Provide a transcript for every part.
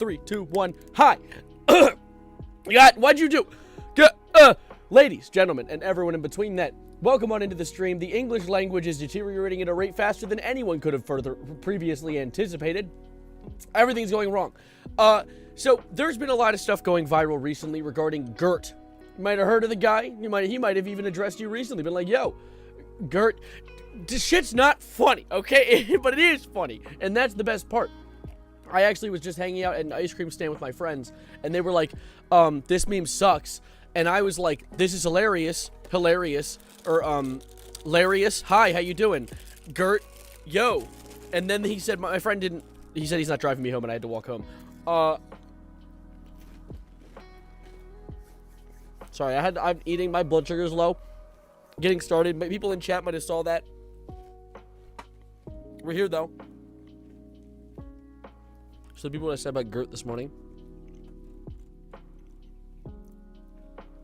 3, 2, 1. Hi. What'd you do? Ladies, gentlemen, and everyone in between that, welcome on into the stream. The English language is deteriorating at a rate faster than anyone could have previously anticipated. Everything's going wrong. So there's been a lot of stuff going viral recently regarding Gurt. You might have heard of the guy. He might have even addressed you recently, been like, yo, Gurt, this shit's not funny, okay? But it is funny, and that's the best part. I actually was just hanging out at an ice cream stand with my friends, and they were like, this meme sucks. And I was like, this is hilarious, or, hilarious. Hi, how you doing? Gurt, yo. And then he said, my friend didn't, he said he's not driving me home, and I had to walk home. Sorry, I'm eating, my blood sugar's low. Getting started, people in chat might have saw that. We're here, though. So the people what I said about Gurt this morning.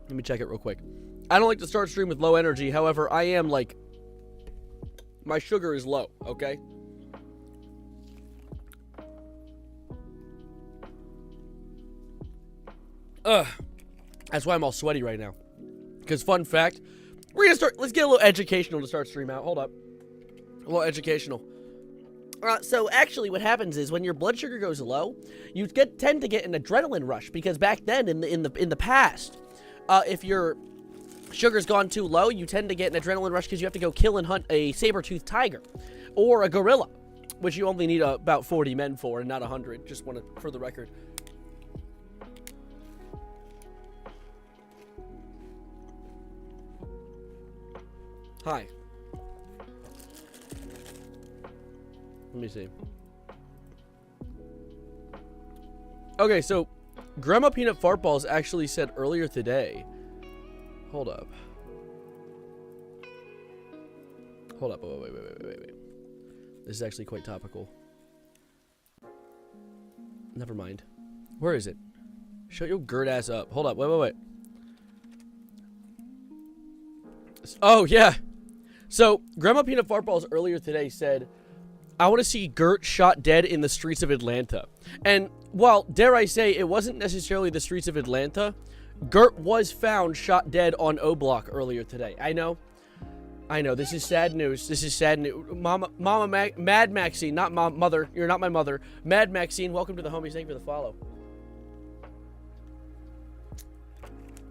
Let me check it real quick. I don't like to start stream with low energy. However, I am like, my sugar is low, okay? That's why I'm all sweaty right now. Because fun fact, we're gonna let's get a little educational to start stream out. Hold up. A little educational. So actually what happens is when your blood sugar goes low, you tend to get an adrenaline rush, because back then in the past, if your sugar's gone too low, you tend to get an adrenaline rush because you have to go kill and hunt a saber-toothed tiger or a gorilla, which you only need about 40 men for and not 100. Just want to, for the record. Hi. Let me see. Okay, so Grandma Peanut Fartballs actually said earlier today. Hold up. Hold up. Wait. This is actually quite topical. Never mind. Where is it? Shut your Gurt ass up. Hold up. Wait. Oh, yeah. So, Grandma Peanut Fartballs earlier today said, I want to see Gurt shot dead in the streets of Atlanta. And, while, dare I say, it wasn't necessarily the streets of Atlanta, Gurt was found shot dead on O Block earlier today. I know, this is sad news. Mad Maxine, not mother. You're not my mother. Mad Maxine, welcome to the homies. Thank you for the follow.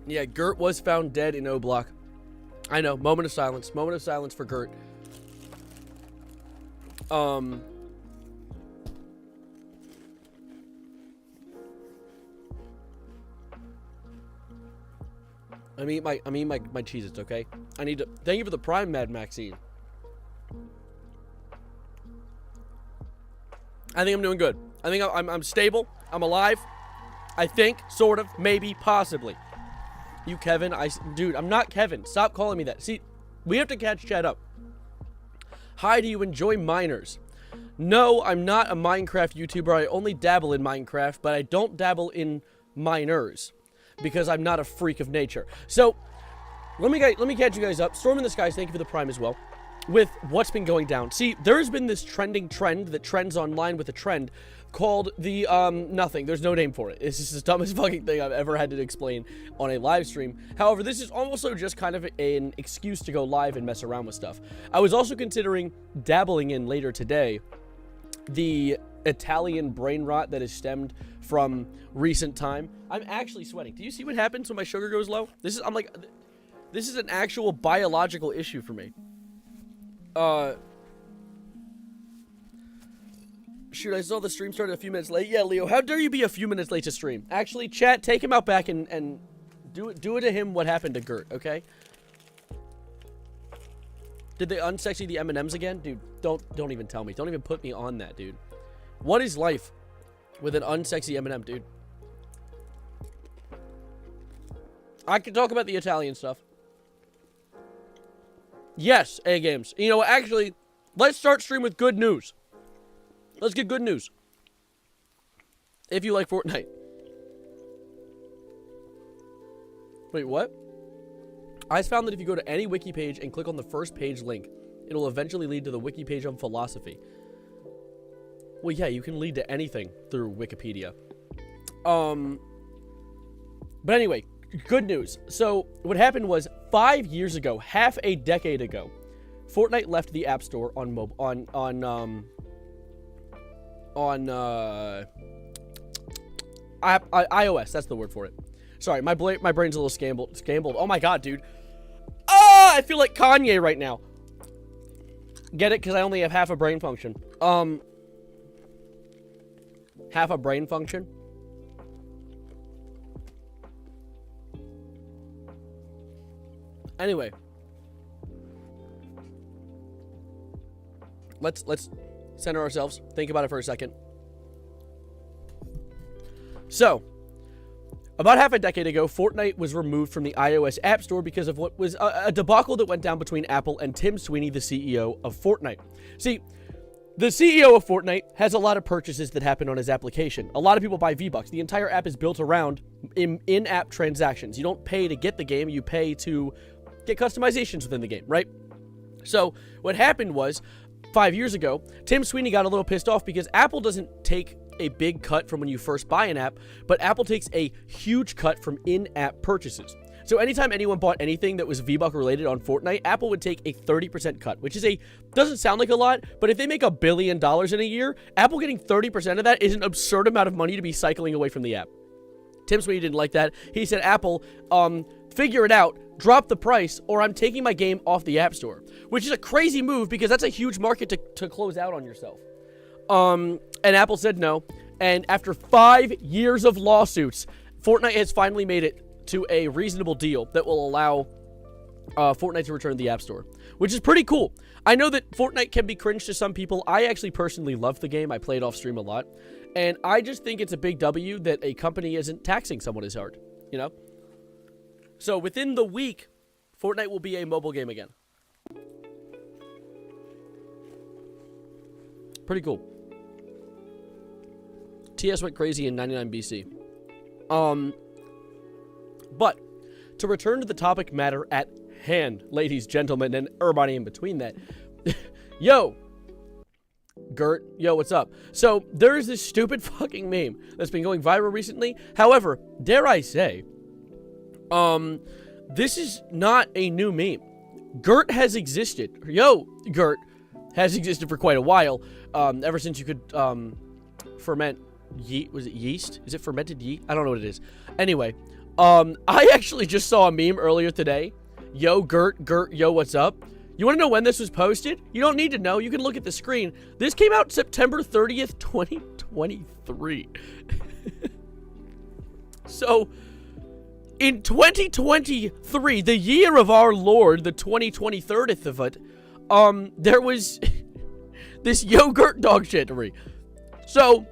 Yeah, Gurt was found dead in O Block. I know, moment of silence for Gurt. I mean my Cheez-Its, okay? I need to thank you for the Prime, Mad Maxine. I think I'm doing good. I think I'm stable. I'm alive. I think, sort of, maybe, possibly. You Kevin, dude, I'm not Kevin. Stop calling me that. See, we have to catch chat up. Hi, do you enjoy miners? No, I'm not a Minecraft YouTuber. I only dabble in Minecraft, but I don't dabble in miners because I'm not a freak of nature. So, let me catch you guys up. Storm in the Skies, thank you for the Prime as well. With what's been going down. See, there's been this trending trend that trends online with a trend called the, nothing. There's no name for it. It's just the dumbest fucking thing I've ever had to explain on a live stream. However, this is also just kind of an excuse to go live and mess around with stuff. I was also considering dabbling in later today the Italian brain rot that is stemmed from recent time. I'm actually sweating. Do you see what happens when my sugar goes low? This is an actual biological issue for me. Shoot, I saw the stream started a few minutes late. Yeah, Leo, how dare you be a few minutes late to stream? Actually, chat, take him out back and do it to him what happened to Gurt, okay? Did they unsexy the M&Ms again? Dude, don't even tell me. Don't even put me on that, dude. What is life with an unsexy M&M, dude? I can talk about the Italian stuff. Yes, A-Games. You know what, actually, let's start stream with good news. Let's get good news. If you like Fortnite. Wait, what? I found that if you go to any wiki page and click on the first page link, it'll eventually lead to the wiki page on philosophy. Well, yeah, you can lead to anything through Wikipedia. But anyway, good news. So what happened was 5 years ago, half a decade ago, Fortnite left the App Store on iOS. That's the word for it. Sorry, my brain's a little scambled. Oh my god, dude. Ah, I feel like Kanye right now. Get it? Because I only have half a brain function. Half a brain function. Anyway, let's center ourselves. Think about it for a second. So, about half a decade ago, Fortnite was removed from the iOS App Store because of what was a debacle that went down between Apple and Tim Sweeney, the CEO of Fortnite. See, the CEO of Fortnite has a lot of purchases that happen on his application. A lot of people buy V-Bucks. The entire app is built around in-app transactions. You don't pay to get the game, you pay to get customizations within the game, right? So, what happened was, 5 years ago, Tim Sweeney got a little pissed off because Apple doesn't take a big cut from when you first buy an app, but Apple takes a huge cut from in-app purchases. So anytime anyone bought anything that was V-Buck related on Fortnite, Apple would take a 30% cut, which is doesn't sound like a lot, but if they make $1 billion in a year, Apple getting 30% of that is an absurd amount of money to be cycling away from the app. Tim Sweeney didn't like that. He said, Apple, figure it out, drop the price, or I'm taking my game off the App Store, which is a crazy move because that's a huge market to close out on yourself. And Apple said no, and after 5 years of lawsuits, Fortnite has finally made it to a reasonable deal that will allow Fortnite to return to the App Store, which is pretty cool. I know that Fortnite can be cringe to some people. I actually personally love the game. I play it off stream a lot, and I just think it's a big W that a company isn't taxing someone as hard, you know? So within the week, Fortnite will be a mobile game again. Pretty cool. TS went crazy in 99 BC. But to return to the topic matter at hand, ladies, gentlemen, and everybody in between that. Yo, Gurt, yo, what's up? So there's this stupid fucking meme that's been going viral recently. However, dare I say, this is not a new meme. Gurt has existed. Yo, Gurt has existed for quite a while. Ever since you could ferment was it yeast? Is it fermented yeast? I don't know what it is. Anyway, I actually just saw a meme earlier today. Yo, Gurt, yo, what's up? You want to know when this was posted? You don't need to know. You can look at the screen. This came out September 30th, 2023. So, in 2023, the year of our Lord, the 2023rd of it, there was this yogurt dog shittery. So,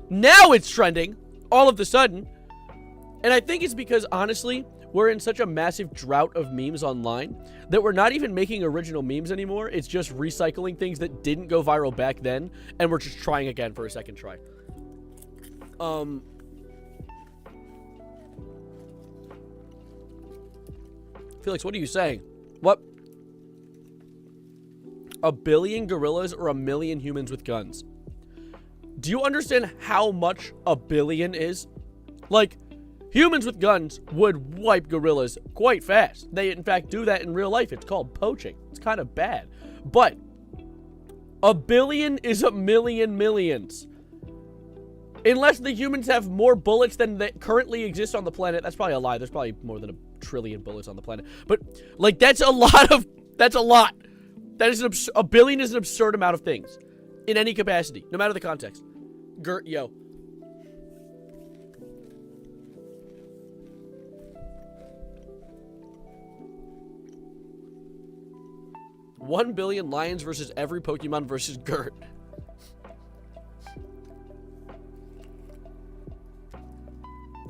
now it's trending, all of a sudden, and I think it's because, honestly, we're in such a massive drought of memes online that we're not even making original memes anymore. It's just recycling things that didn't go viral back then, and we're just trying again for a second try. Felix, what are you saying? What? 1 billion gorillas or 1 million humans with guns? Do you understand how much 1 billion is? Like, humans with guns would wipe gorillas quite fast. They, in fact, do that in real life. It's called poaching. It's kind of bad. But 1 billion is 1 million millions. Unless the humans have more bullets than that currently exist on the planet. That's probably a lie. There's probably more than 1 trillion bullets on the planet. But, like, that's a lot. That is 1 billion is an absurd amount of things. In any capacity. No matter the context. Gurt, yo. $1 billion lions versus every Pokemon versus Gurt.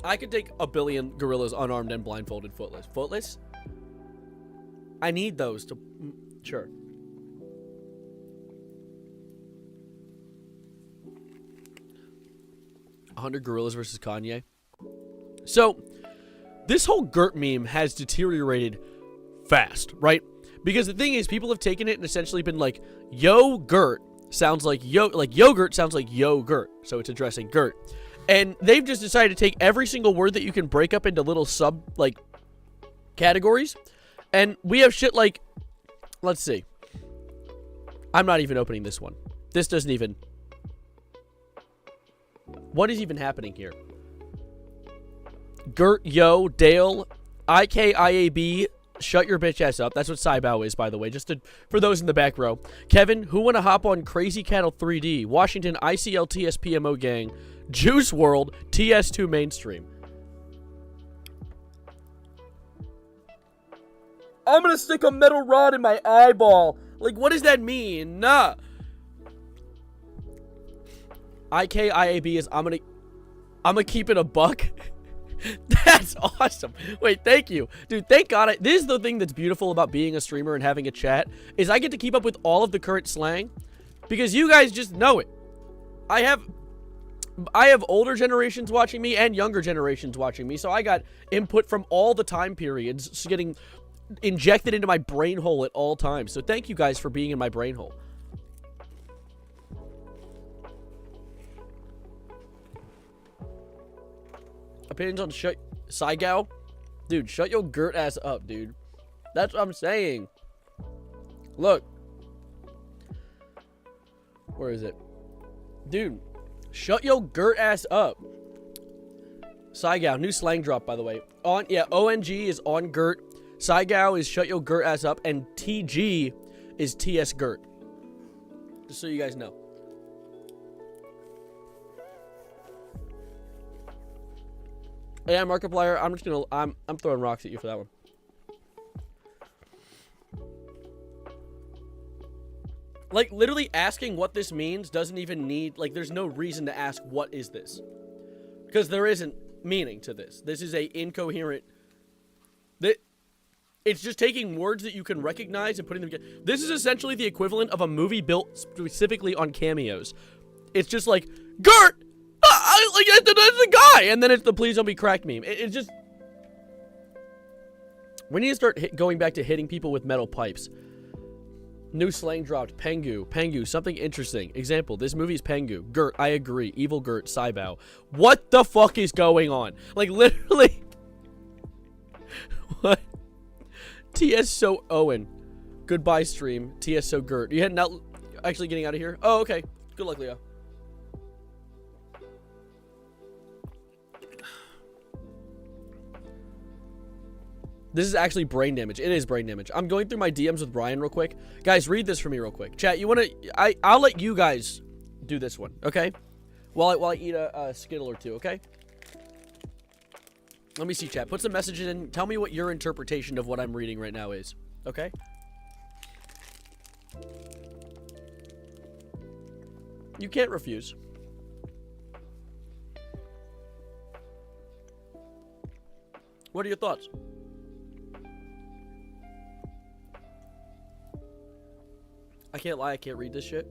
I could take 1 billion gorillas unarmed and blindfolded footless. Footless? I need those to... Sure. $100 gorillas versus Kanye. So, this whole Gurt meme has deteriorated fast, right? Because the thing is, people have taken it and essentially been like, yo, Gurt sounds like yogurt sounds like yo, Gurt. So it's addressing Gurt. And they've just decided to take every single word that you can break up into little sub, like, categories. And we have shit like, let's see. I'm not even opening this one. This doesn't even... What is even happening here? Gurt, yo, Dale, IKIAB, shut your bitch ass up. That's what sybau is, by the way, just for those in the back row. Kevin, who wanna hop on Crazy Cattle 3D? Washington, ICL, TSPMO gang. Juice World, TS2 mainstream. I'm gonna stick a metal rod in my eyeball. Like, what does that mean? Nah. IKIAB is I'm gonna keep it a buck. That's awesome. Wait, thank you. Dude, thank God. This is the thing that's beautiful about being a streamer and having a chat, is I get to keep up with all of the current slang because you guys just know it. I have older generations watching me and younger generations watching me, so I got input from all the time periods getting injected into my brain hole at all times. So thank you guys for being in my brain hole. Opinions on sybau? Dude, shut your Gurt ass up, dude. That's what I'm saying. Look. Where is it? Dude, shut your Gurt ass up. Sybau, new slang drop, by the way. ONG is on Gurt. Sybau is shut your Gurt ass up, and TG is TS Gurt. Just so you guys know. Yeah, Markiplier, I'm just gonna I'm throwing rocks at you for that one. Like, literally asking what this means doesn't even need, like, there's no reason to ask what is this. Because there isn't meaning to this. This is a incoherent... It's just taking words that you can recognize and putting them together. This is essentially the equivalent of a movie built specifically on cameos. It's just like, Gurt! That's the guy! And then it's the please don't be cracked meme. It's just... We need to start going back to hitting people with metal pipes. New slang dropped. Pengu. Pengu. Something interesting. Example. This movie's Pengu. Gurt. I agree. Evil Gurt. Sybau. What the fuck is going on? Like, literally... What? TS So Owen. Goodbye, stream. TS So Gurt. You heading out... Actually getting out of here? Oh, okay. Good luck, Leo. This is actually brain damage. It is brain damage. I'm going through my DMs with Brian real quick. Guys, read this for me real quick. Chat, you want to... I'll let you guys do this one, okay? While I eat a Skittle or two, okay? Let me see, chat. Put some messages in. Tell me what your interpretation of what I'm reading right now is, okay? You can't refuse. What are your thoughts? I can't lie, I can't read this shit.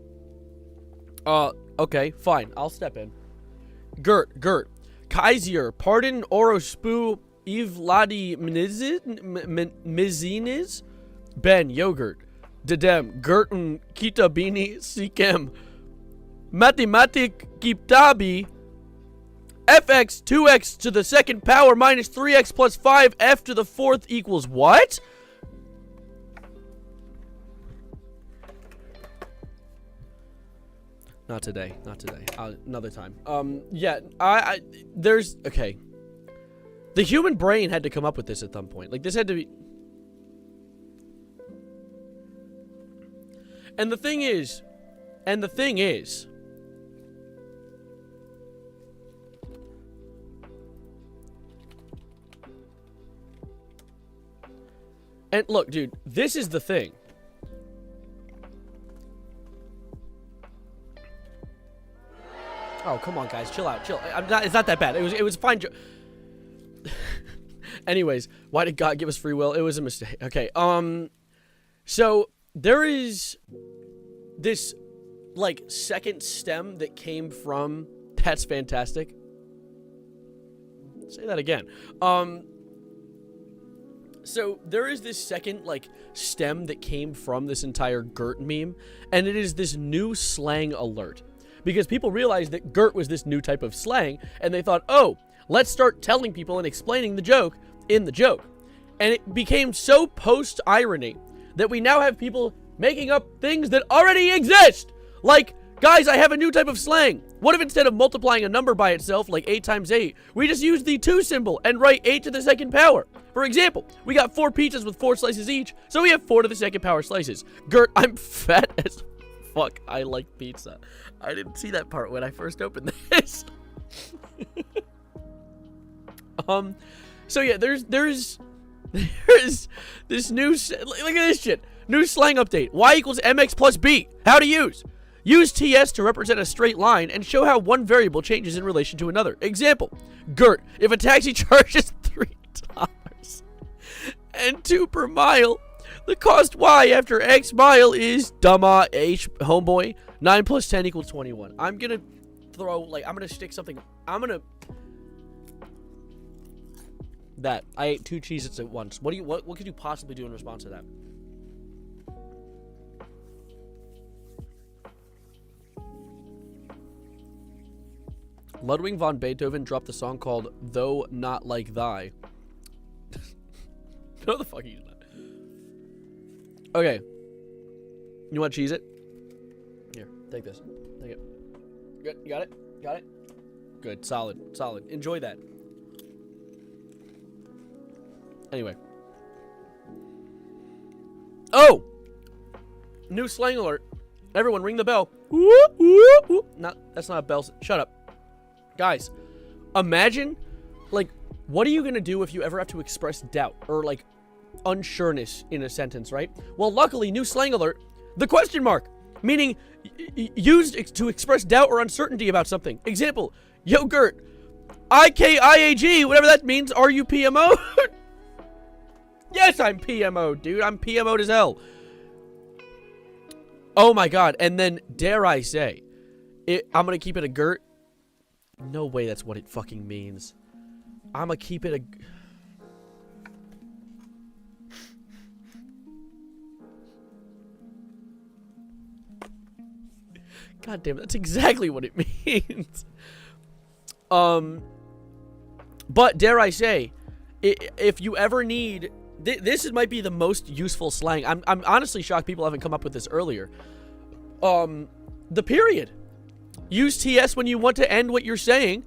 Okay, fine. I'll step in. Gurt. Kaiser, pardon Orospu Ivladi Mizines? Ben, yogurt. Dedem, Gurten, Kitabini, Sikem. Mathematic Kiptabi. Fx 2x to the second power minus 3x plus 5f to the fourth equals what? Not today. Another time. Yeah, there's, okay. The human brain had to come up with this at some point. Like, this had to be... And the thing is... And look, dude, this is the thing. Oh, come on, guys. Chill out. It's not that bad. It was fine. Anyways, why did God give us free will? It was a mistake. Okay. So there is this, like, second stem that came from... That's fantastic. Say that again. So there is this second, like, stem that came from this entire Gurt meme, and it is this new slang alert. because people realized that Gurt was this new type of slang, and they thought, oh, let's start telling people and explaining the joke in the joke. And it became so post-irony that we now have people making up things that already exist. Like, guys, I have a new type of slang. What if instead of multiplying a number by itself, like 8 times 8, we just use the 2 symbol and write 8 to the 2nd power? For example, we got 4 pizzas with 4 slices each, so we have 4 to the 2nd power slices. Gurt, I'm fat as fuck. I like pizza. I didn't see that part when I first opened this. So yeah, there's this new, look at this shit. New slang update. Y equals mx plus b. How to use. Use TS to represent a straight line and show how one variable changes in relation to another. Example. Gurt, if a taxi charges $3 and 2 per mile, the cost Y after X mile is dumma H homeboy. 9 plus 10 equals 21. I'm gonna throw, like, I'm gonna stick something. That. I ate 2 Cheez-Its at once. What could you possibly do in response to that? Ludwig von Beethoven dropped a song called Though Not Like Thy. No, the fuck he's not. Okay. You want to cheese it? Here, take this. Take it. Good. You got it? Got it? Good. Solid. Solid. Enjoy that. Anyway. Oh! New slang alert. Everyone ring the bell. Whoop, whoop, whoop. No, that's not a bell. Shut up. Guys, imagine, like, what are you going to do if you ever have to express doubt or, like, unsureness in a sentence, right? Well, luckily, new slang alert, the question mark, meaning used to express doubt or uncertainty about something. Example, yo, Gurt, IKIAG, whatever that means, are you PMO? Yes, I'm PMO, dude. I'm PMO'd as hell. Oh, my God. And then, dare I say, I'm going to keep it a Gurt. No way that's what it fucking means. I'ma keep it a... God damn it, that's exactly what it means. But dare I say, if you ever need... This might be the most useful slang. I'm honestly shocked people haven't come up with this earlier. The period. Use TS when you want to end what you're saying,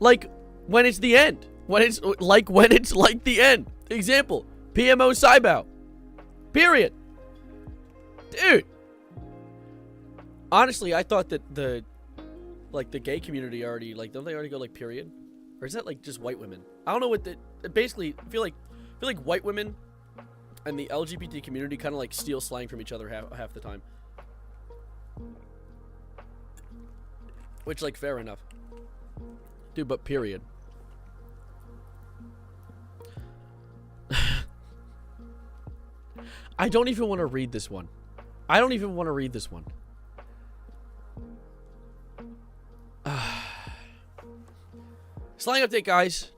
like when it's the end. When it's like the end. Example, PMO sybau. Period. Dude. Honestly, I thought that the gay community already, like, don't they already go like period? Or is that like just white women? I don't know what basically I feel like white women and the LGBT community kind of like steal slang from each other half the time. Which, like, fair enough. Dude, but period. I don't even want to read this one. Slang update, guys.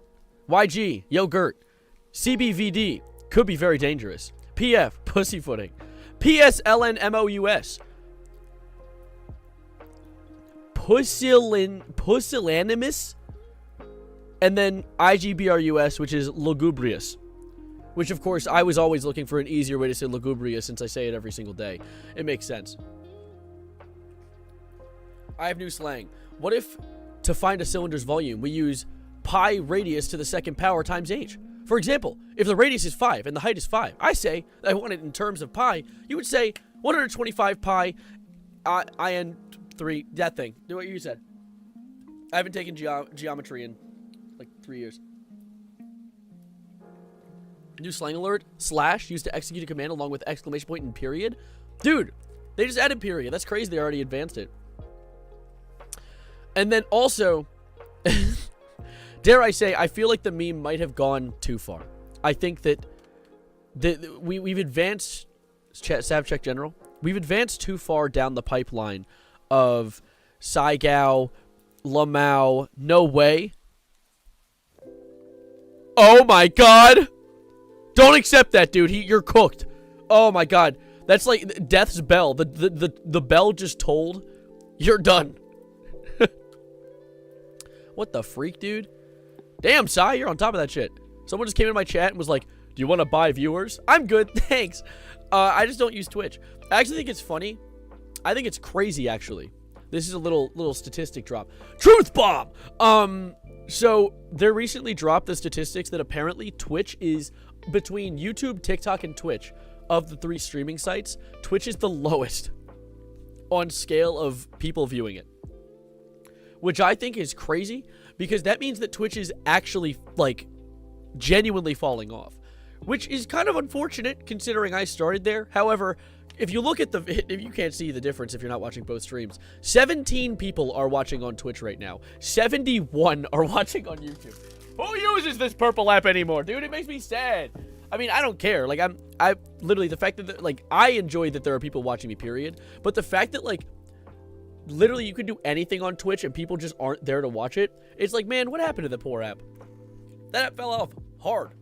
YG, yo, Gurt. CBVD, could be very dangerous. PF, pussyfooting. PSLNMOUS. Pusillanimous, and then IGBRUS, which is lugubrious, which of course I was always looking for an easier way to say lugubrious since I say it every single day. It makes sense. I have new slang. What if to find a cylinder's volume we use pi radius to the 2nd power times h? For example, if the radius is 5 and the height is 5, I say I want it in terms of pi. You would say 125 pi in 3, that thing. Do what you said. I haven't taken geometry in like 3 years. New slang alert. Slash used to execute a command along with exclamation point and period. Dude, they just added period. That's crazy. They already advanced it. And then also, dare I say, I feel like the meme might have gone too far. I think that we've advanced, Savcheck General, we've advanced too far down the pipeline of Sygau, Lamau, no way. Oh my God. Don't accept that, dude. You're cooked. Oh my God. That's like death's bell. The bell just tolled. You're done. What the freak, dude? Damn, Sai, you're on top of that shit. Someone just came in my chat and was like, do you want to buy viewers? I'm good, thanks. I just don't use Twitch. I actually think it's funny. I think it's crazy, actually. This is a little statistic drop. Truth bomb! So, they recently dropped the statistics that apparently Twitch is, between YouTube, TikTok, and Twitch, of the 3 streaming sites, Twitch is the lowest on scale of people viewing it. Which I think is crazy, because that means that Twitch is actually, like, genuinely falling off. Which is kind of unfortunate, considering I started there. However, if you look at if you can't see the difference if you're not watching both streams, 17 people are watching on Twitch right now. 71 are watching on YouTube. Who uses this purple app anymore, dude? It makes me sad. I mean, I don't care. Like, I literally, the fact that, like, I enjoy that there are people watching me, period. But the fact that, like, literally you can do anything on Twitch and people just aren't there to watch it, it's like, man, what happened to the poor app? That app fell off hard.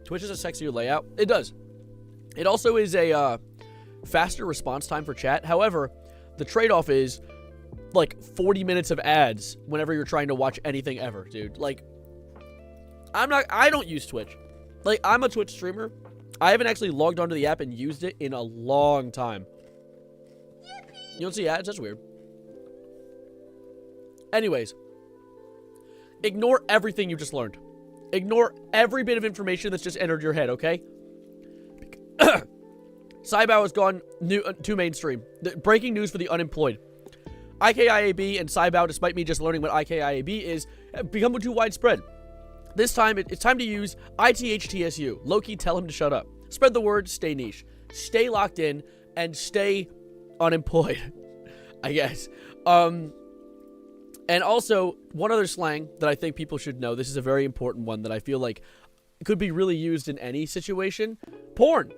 Twitch is a sexier layout. It does. It also is a faster response time for chat. However, the trade-off is like 40 minutes of ads whenever you're trying to watch anything ever, dude. Like, I don't use Twitch. Like, I'm a Twitch streamer. I haven't actually logged onto the app and used it in a long time. You don't see ads? That's weird. Anyways, ignore everything you just learned. Ignore every bit of information that's just entered your head, okay? Sybau has gone to mainstream. Breaking news for the unemployed. IKIAB and Sybau, despite me just learning what IKIAB is, have become too widespread. This time, it's time to use ITHTSU. Loki, tell him to shut up. Spread the word, stay niche. Stay locked in, and stay unemployed, I guess. And also, one other slang that I think people should know. This is a very important one that I feel like could be really used in any situation. Porn.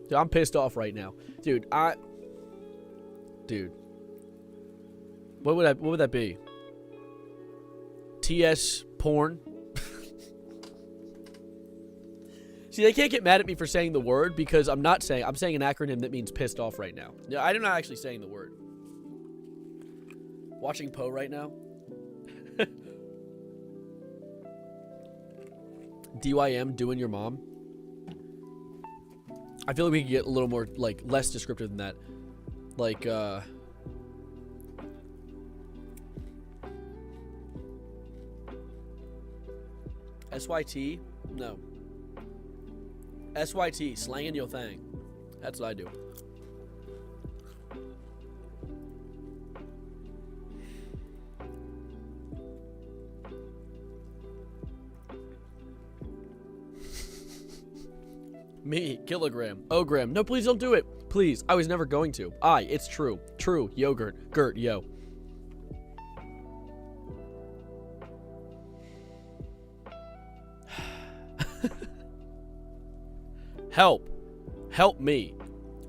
Dude, I'm pissed off right now. Dude, Dude. What would that be? TS porn? See, they can't get mad at me for saying the word because I'm saying an acronym that means pissed off right now. Yeah, I'm not actually saying the word. Watching Poe right now. DYM, doing your mom. I feel like we could get a little more, like, less descriptive than that. Like, SYT? No. SYT, slanging your thing. That's what I do. Me, kilogram, ogram. No, please don't do it. Please, I was never going to. It's true. True, yogurt, Gurt, yo. Help. Help me.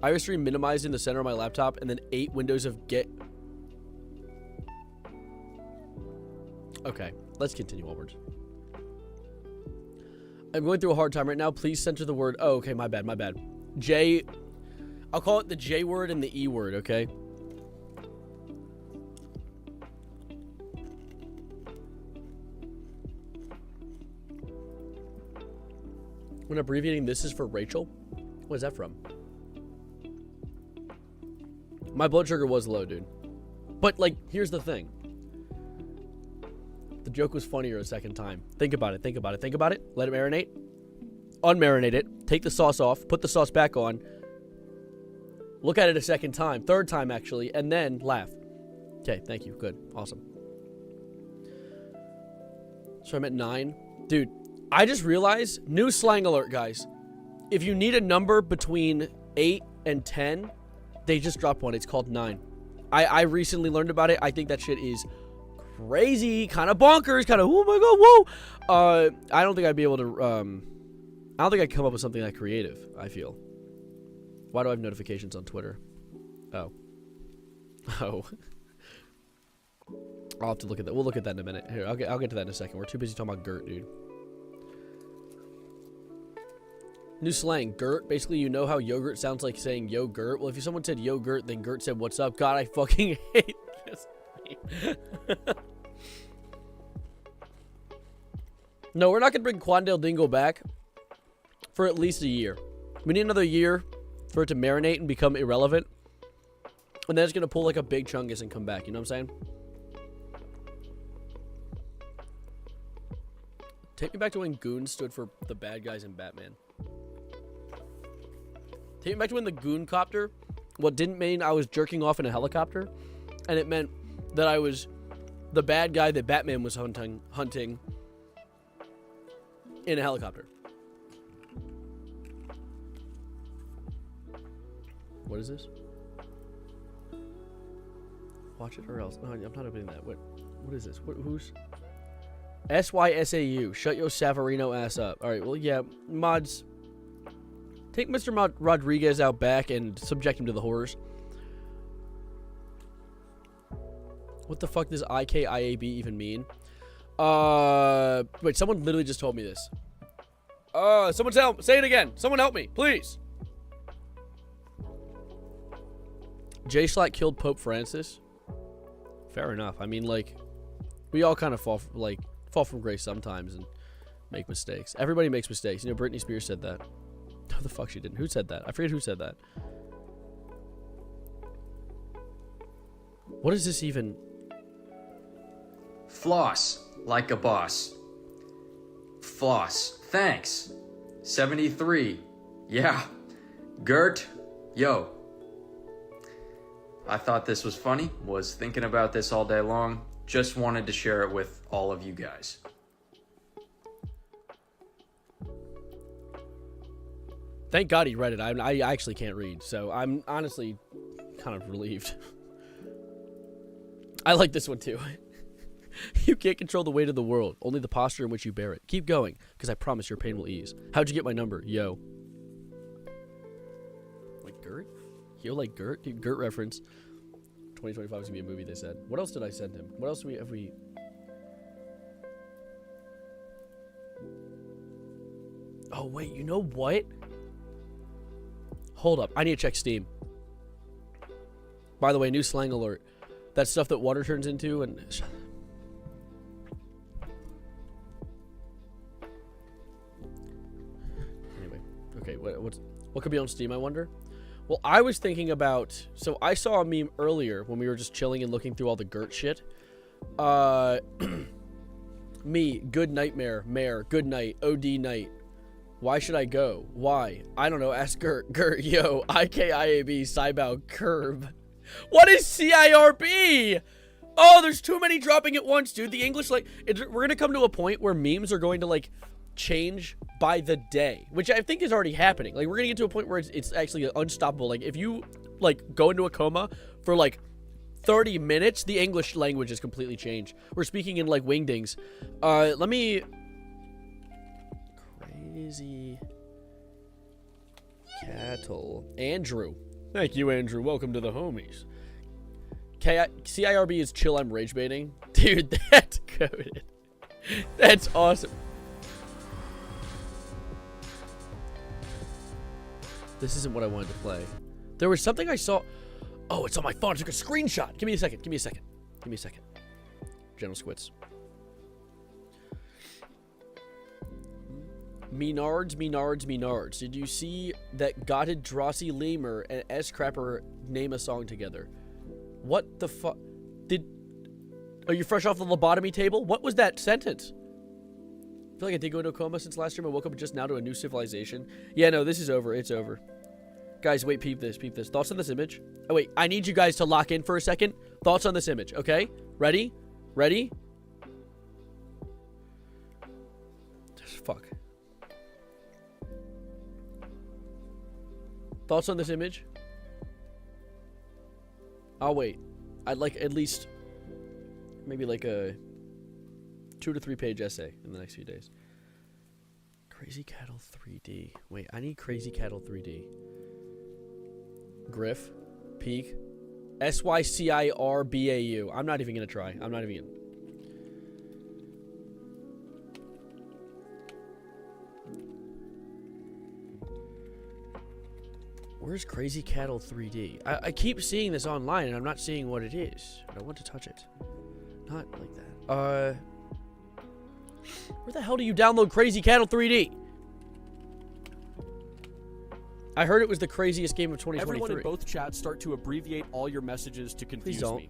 I was stream minimized in the center of my laptop and then 8 windows of get. Okay, let's continue onwards. I'm going through a hard time right now. Please censor the word. Oh, okay, my bad. J. I'll call it the J word and the E word, okay? When abbreviating, this is for Rachel. What is that from? My blood sugar was low, dude. But, like, here's the thing. The joke was funnier a second time. Think about it. Let it marinate. Unmarinate it. Take the sauce off. Put the sauce back on. Look at it a second time. Third time, actually. And then laugh. Okay, thank you. Good. Awesome. So I'm at 9. Dude, I just realized, new slang alert, guys. If you need a number between 8 and 10, they just dropped one. It's called 9. I recently learned about it. I think that shit is crazy, kind of bonkers, kind of, oh my god, whoa. I don't think I'd be able to, I don't think I'd come up with something that creative, I feel. Why do I have notifications on Twitter? Oh. I'll have to look at that. We'll look at that in a minute. Here, I'll get to that in a second. We're too busy talking about Gurt, dude. New slang, Gurt. Basically, you know how yogurt sounds like saying yo Gurt? Well, if someone said yo Gurt, then Gurt said what's up. God, I fucking hate this. No, we're not going to bring Quandale Dingle back for at least a year. We need another year for it to marinate and become irrelevant. And then it's going to pull like a big chungus and come back. You know what I'm saying? Take me back to when Goon stood for the bad guys in Batman. Take me back to when the Goon copter, what didn't mean I was jerking off in a helicopter, and it meant that I was the bad guy that Batman was hunting in a helicopter. What is this? Watch it or else. No, I'm not opening that. What is this? Who's... SYSAU. Shut your Savarino ass up. Alright, well, yeah. Mods. Take Mr. Rodriguez out back and subject him to the horrors. What the fuck does IKIAB even mean? Wait, someone literally just told me this. Someone say it again. Someone help me, please. J Slack killed Pope Francis. Fair enough. I mean, like, we all kind of fall from grace sometimes and make mistakes. Everybody makes mistakes. You know, Britney Spears said that. No, the fuck she didn't. Who said that? I forget who said that. What is this even? Floss like a boss. Floss. Thanks. 73. Yeah. Gurt. Yo. I thought this was funny. Was thinking about this all day long. Just wanted to share it with all of you guys. Thank God he read it. I actually can't read, so I'm honestly kind of relieved. I like this one too. You can't control the weight of the world, only the posture in which you bear it. Keep going, because I promise your pain will ease. How'd you get my number? Yo. Like Gurt? Yo, like Gurt? Dude, Gurt reference. 2025 is going to be a movie, they said. What else did I send him? What else have we... Oh, wait, you know what? Hold up. I need to check Steam. By the way, new slang alert. That stuff that water turns into and... Anyway. Okay, what could be on Steam, I wonder? Well, I was thinking about... So, I saw a meme earlier when we were just chilling and looking through all the Gurt shit. Me, good nightmare, mare, good night, OD night. Why should I go? Why? I don't know. Ask Gurt. Gurt, yo. IKIAB, sybau, curb. What is CIRB? Oh, there's too many dropping at once, dude. The English, like... we're going to come to a point where memes are going to, like... change by the day, which I think is already happening. Like, we're gonna get to a point where it's actually unstoppable. Like, if you like go into a coma for like 30 minutes, the English language has completely changed. We're speaking in like wingdings. Let me... Crazy cattle. Andrew. Thank you, Andrew. Welcome to the homies. CIRB is chill, I'm rage baiting. Dude, that's coded. That's awesome. This isn't what I wanted to play. There was something I saw. Oh, it's on my phone. I took a screenshot. Give me a second. Give me a second. Give me a second. General Squits. Menards. Did you see that Gotted Drossi Lemur and S Crapper name a song together? What the fuck? Are you fresh off the lobotomy table? What was that sentence? I feel like I did go into a coma since last year. I woke up just now to a new civilization. Yeah, no, this is over. It's over. Guys, wait, peep this. Thoughts on this image? Oh, wait, I need you guys to lock in for a second. Thoughts on this image, okay? Ready? Fuck. Thoughts on this image? I'll wait. I'd like at least maybe like a 2 to 3 page essay in the next few days. Crazy Cattle 3D. Wait, I need Crazy Cattle 3D. Griff. Peak. SYCIRBAU. I'm not even going to try. I'm not even going to. Where's Crazy Cattle 3D? I keep seeing this online and I'm not seeing what it is. I want to touch it. Not like that. Where the hell do you download Crazy Cattle 3D? I heard it was the craziest game of 2023. Everyone in both chats start to abbreviate all your messages to confuse don't. me.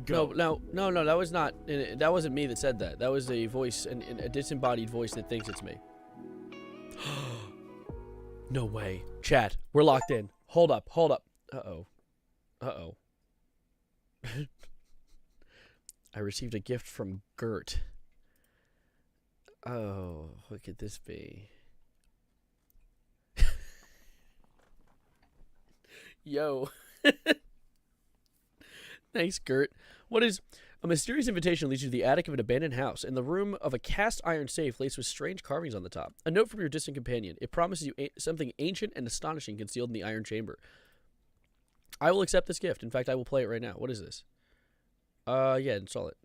Go. No, that was not. That wasn't me that said that. That was a voice, a disembodied voice that thinks it's me. No way. Chat, we're locked in. Hold up. Uh-oh. I received a gift from Gurt. Oh, what could this be? Yo. Thanks, Gurt. What is... A mysterious invitation leads you to the attic of an abandoned house. In the room of a cast iron safe laced with strange carvings on the top. A note from your distant companion. It promises you something ancient and astonishing concealed in the iron chamber. I will accept this gift. In fact, I will play it right now. What is this? Yeah, install it.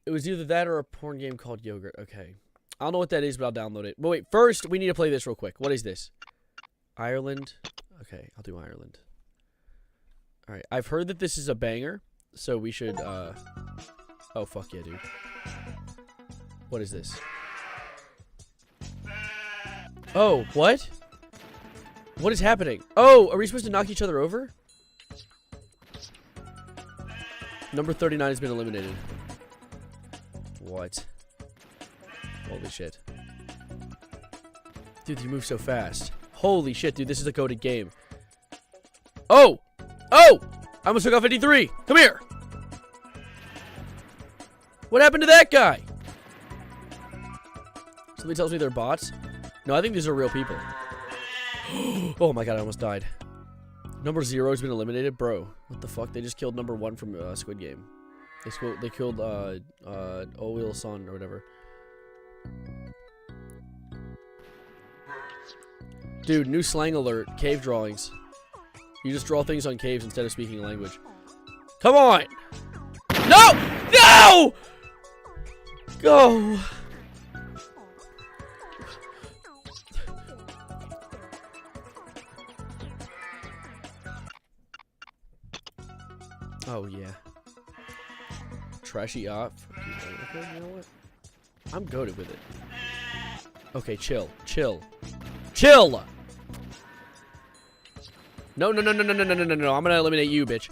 It was either that or a porn game called Yogurt. Okay. I don't know what that is, but I'll download it. But wait, first, we need to play this real quick. What is this? Ireland. Okay, I'll do Ireland. Alright, I've heard that this is a banger, so we should, oh, fuck yeah, dude. What is this? Oh, what? What is happening? Oh, are we supposed to knock each other over? Number 39 has been eliminated. What? Holy shit. Dude, you move so fast. Holy shit, dude, this is a coded game. Oh! Oh! I almost took out 53. Come here. What happened to that guy? Somebody tells me they're bots. No, I think these are real people. Oh my god, I almost died. Number 0 has been eliminated. Bro, what the fuck? They just killed number 1 from Squid Game. They killed Oil Son or whatever. Dude, new slang alert. Cave drawings. You just draw things on caves instead of speaking a language. Come on! No! No! Go! Oh, yeah. Trashy off. Okay, you know what? I'm goated with it. Okay, chill. Chill. Chill! No. I'm gonna eliminate you, bitch.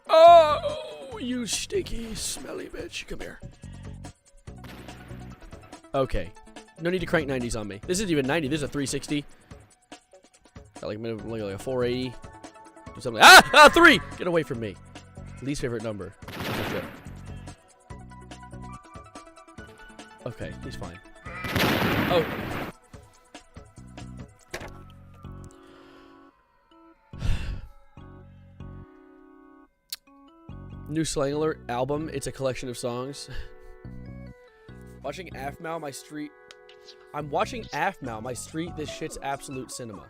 Oh, you stinky, smelly bitch. Come here. Okay. No need to crank 90s on me. This isn't even 90. This is a 360. Got like a 480. Do something. Ah! 3! Get away from me. Least favorite number. Okay, he's fine. Oh. New Slang Alert album. It's a collection of songs. Watching Afmao, my street. I'm watching Afmao, my street. This shit's absolute cinema.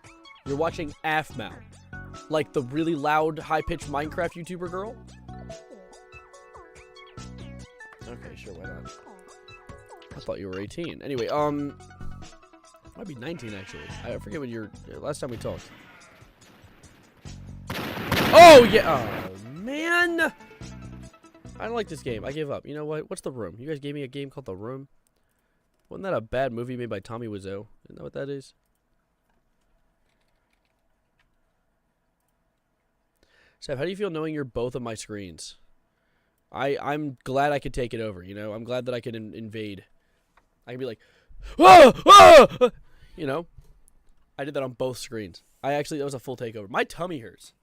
You're watching Afmao. Like the really loud, high-pitched Minecraft YouTuber girl? Okay, sure, why not? I thought you were 18. Anyway, might be 19, actually. I forget when you're... Last time we talked. Oh, yeah! Oh, man! I don't like this game. I give up. You know what? What's The Room? You guys gave me a game called The Room? Wasn't that a bad movie made by Tommy Wiseau? Isn't that what that is? Seth, how do you feel knowing you're both of my screens? I'm glad I could take it over, you know? I'm glad that I could invade. I can be like, ah! Ah! You know? I did that on both screens. That was a full takeover. My tummy hurts.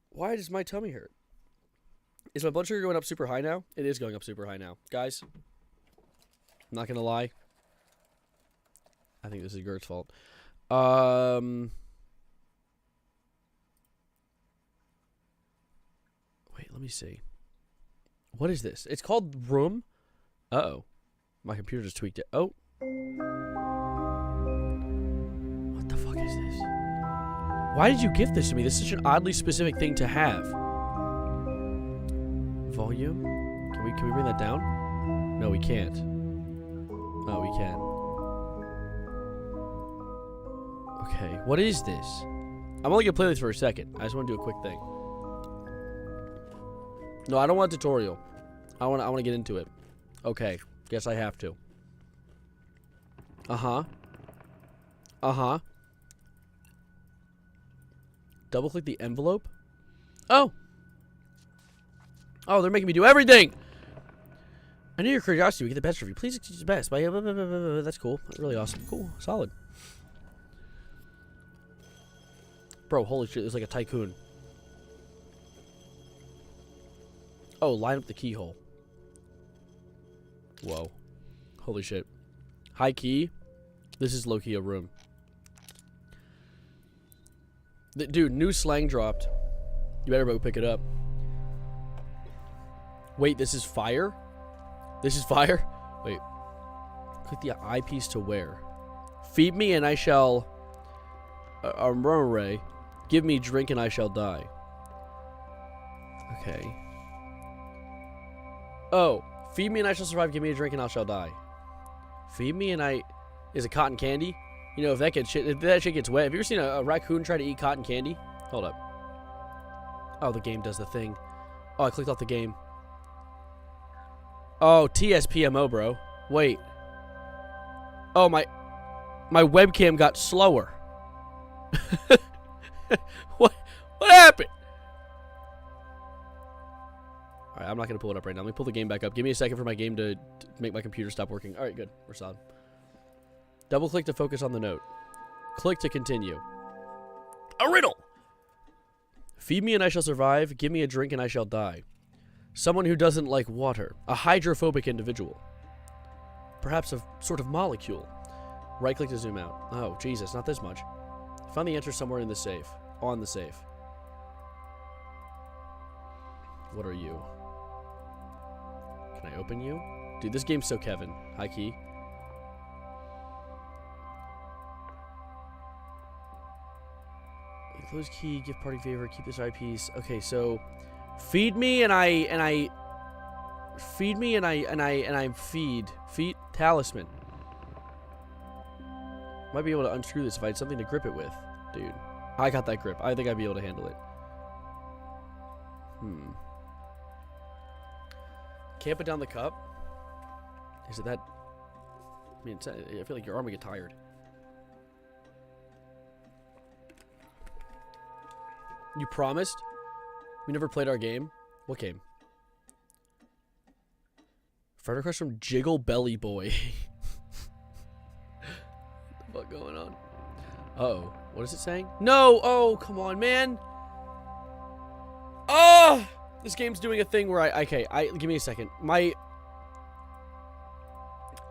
Why does my tummy hurt? Is my blood sugar going up super high now? It is going up super high now. Guys, I'm not going to lie. I think this is Gurt's fault. Wait, let me see. What is this? It's called Room. Uh-oh. My computer just tweaked it. Oh. What the fuck is this? Why did you gift this to me? This is such an oddly specific thing to have. Volume? Can we bring that down? No, we can't. Oh, we can. Okay, what is this? I'm only gonna play this for a second. I just want to do a quick thing. No, I don't want a tutorial. I want to get into it. Okay, guess I have to. Uh-huh. Uh-huh. Double click the envelope? Oh. Oh, they're making me do everything. I knew your curiosity would get the best of you. Please excuse the best. That's cool. That's really awesome. Cool. Solid. Bro, holy shit. There's like a tycoon. Oh, line up the keyhole. Whoa. Holy shit. High key. This is low-key a room. Dude, new slang dropped. You better go pick it up. Wait, this is fire? This is fire? Wait. Click the eyepiece to wear. Feed me and I shall... Armore. Give me drink and I shall die. Okay. Oh. Feed me and I shall survive. Give me a drink and I shall die. Feed me and I... Is it cotton candy? You know, if that shit gets wet. Have you ever seen a raccoon try to eat cotton candy? Hold up. Oh, the game does the thing. Oh, I clicked off the game. Oh, TSPMO, bro. Wait. Oh, my webcam got slower. What happened? Alright, I'm not going to pull it up right now. Let me pull the game back up. Give me a second for my game to make my computer stop working. Alright, good. We're solid. Double click to focus on the note. Click to continue. A riddle! Feed me and I shall survive. Give me a drink and I shall die. Someone who doesn't like water. A hydrophobic individual. Perhaps a sort of molecule. Right click to zoom out. Oh, Jesus, not this much. Find the answer somewhere in the safe. On the safe. What are you? Can I open you? Dude, this game's so Kevin. High key. Close key, gift party favor, keep this eyepiece. Okay, so feed me and I feed me and I feed talisman. Might be able to unscrew this if I had something to grip it with. Dude, I got that grip. I think I'd be able to handle it. Can't put down the cup. Is it that? I mean, I feel like your arm would get tired. You promised? We never played our game? What game? Friend request from Jiggle Belly Boy. What the fuck going on? Uh-oh. What is it saying? No! Oh, come on, man! Oh! This game's doing a thing where give me a second. My...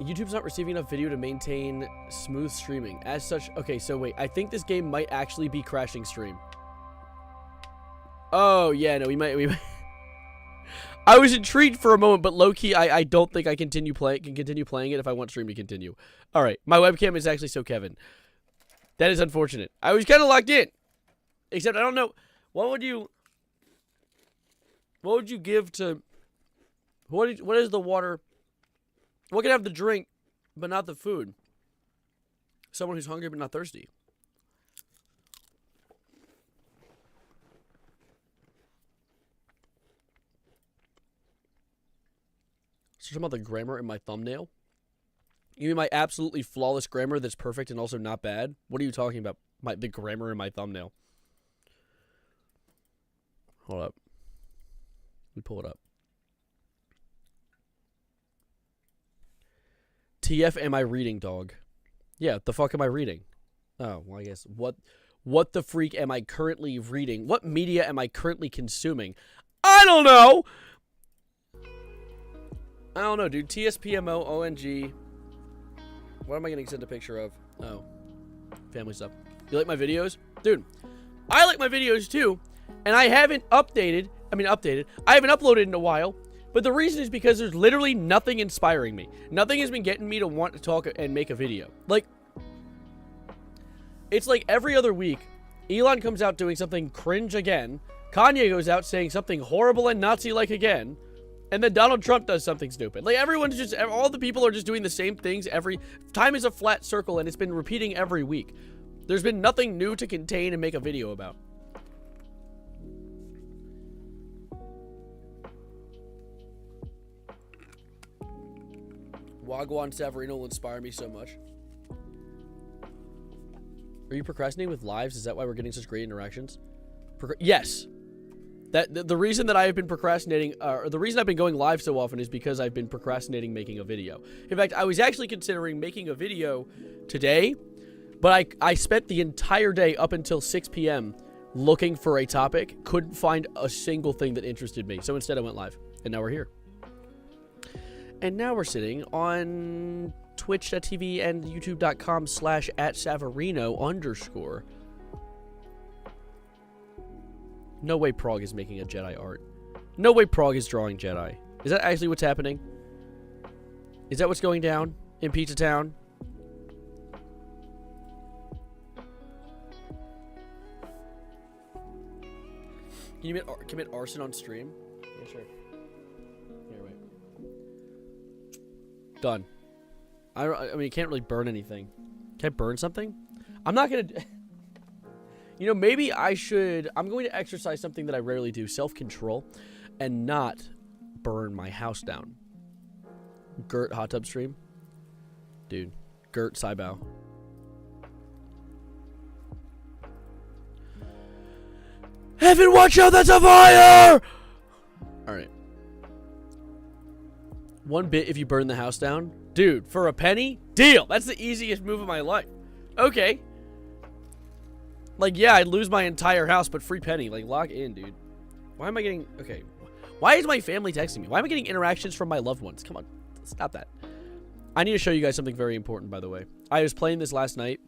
YouTube's not receiving enough video to maintain smooth streaming. As such... Okay, so wait. I think this game might actually be crashing stream. Oh, yeah, no, we might. I was intrigued for a moment, but low-key, I don't think I can continue playing it if I want stream to continue. All right, my webcam is actually so Kevin. That is unfortunate. I was kind of locked in. Except I don't know. What would you give to... What is the water... What can have the drink, but not the food? Someone who's hungry but not thirsty. So you're talking about the grammar in my thumbnail? You mean my absolutely flawless grammar that's perfect and also not bad? What are you talking about? The grammar in my thumbnail. Hold up. Let me pull it up. TF am I reading, dog? Yeah, the fuck am I reading? Oh, well, I guess. What the freak am I currently reading? What media am I currently consuming? I don't know! I don't know, dude. TSPMO, ONG. What am I getting sent a picture of? Oh. Family stuff. You like my videos? Dude, I like my videos too. And I haven't updated. I haven't uploaded in a while. But the reason is because there's literally nothing inspiring me. Nothing has been getting me to want to talk and make a video. Like, it's like every other week, Elon comes out doing something cringe again. Kanye goes out saying something horrible and Nazi-like again. And then Donald Trump does something stupid. Like, everyone's just... All the people are just doing the same things every... Time is a flat circle, and it's been repeating every week. There's been nothing new to contain and make a video about. Wagwan Savarino will inspire me so much. Are you procrastinating with lives? Is that why we're getting such great interactions? Yes. The reason that I have been procrastinating, or the reason I've been going live so often is because I've been procrastinating making a video. In fact, I was actually considering making a video today, but I spent the entire day up until 6 p.m. looking for a topic, couldn't find a single thing that interested me. So instead I went live, and now we're here. And now we're sitting on twitch.tv and youtube.com/@Savarino_. No way Prague is making a Jedi art. No way Prague is drawing Jedi. Is that actually what's happening? Is that what's going down in Pizza Town? Can you commit arson on stream? Yeah, sure. Here, wait. Done. I mean, you can't really burn anything. Can I burn something? I'm not gonna... You know, maybe I should... I'm going to exercise something that I rarely do. Self-control. And not burn my house down. Gurt hot tub stream. Dude. Gurt sybau. Heaven, watch out, that's a fire! Alright. 1 bit if you burn the house down. Dude, for a penny? Deal! That's the easiest move of my life. Okay. Like, yeah, I'd lose my entire house, but free penny. Like, lock in, dude. Why am I getting... Okay. Why is my family texting me? Why am I getting interactions from my loved ones? Come on. Stop that. I need to show you guys something very important, by the way. I was playing this last night.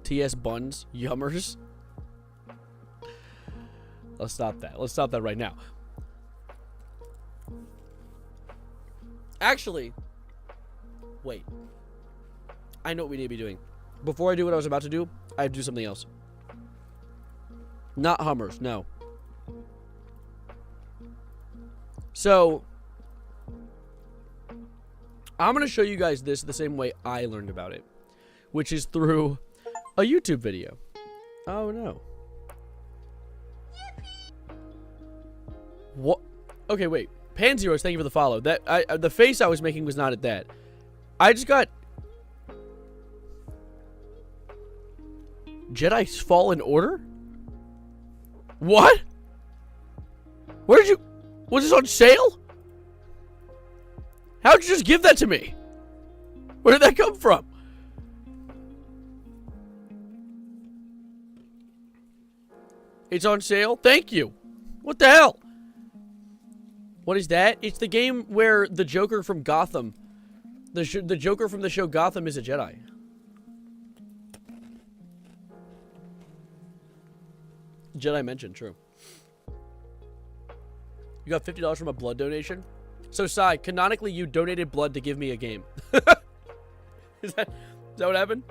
TS Buns. Yummers. Let's stop that. Let's stop that right now. Actually, wait. I know what we need to be doing. Before I do what I was about to do, I have to do something else. Not Hummers, no. So, I'm going to show you guys this the same way I learned about it, which is through a YouTube video. Oh, no. What? Okay, wait. Panzeros, thank you for the follow. That the face I was making was not at that. I just got Jedi Fallen Order? What? Where did you... Was this on sale? How'd you just give that to me? Where did that come from? It's on sale? Thank you. What the hell? What is that? It's the game where the Joker from Gotham, the Joker from the show Gotham is a Jedi. Jedi mentioned, true. You got $50 from a blood donation? So, Sai, canonically, you donated blood to give me a game. Is that what happened?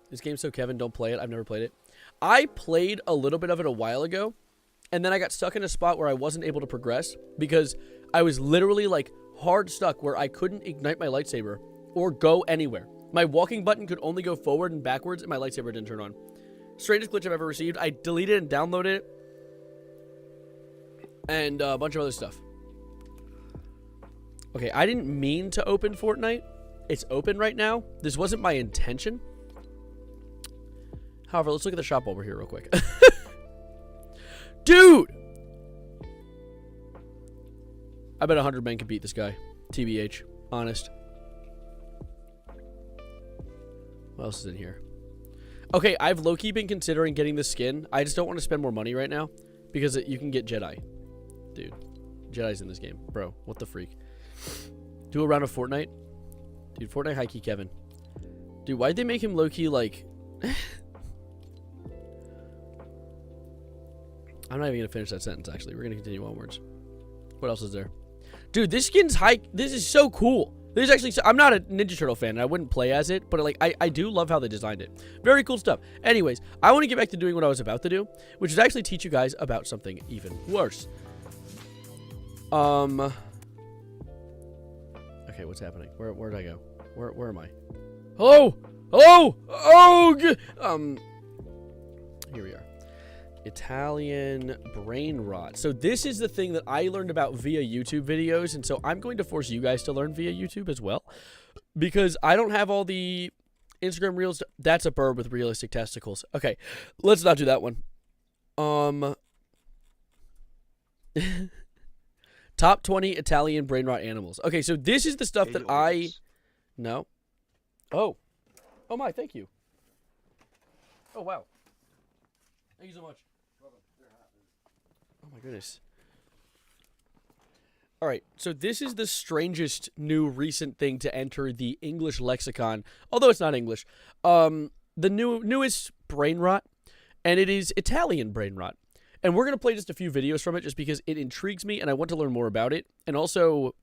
This game's so Kevin, don't play it. I've never played it. I played a little bit of it a while ago, and then I got stuck in a spot where I wasn't able to progress because I was literally, like, hard stuck where I couldn't ignite my lightsaber or go anywhere. My walking button could only go forward and backwards, and my lightsaber didn't turn on. Strangest glitch I've ever received. I deleted and downloaded it, and a bunch of other stuff. Okay, I didn't mean to open Fortnite. It's open right now. This wasn't my intention. However, let's look at the shop while we're here real quick. Dude! I bet 100 men can beat this guy. TBH. Honest. What else is in here? Okay, I've low-key been considering getting the skin. I just don't want to spend more money right now because you can get Jedi. Dude. Jedi's in this game. Bro, what the freak? Do a round of Fortnite? Dude, Fortnite high-key Kevin. Dude, why'd they make him low-key, like... I'm not even going to finish that sentence, actually. We're going to continue onwards. What else is there? Dude, this skin's high... This is so cool. This is actually... I'm not a Ninja Turtle fan, and I wouldn't play as it, but, like, I do love how they designed it. Very cool stuff. Anyways, I want to get back to doing what I was about to do, which is actually teach you guys about something even worse. Okay, what's happening? Where did I go? Where am I? Hello? Hello? Oh! Here we are. Italian brain rot. So this is the thing that I learned about via YouTube videos, and so I'm going to force you guys to learn via YouTube as well, because I don't have all the Instagram reels. That's a bird with realistic testicles. Okay, let's not do that one. Top 20 Italian brain rot animals. Okay, so this is the stuff that I... No. Oh. Oh my, thank you. Oh, wow. Thank you so much. Oh my goodness. All right, so this is the strangest new recent thing to enter the English lexicon, although it's not English. The newest brain rot, and it is Italian brain rot. And we're going to play just a few videos from it just because it intrigues me and I want to learn more about it. And also,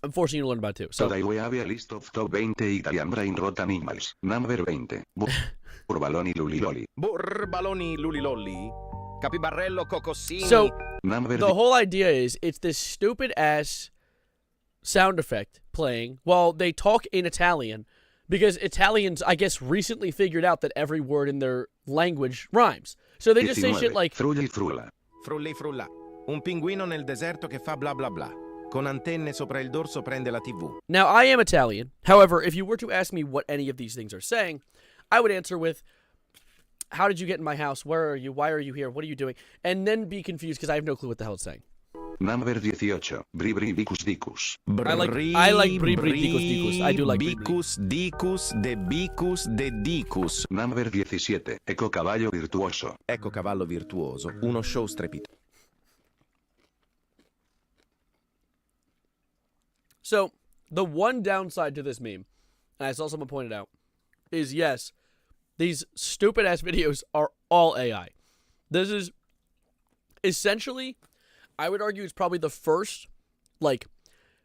I'm forcing you to learn about it too. So, Today we have a list of top 20 Italian brain rot animals. Number 20. Burbaloni luliloli. Burbaloni lulilolli. Capibarello cocossini. So Number the whole idea is it's this stupid ass sound effect playing while they talk in Italian, because Italians, I guess, recently figured out that every word in their language rhymes. So they just say shit like Frulli frulla. Frulli frulla. Un pinguino nel deserto che fa bla bla bla. Con antenne sopra il dorso prende la TV. Now, I am Italian. However, if you were to ask me what any of these things are saying, I would answer with, how did you get in my house? Where are you? Why are you here? What are you doing? And then be confused because I have no clue what the hell it's saying. Number 18. Bri bri vicus dicus. I like bri bri dicus dicus. I do like bri bri. Bicus dicus de bicus de dicus. Number 17. Ecco cavallo virtuoso. Ecco cavallo virtuoso. Uno show strepitoso. So, the one downside to this meme, and I saw someone point it out, is yes, these stupid-ass videos are all AI. This is essentially, I would argue, it's probably the first, like,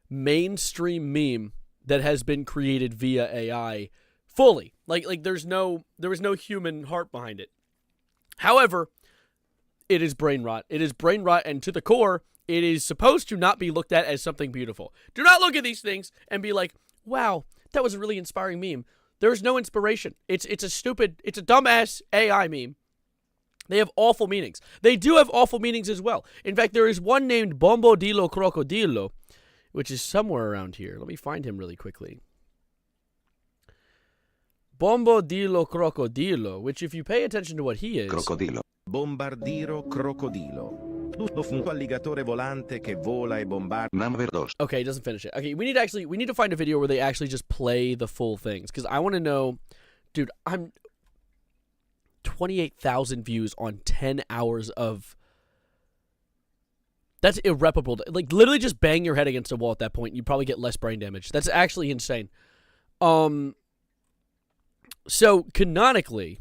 mainstream meme that has been created via AI fully. Like there was no human heart behind it. However, it is brain rot. It is brain rot, and to the core, it is supposed to not be looked at as something beautiful. Do not look at these things and be like, wow, that was a really inspiring meme. There's no inspiration. It's a dumbass AI meme. They have awful meanings. They do have awful meanings as well. In fact, there is one named Bombodillo Crocodillo, which is somewhere around here. Let me find him really quickly. Bombodillo Crocodillo, which if you pay attention to what he is... Crocodilo. Bombardiro crocodilo. Tutto un alligatore volante che vola e bombarda. Number 2. Okay, he doesn't finish it. Okay, we need to find a video where they actually just play the full things, because I want to know, dude, I'm 28,000 views on 10 hours of... That's irreparable. Like, literally just bang your head against a wall at that point, you probably get less brain damage. That's actually insane. So, canonically,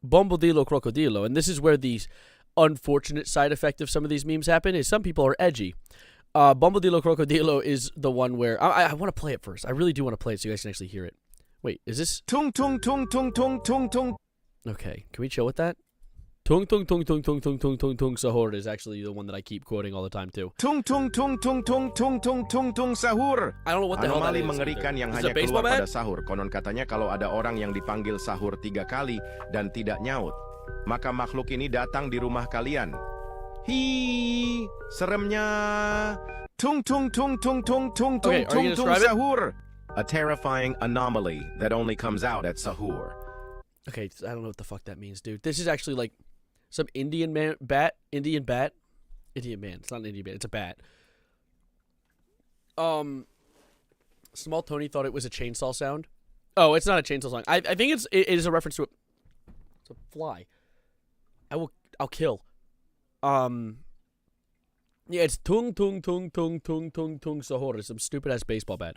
Bombodillo Crocodillo, and this is where these unfortunate side effect of some of these memes happen, is some people are edgy. Bombodillo Crocodillo is the one where... I want to play it first. I really do want to play it so you guys can actually hear it. Wait, is this... Tung tung tung tung tung tung tung. Okay, can we chill with that? Tung tung tung tung tung tung tung tung tung sahur is actually the one that I keep quoting all the time too. Tung tung tung tung tung tung tung tung tung sahur. I don't know what the hell that Anomali is. mengerikan yang Is hanya it a baseball keluar pada bat? sahur. Konon katanya kalau ada orang yang dipanggil sahur 3 kali dan tidak nyaut, maka makhluk ini datang di rumah kalian. Hi, seremnya. Tung tung tung tung tung tung tung Okay, are you tung gonna tung describe it? sahur. A terrifying anomaly that only comes out at sahur. Okay, I don't know what the fuck that means, dude. This is actually like some Indian man, Indian man. It's not an Indian man. It's a bat. Small Tony thought it was a chainsaw sound. Oh, it's not a chainsaw sound. I think it is a reference to it's a fly. I'll kill. Yeah, it's tung tung tung tung tung tung tung sahur. It's some stupid ass baseball bat.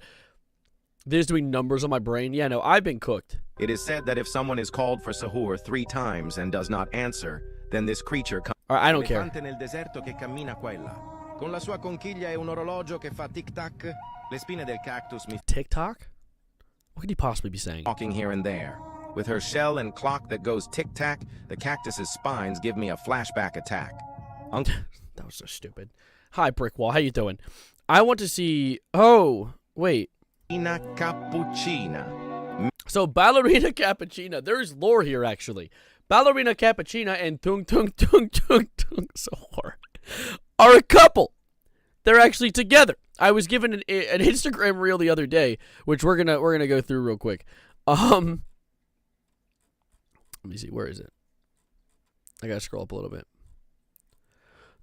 This is doing numbers on my brain. Yeah, no, I've been cooked. It is said that if someone is called for sahur 3 times and does not answer, then this creature comes. All right, I don't care. Elefante nel deserto che cammina qua e là. Con la sua conchiglia e un orologio che fa tic-tac. Le spine del cactus mi TikTok? What could he possibly be saying? talking here and there. With her shell and clock that goes tic-tac, the cactus's spines give me a flashback attack. That was so stupid. Hi, Brick Wall. How you doing? I want to see... Oh, wait. Cappuccina. So, Ballerina Cappuccina. There's lore here, actually. Ballerina Cappuccina and Tung Tung Tung Tung Tung Sahur are a couple. They're actually together. I was given an Instagram reel the other day, which we're gonna go through real quick. Let me see. Where is it? I gotta scroll up a little bit.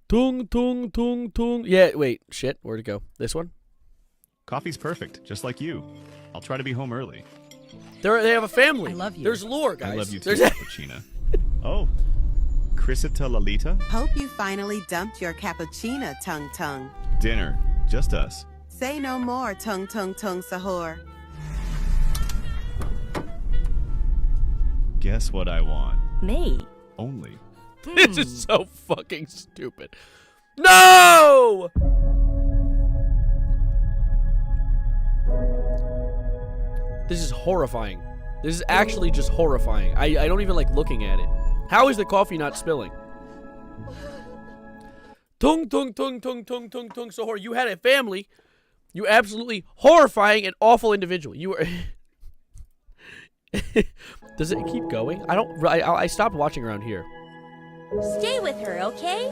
Tung tung tung tung. Yeah, wait. Shit. Where'd it go? This one? Coffee's perfect, just like you. I'll try to be home early. They have a family. I love you. There's lore, guys. I love you too, There's Cappuccina. Oh, Chrisita Lalita? Hope you finally dumped your cappuccino, Tung Tung. Dinner, just us. Say no more, Tung Tung Tung Sahur. Guess what I want? Me. Only. This is so fucking stupid. No! This is horrifying. This is actually just horrifying. I don't even like looking at it. How is the coffee not spilling? Tung tung tung tung tung tung tung Sahur. You had a family. You absolutely horrifying and awful individual. You were. Does it keep going? I stopped watching around here. Stay with her, okay?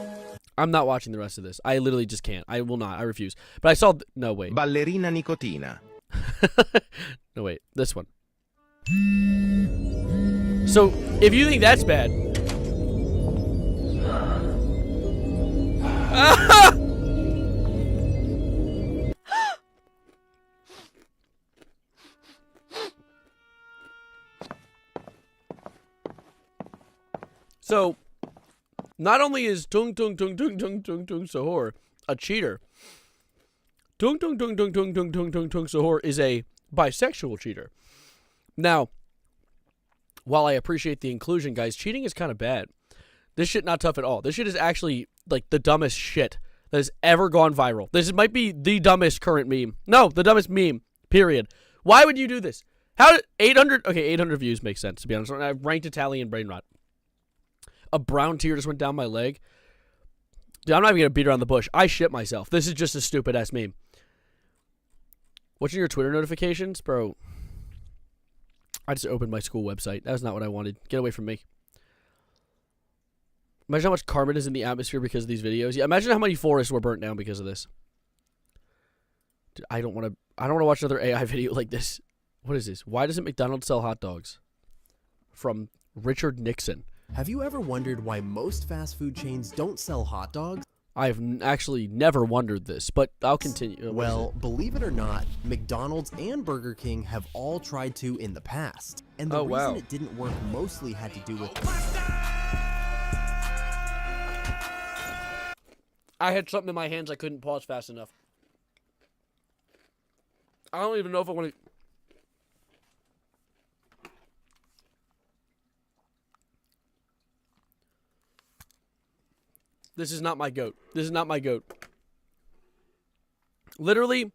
I'm not watching the rest of this. I literally just can't. I will not. I refuse. But I saw. No, wait. Ballerina nicotina. No, wait. This one. So, if you think that's bad. So, not only is Tung Tung Tung Tung Tung Tung Tung Sahur a cheater, Tung Tung Tung Tung Tung Tung Tung Tung Tung Sahur is a bisexual cheater. Now, while I appreciate the inclusion, guys, cheating is kind of bad. This shit not tough at all. This shit is actually like the dumbest shit that has ever gone viral. This might be the dumbest current meme. No, the dumbest meme, period. Why would you do this? How did 800... Okay, 800 views makes sense, to be honest. I ranked Italian brain rot. A brown tear just went down my leg. Dude, I'm not even going to beat around the bush. I shit myself. This is just a stupid-ass meme. What's in your Twitter notifications? Bro, I just opened my school website. That was not what I wanted. Get away from me. Imagine how much carbon is in the atmosphere because of these videos. Yeah, imagine how many forests were burnt down because of this. Dude, I don't want to watch another AI video like this. What is this? Why doesn't McDonald's sell hot dogs? From Richard Nixon. Have you ever wondered why most fast food chains don't sell hot dogs? I've actually never wondered this, but I'll continue. Well, believe it or not, McDonald's and Burger King have all tried to in the past. And the reason it didn't work mostly had to do with... I had something in my hands I couldn't pause fast enough. I don't even know if I want to... This is not my goat. This is not my goat. Literally,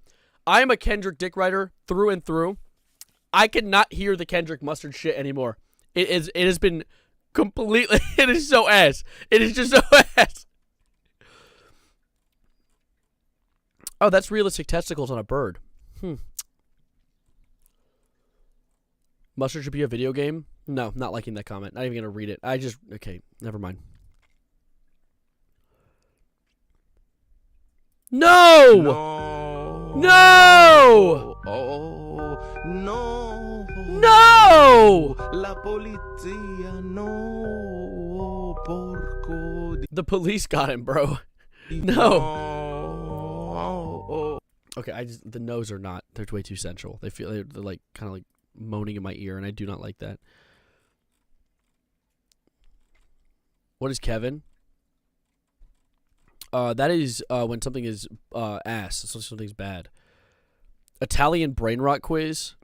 I am a Kendrick Dick writer through and through. I cannot hear the Kendrick mustard shit anymore. It has been completely... It is so ass. It is just so ass. Oh, that's realistic testicles on a bird. Mustard should be a video game? No, not liking that comment. Not even going to read it. Okay, never mind. No! No! Oh, no. No! La polizia, no. Porco di... The police got him, bro. No. Okay, the no's are not. They're way too sensual. They're like kind of like moaning in my ear, and I do not like that. What is Kevin? That is when something is ass. So something's bad. Italian brain rot quiz.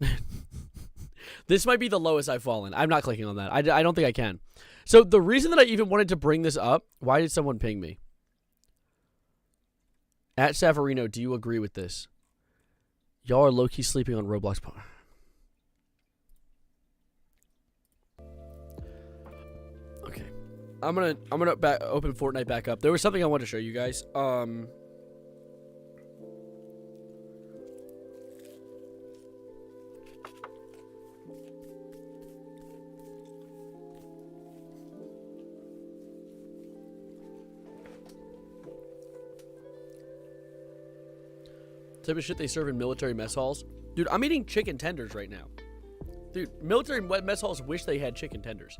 This might be the lowest I've fallen. I'm not clicking on that. I don't think I can. So the reason that I even wanted to bring this up, why did someone ping me? At Savarino, do you agree with this? Y'all are low-key sleeping on Roblox. Okay. I'm gonna open Fortnite back up. There was something I wanted to show you guys. Type of shit they serve in military mess halls. Dude, I'm eating chicken tenders right now. Dude, military mess halls wish they had chicken tenders.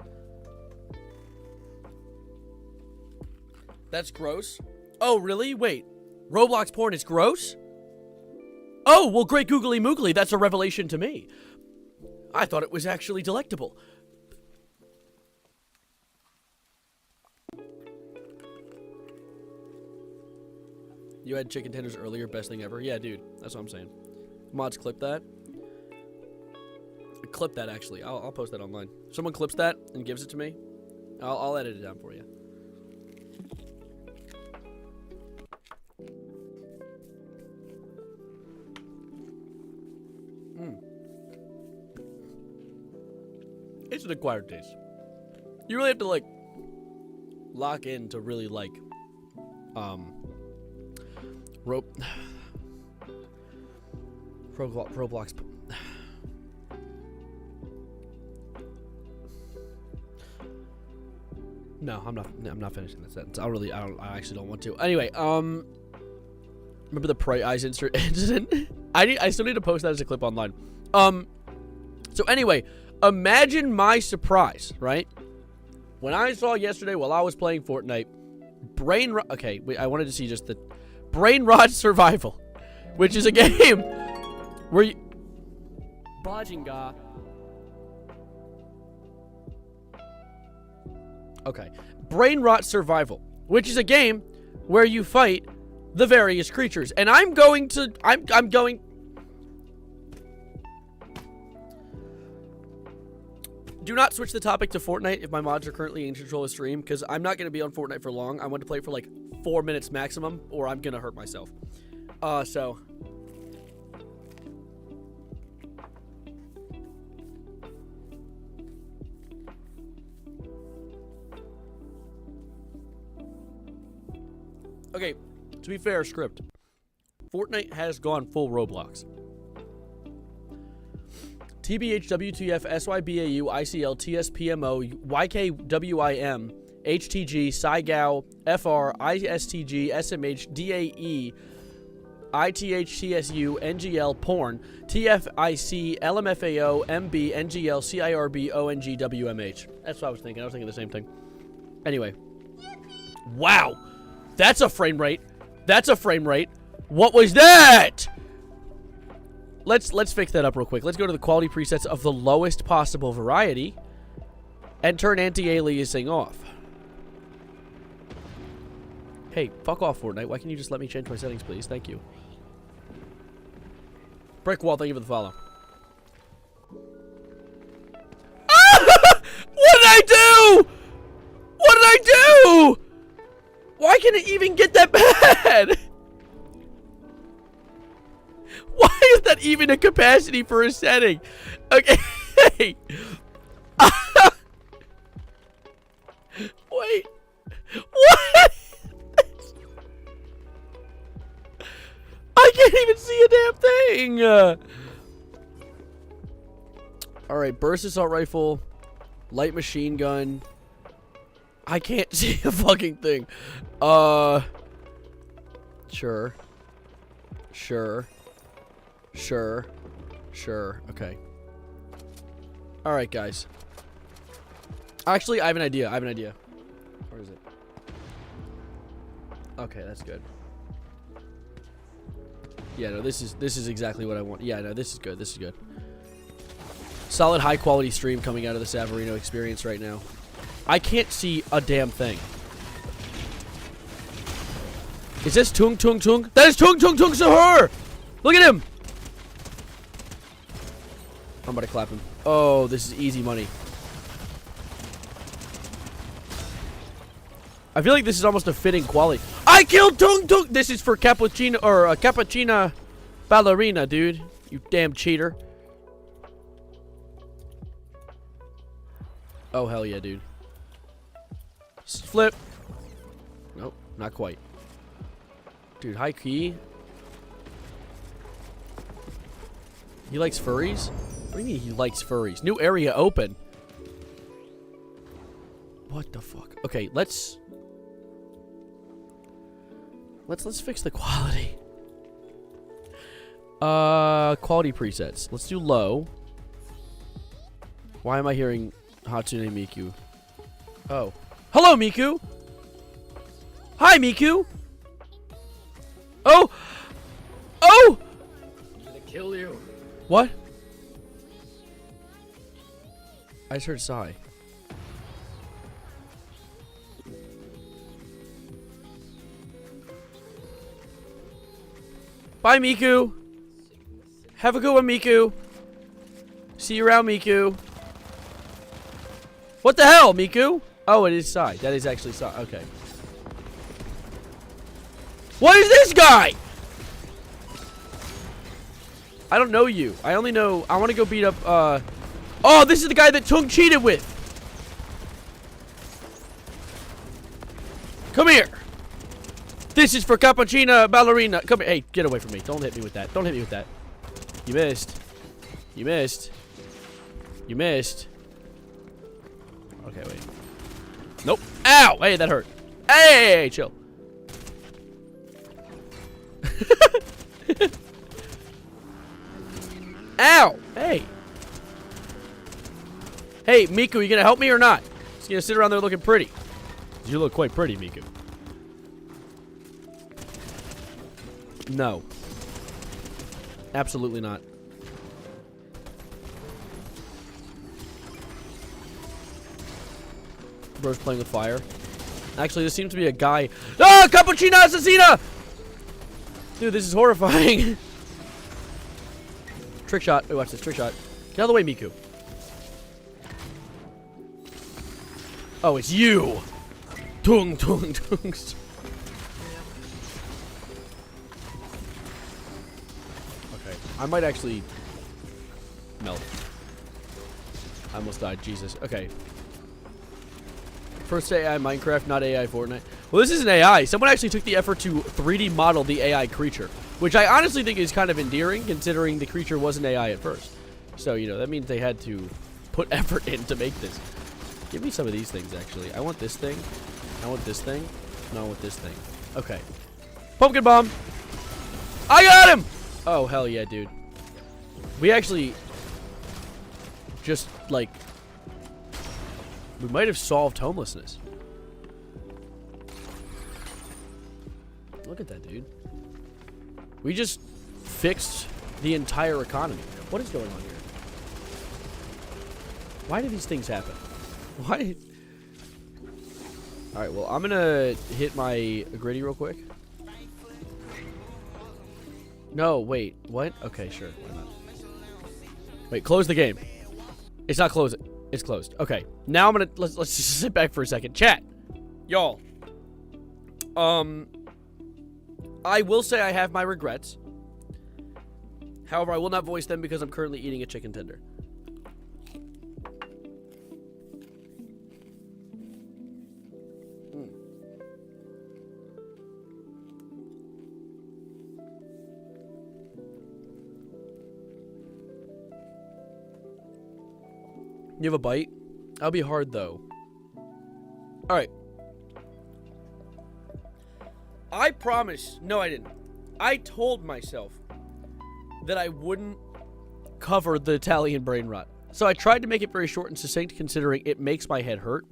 That's gross. Oh, really? Wait. Roblox porn is gross? Oh, well, great googly moogly. That's a revelation to me. I thought it was actually delectable. You had chicken tenders earlier, best thing ever. Yeah, dude, that's what I'm saying. Mods, clip that. Clip that, actually. I'll post that online. If someone clips that and gives it to me, I'll edit it down for you. It's an acquired taste. You really have to, like, lock in to really, like, Roblox. No, I'm not finishing that sentence. I actually don't want to. Anyway, remember the Prey Eyes incident? I still need to post that as a clip online. So anyway, imagine my surprise, right? When I saw yesterday while I was playing Fortnite, okay, wait, I wanted to see just the Brain Rot Survival, which is a game where you... Bajinga. Okay. Brain Rot Survival, which is a game where you fight the various creatures. And I'm going... Do not switch the topic to Fortnite if my mods are currently in control of stream, because I'm not going to be on Fortnite for long. I want to play for like 4 minutes maximum, or I'm going to hurt myself. So... Okay, to be fair, script. Fortnite has gone full Roblox. TBH, WTF, SYBAU, ICL, TSPMO, YKWIM, HTG, SYGAU, FR, ISTG, SMH, DAE, ITH, NGL, Porn, TFIC, LMFAO, MB, NGL, CIRB, ONG, WMH. That's what I was thinking. I was thinking the same thing. Anyway. Wow! That's a frame rate. That's a frame rate. What was that? Let's fix that up real quick. Let's go to the quality presets of the lowest possible variety and turn anti-aliasing off. Hey, fuck off, Fortnite. Why can't you just let me change my settings, please? Thank you. Brick wall, thank you for the follow. Ah! What did I do? What did I do? Why can it even get that bad? Why is that even a capacity for a setting? Okay. Wait. What? I can't even see a damn thing. Alright, burst assault rifle, light machine gun. I can't see a fucking thing. Sure. Okay. Alright, guys. Actually, I have an idea. Where is it? Okay, that's good. Yeah, no, this is exactly what I want. Yeah, no, this is good. This is good. Solid high quality stream coming out of the Savarino experience right now. I can't see a damn thing. Is this Tung Tung Tung? That is Tung Tung Tung Sahur! Look at him! I'm about to clap him. Oh, this is easy money. I feel like this is almost a fitting quality. I killed Tung Tung! This is for Cappuccino, or Cappuccina Ballerina, dude. You damn cheater. Oh, hell yeah, dude. Flip. Nope, not quite. Dude, high key. He likes furries? What do you mean he likes furries? New area open. What the fuck? Okay, let's fix the quality. Quality presets. Let's do low. Why am I hearing Hatsune Miku? Oh. Hello, Miku! Hi, Miku! Oh! Oh! I'm gonna kill you. What? I just heard sigh. Bye, Miku! Have a good one, Miku! See you around, Miku! What the hell, Miku? Oh, it is Sai. That is actually Sai. Okay. What is this guy? I don't know you. I only know... I want to go beat up, Oh, this is the guy that Tung cheated with. Come here. This is for Cappuccina Ballerina. Come here. Hey, get away from me. Don't hit me with that. Don't hit me with that. You missed. You missed. You missed. Okay, wait. Nope. Ow! Hey, that hurt. Hey, chill. Ow! Hey. Hey, Miku, you gonna help me or not? Just gonna sit around there looking pretty. You look quite pretty, Miku. No. Absolutely not. Bro's playing with fire. Actually, this seems to be a guy. Ah! Cappuccino Assassina! Dude, this is horrifying. Trick shot. Oh, watch this. Trick shot. Get out of the way, Miku. Oh, it's you. Tung, tung, tung. Okay. I might actually melt. I almost died. Jesus. Okay. First AI Minecraft, not AI Fortnite. Well, this isn't AI. Someone actually took the effort to 3D model the AI creature, which I honestly think is kind of endearing, considering the creature wasn't AI at first. So, you know, that means they had to put effort in to make this. Give me some of these things, actually. I want this thing. I want this thing. No, I want this thing. Okay. Pumpkin bomb. I got him! Oh, hell yeah, dude. We actually just, like... We might have solved homelessness. Look at that, dude. We just fixed the entire economy. What is going on here? Why do these things happen? Why? Alright, well, I'm gonna hit my gritty real quick. No, wait. What? Okay, sure. Why not? Wait, close the game. It's not closing. It's closed. Okay. Now I'm gonna let's just sit back for a second. Chat. Y'all. I will say I have my regrets. However, I will not voice them because I'm currently eating a chicken tender. You have a bite? That'll be hard, though. Alright. I promise. No, I didn't. I told myself that I wouldn't cover the Italian brain rot. So I tried to make it very short and succinct, considering it makes my head hurt.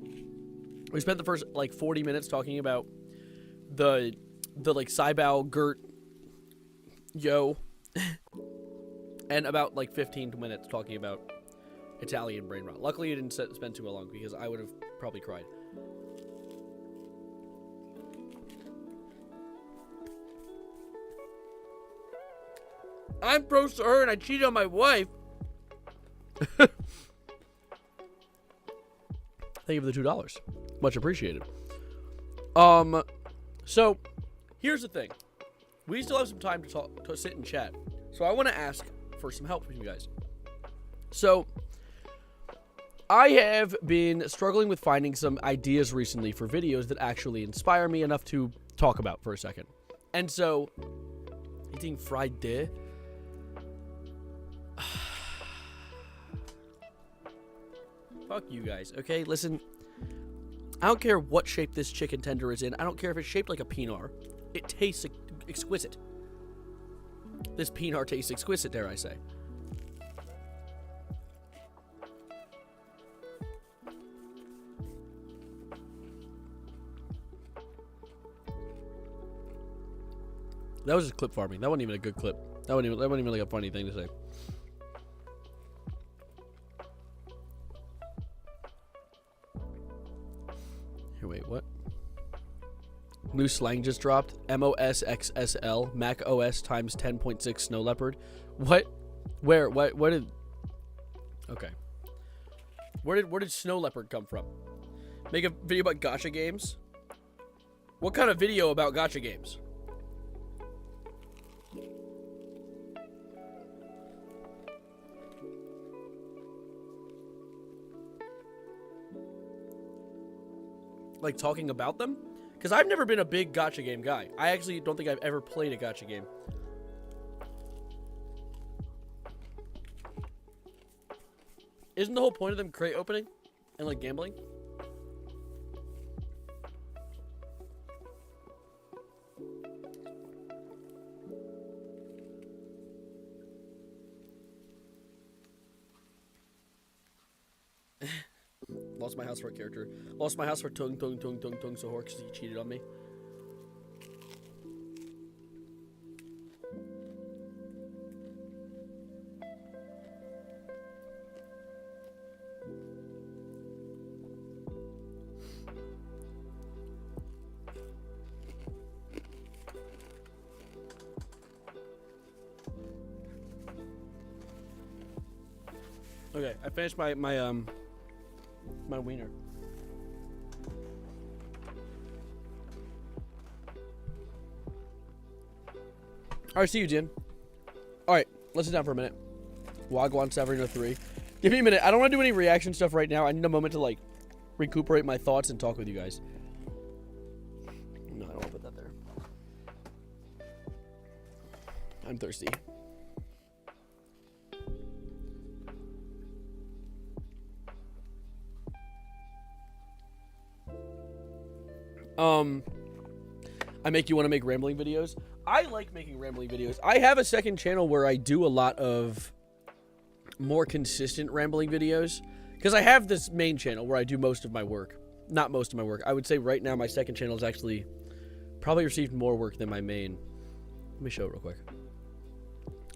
We spent the first, like, 40 minutes talking about the like, sybau, Gurt, yo. And about, like, 15 minutes talking about Italian brain rot. Luckily, it didn't spend too long because I would have probably cried. I'm pros to her and I cheated on my wife. Thank you for the $2. Much appreciated. So, here's the thing. We still have some time to talk, to sit and chat. So I want to ask for some help from you guys. So, I have been struggling with finding some ideas recently for videos that actually inspire me enough to talk about for a second. And so, eating fried deer. Fuck you guys, okay? Listen, I don't care what shape this chicken tender is in. I don't care if it's shaped like a peanut. It tastes exquisite. This peanut tastes exquisite, dare I say. That was just clip farming. That wasn't even a good clip. That wasn't even like a funny thing to say. Here, wait, what? New slang just dropped. MOSXSL Mac OS times 10.6 Snow Leopard. What? Where? What did? Okay. Where did Snow Leopard come from? Make a video about gacha games? What kind of video about gacha games? Like talking about them? Because I've never been a big gacha game guy. I actually don't think I've ever played a gacha game. Isn't the whole point of them crate opening and like gambling? Lost my house for a character. Lost my house for Tung Sohor because he cheated on me. Okay, I finished my wiener. Alright, see you, Jin. Alright, let's sit down for a minute. Wagwan 703. Give me a minute. I don't want to do any reaction stuff right now. I need a moment to, like, recuperate my thoughts and talk with you guys. No, I don't want to put that there. I'm thirsty. I make you want to make rambling videos. I like making rambling videos. I have a second channel where I do a lot of more consistent rambling videos because I have this main channel where I do most of my work. Not most of my work. I would say right now my second channel is actually probably received more work than my main. Let me show it real quick.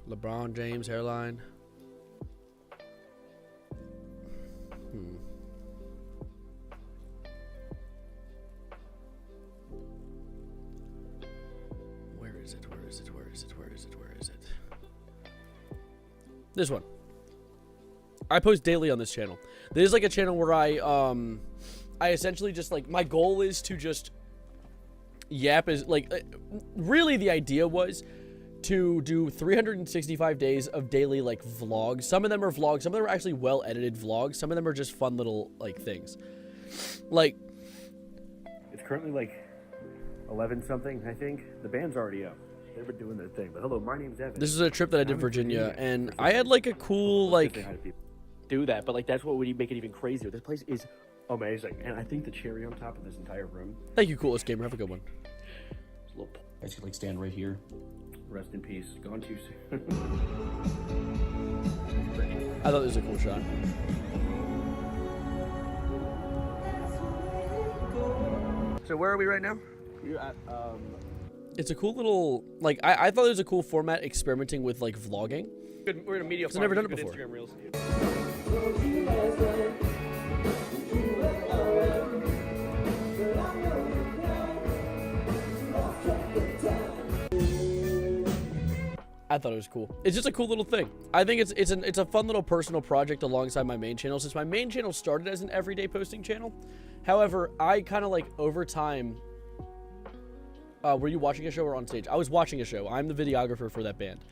LeBron James hairline. Where is it? This one. I post daily on this channel. This is like a channel where I essentially just like, my goal is to just yap is like, really the idea was to do 365 days of daily like vlogs. Some of them are vlogs, some of them are actually well edited vlogs, some of them are just fun little like things. Like, it's currently like 11 something, I think. The band's already up. They've been doing their thing. But hello, my name's Evan. This is a trip that I did in Virginia, and I had like a cool like do that, but like that's what would make it even crazier. This place is amazing, and I think the cherry on top of this entire room. Thank you, coolest gamer. Have a good one. I should like stand right here. Rest in peace. Gone too soon. I thought it was a cool shot. So where are we right now? You're at It's a cool little, like, I thought it was a cool format experimenting with, like, vlogging. We're in a media. I've never done it before. Instagram Reels. I thought it was cool. It's just a cool little thing. I think it's a fun little personal project alongside my main channel, since my main channel started as an everyday posting channel. However, I kind of like over time. Were you watching a show or on stage? I was watching a show. I'm the videographer for that band.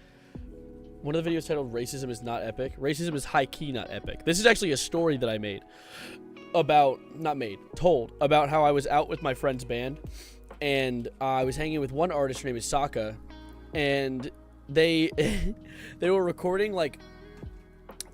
One of the videos titled "Racism is not epic." Racism is high key not epic. This is actually a story that I made about, told about how I was out with my friend's band, and I was hanging with one artist. Her name is Saka, and they they were recording like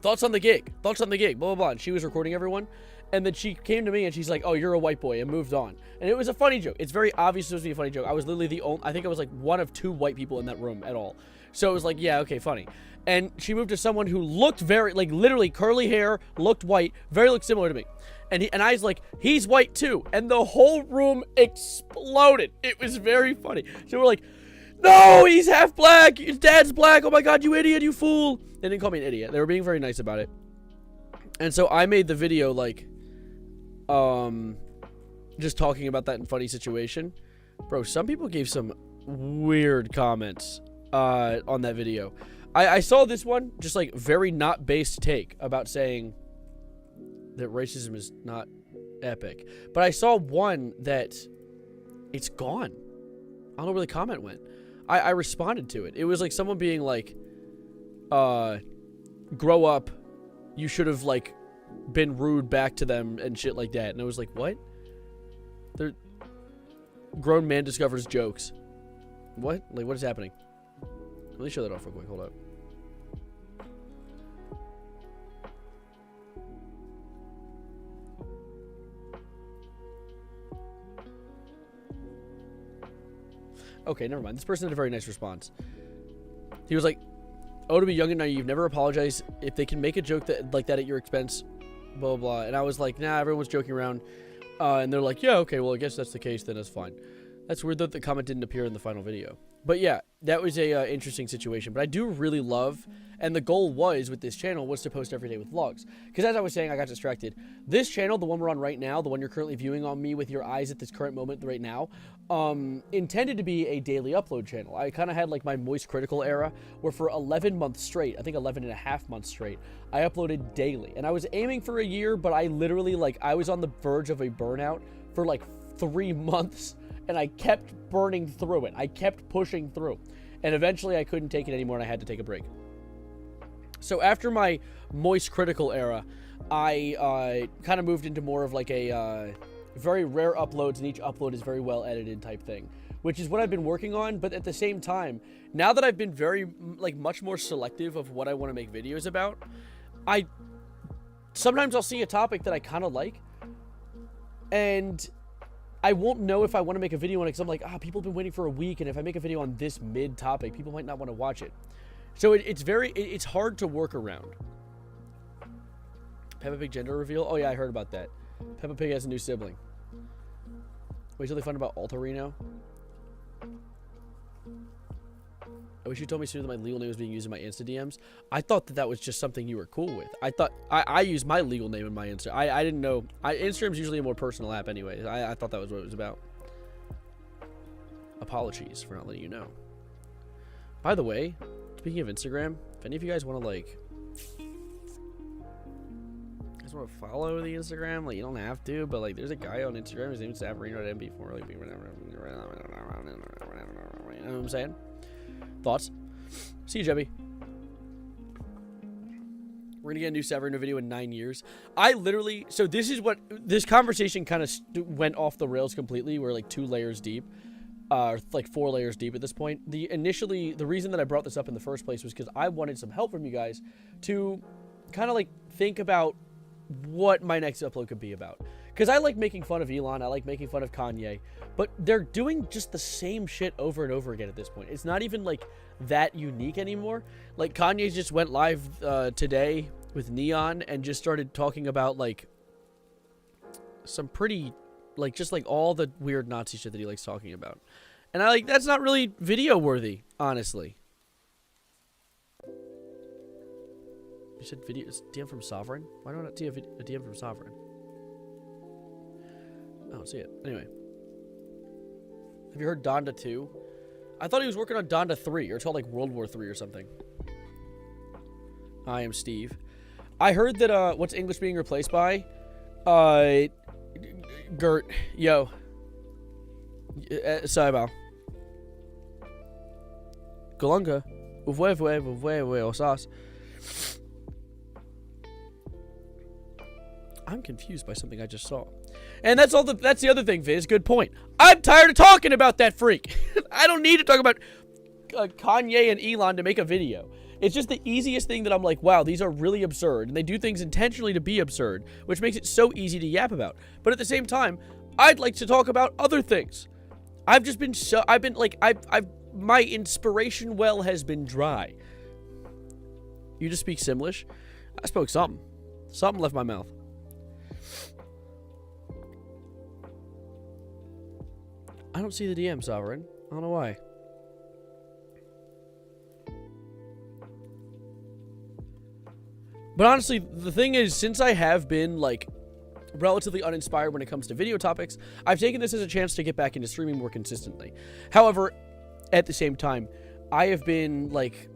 thoughts on the gig, blah blah blah. And she was recording everyone, and then she came to me and she's like, "Oh, you're a white boy," and moved on. And it was a funny joke. It's very obvious supposed to be a funny joke. I was literally the only, I think I was like one of two white people in that room at all. So it was like, yeah, okay, funny. And she moved to someone who looked very, like, literally curly hair, looked white, looked similar to me. And I was like, he's white too. And the whole room exploded. It was very funny. So we're like, no, he's half black. His dad's black. Oh my God, you idiot, you fool. They didn't call me an idiot. They were being very nice about it. And so I made the video, like, just talking about that funny situation. Bro, some people gave some weird comments on that video. I saw this one, just like very not based take about saying that racism is not epic. But I saw one that it's gone. I don't know where the comment went. I responded to it. It was like someone being like, grow up. You should have like been rude back to them and shit like that. And I was like, what? They're grown man discovers jokes. What? Like, what is happening? Let me show that off real quick. Hold up. Okay, never mind. This person had a very nice response. He was like, oh, to be young and naive, never apologize if they can make a joke that like that at your expense, blah, blah, blah. And I was like, nah, everyone's joking around. And they're like, yeah, okay, well, I guess that's the case, then that's fine. That's weird that the comment didn't appear in the final video. But yeah, that was a interesting situation. But I do really love, and the goal was with this channel was to post every day with vlogs. Because as I was saying, I got distracted. This channel, the one we're on right now, the one you're currently viewing on me with your eyes at this current moment right now, intended to be a daily upload channel. I kind of had like my moist critical era where for 11 months straight, I think 11 and a half months straight, I uploaded daily. And I was aiming for a year, but I literally like, I was on the verge of a burnout for like 3 months. And I kept burning through it. I kept pushing through. And eventually I couldn't take it anymore and I had to take a break. So after my moist critical era, I kind of moved into more of like a very rare uploads, and each upload is very well edited type thing, which is what I've been working on. But at the same time, now that I've been very like much more selective of what I want to make videos about, sometimes I'll see a topic that I kind of like, and I won't know if I want to make a video on it because I'm like, people have been waiting for a week, and if I make a video on this mid topic, people might not want to watch it. So it's hard to work around. Peppa Pig gender reveal? Oh yeah, I heard about that. Peppa Pig has a new sibling. Wait till they find about Altarino. I wish you told me sooner that my legal name was being used in my Insta DMs. I thought that was just something you were cool with. I thought I use my legal name in my Insta. I didn't know. Instagram's usually a more personal app anyway. I thought that was what it was about. Apologies for not letting you know. By the way, speaking of Instagram, if any of you guys want to like, want to follow the Instagram, like you don't have to, but like there's a guy on Instagram, his name is Savarino.mp4. Like, you know what I'm saying? Thoughts? See you, Jebby. We're gonna get a new Savarino video in 9 years. I literally, so this is what this conversation kind of went off the rails completely. We're like 2 layers deep, like 4 layers deep at this point. The reason that I brought this up in the first place was because I wanted some help from you guys to kind of like think about what my next upload could be about. Because I like making fun of Elon, I like making fun of Kanye, but they're doing just the same shit over and over again at this point. It's not even like that unique anymore. Like Kanye just went live today with Neon and just started talking about like some pretty, like just like all the weird Nazi shit that he likes talking about. And I like, that's not really video worthy, honestly. You said video, it's DM from Sovereign? Why do I not see a DM from Sovereign? I don't see it. Anyway. Have you heard Donda 2? I thought he was working on Donda 3, or it's called like World War 3 or something. I am Steve. I heard that, what's English being replaced by? Gurt. Yo. Sybau. Golunga. Osas. I'm confused by something I just saw. And that's the other thing, Viz. Good point. I'm tired of talking about that freak. I don't need to talk about Kanye and Elon to make a video. It's just the easiest thing that I'm like, wow, these are really absurd. And they do things intentionally to be absurd, which makes it so easy to yap about. But at the same time, I'd like to talk about other things. I've my inspiration well has been dry. You just speak Simlish? I spoke something. Something left my mouth. I don't see the DM, Sovereign. I don't know why. But honestly, the thing is, since I have been, like, relatively uninspired when it comes to video topics, I've taken this as a chance to get back into streaming more consistently. However, at the same time, I have been, like,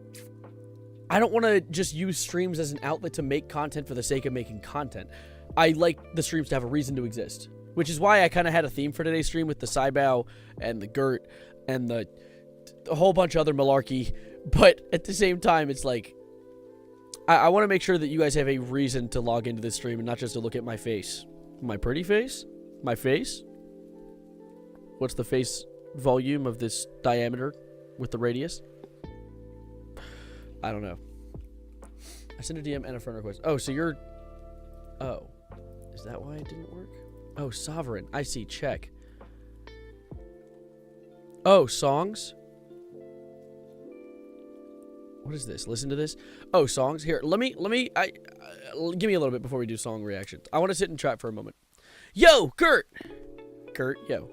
I don't want to just use streams as an outlet to make content for the sake of making content. I like the streams to have a reason to exist, which is why I kind of had a theme for today's stream with the sybau and the Gurt and a whole bunch of other malarkey. But at the same time, it's like, I want to make sure that you guys have a reason to log into this stream and not just to look at my face. My pretty face? My face? What's the face volume of this diameter with the radius? I don't know. I sent a DM and a friend request. Oh, so you're... Oh. Is that why it didn't work? Oh, Sovereign. I see. Check. Oh, songs? What is this? Listen to this. Oh, songs. Here, give me a little bit before we do song reactions. I want to sit and chat for a moment. Yo, Gurt. Gurt, yo.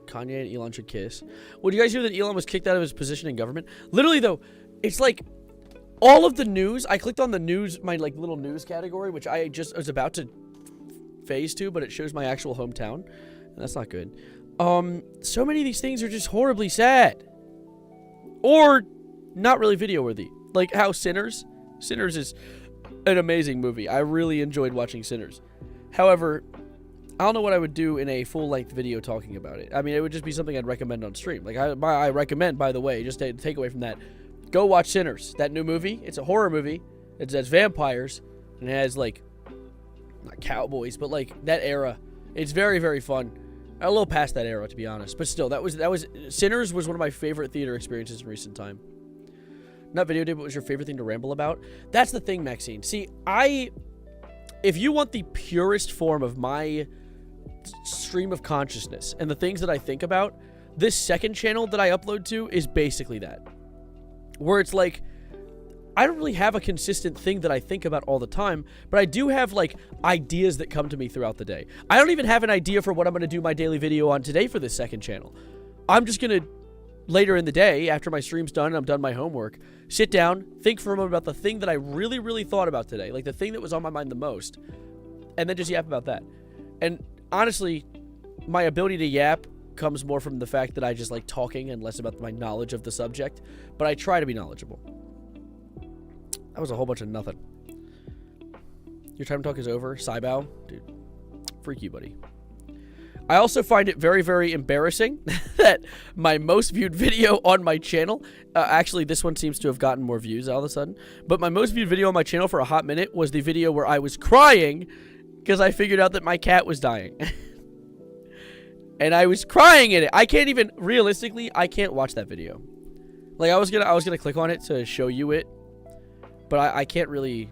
Kanye and Elon should kiss. Well, did you guys hear that Elon was kicked out of his position in government? Literally, though, it's like all of the news. I clicked on the news, my like little news category, which I just was about to phase to, but it shows my actual hometown. That's not good. So many of these things are just horribly sad. Or not really video worthy. Like how Sinners is an amazing movie. I really enjoyed watching Sinners. However, I don't know what I would do in a full-length video talking about it. I mean, it would just be something I'd recommend on stream. Like, I recommend, by the way, just to take away from that, go watch Sinners. That new movie, it's a horror movie. It has vampires, and it has, like, not cowboys, but, like, that era. It's very, very fun. A little past that era, to be honest. But still, that was Sinners was one of my favorite theater experiences in recent time. Not video day, but was your favorite thing to ramble about? That's the thing, Maxine. See, if you want the purest form of my stream of consciousness and the things that I think about, this second channel that I upload to is basically that. Where it's like, I don't really have a consistent thing that I think about all the time, but I do have, like, ideas that come to me throughout the day. I don't even have an idea for what I'm going to do my daily video on today for this second channel. I'm just going to, later in the day, after my stream's done and I'm done my homework, sit down, think for a moment about the thing that I really, really thought about today, like the thing that was on my mind the most, and then just yap about that. And honestly, my ability to yap comes more from the fact that I just like talking and less about my knowledge of the subject, but I try to be knowledgeable. That was a whole bunch of nothing. Your time talk is over. Sybau? Dude, freak you, buddy. I also find it very, very embarrassing that my most viewed video on my channel, actually this one seems to have gotten more views all of a sudden, but my most viewed video on my channel for a hot minute was the video where I was crying because I figured out that my cat was dying. And I was crying in it. I can't even, realistically, I can't watch that video. Like, I was gonna click on it to show you it, but I can't really,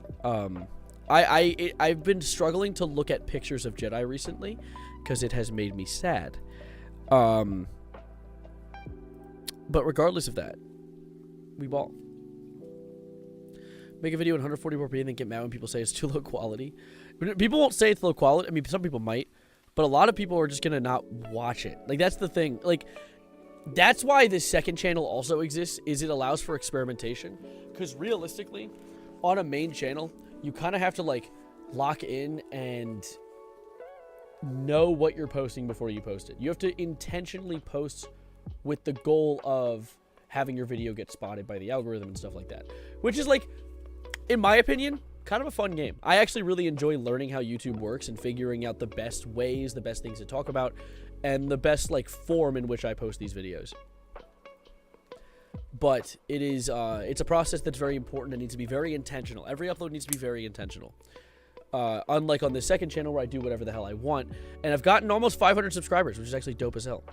I've been struggling to look at pictures of Jedi recently because it has made me sad. But regardless of that, we ball. Make a video in 144p and then get mad when people say it's too low quality. People won't say it's low quality. I mean, some people might, but a lot of people are just gonna not watch it. Like, that's the thing. Like, that's why this second channel also exists, is it allows for experimentation. Because realistically, on a main channel, you kind of have to, like, lock in and know what you're posting before you post it. You have to intentionally post with the goal of having your video get spotted by the algorithm and stuff like that. Which is, like, in my opinion, kind of a fun game. I actually really enjoy learning how YouTube works and figuring out the best ways, the best things to talk about, and the best, like, form in which I post these videos. But it is, it's a process that's very important and needs to be very intentional. Every upload needs to be very intentional. Unlike on this second channel where I do whatever the hell I want. And I've gotten almost 500 subscribers, which is actually dope as hell.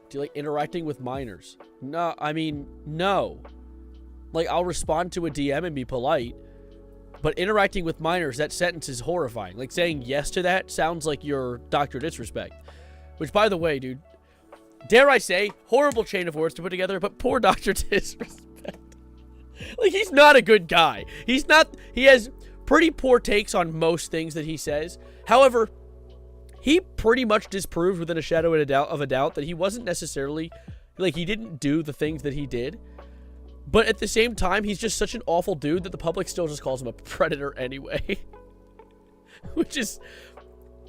Do you like interacting with minors? No, I mean, no. Like, I'll respond to a DM and be polite, But interacting with minors, that sentence is horrifying. Like, saying yes to that sounds like you're Dr. Disrespect. Which, by the way, dude, dare I say, horrible chain of words to put together, but poor Dr. Disrespect. Like, he's not a good guy. He has pretty poor takes on most things that he says. However, he pretty much disproved within a shadow of a doubt that he wasn't necessarily, like, he didn't do the things that he did. But at the same time, he's just such an awful dude that the public still just calls him a predator anyway. Which is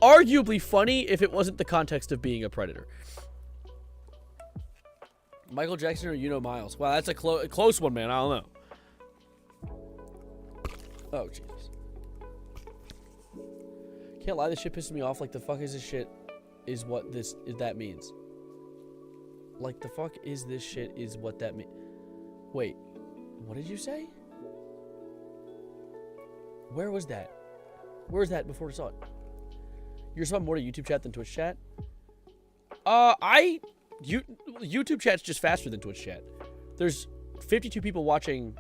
arguably funny if it wasn't the context of being a predator. Michael Jackson or Miles? Wow, that's a close one, man. I don't know. Oh, Jesus. Can't lie, this shit pisses me off. Like, the fuck is this shit is what that means. Like, the fuck is this shit is what that means. Wait, what did you say? Where was that? Where was that before I saw it? You respond more to YouTube chat than Twitch chat? YouTube chat's just faster than Twitch chat. There's 52 people watching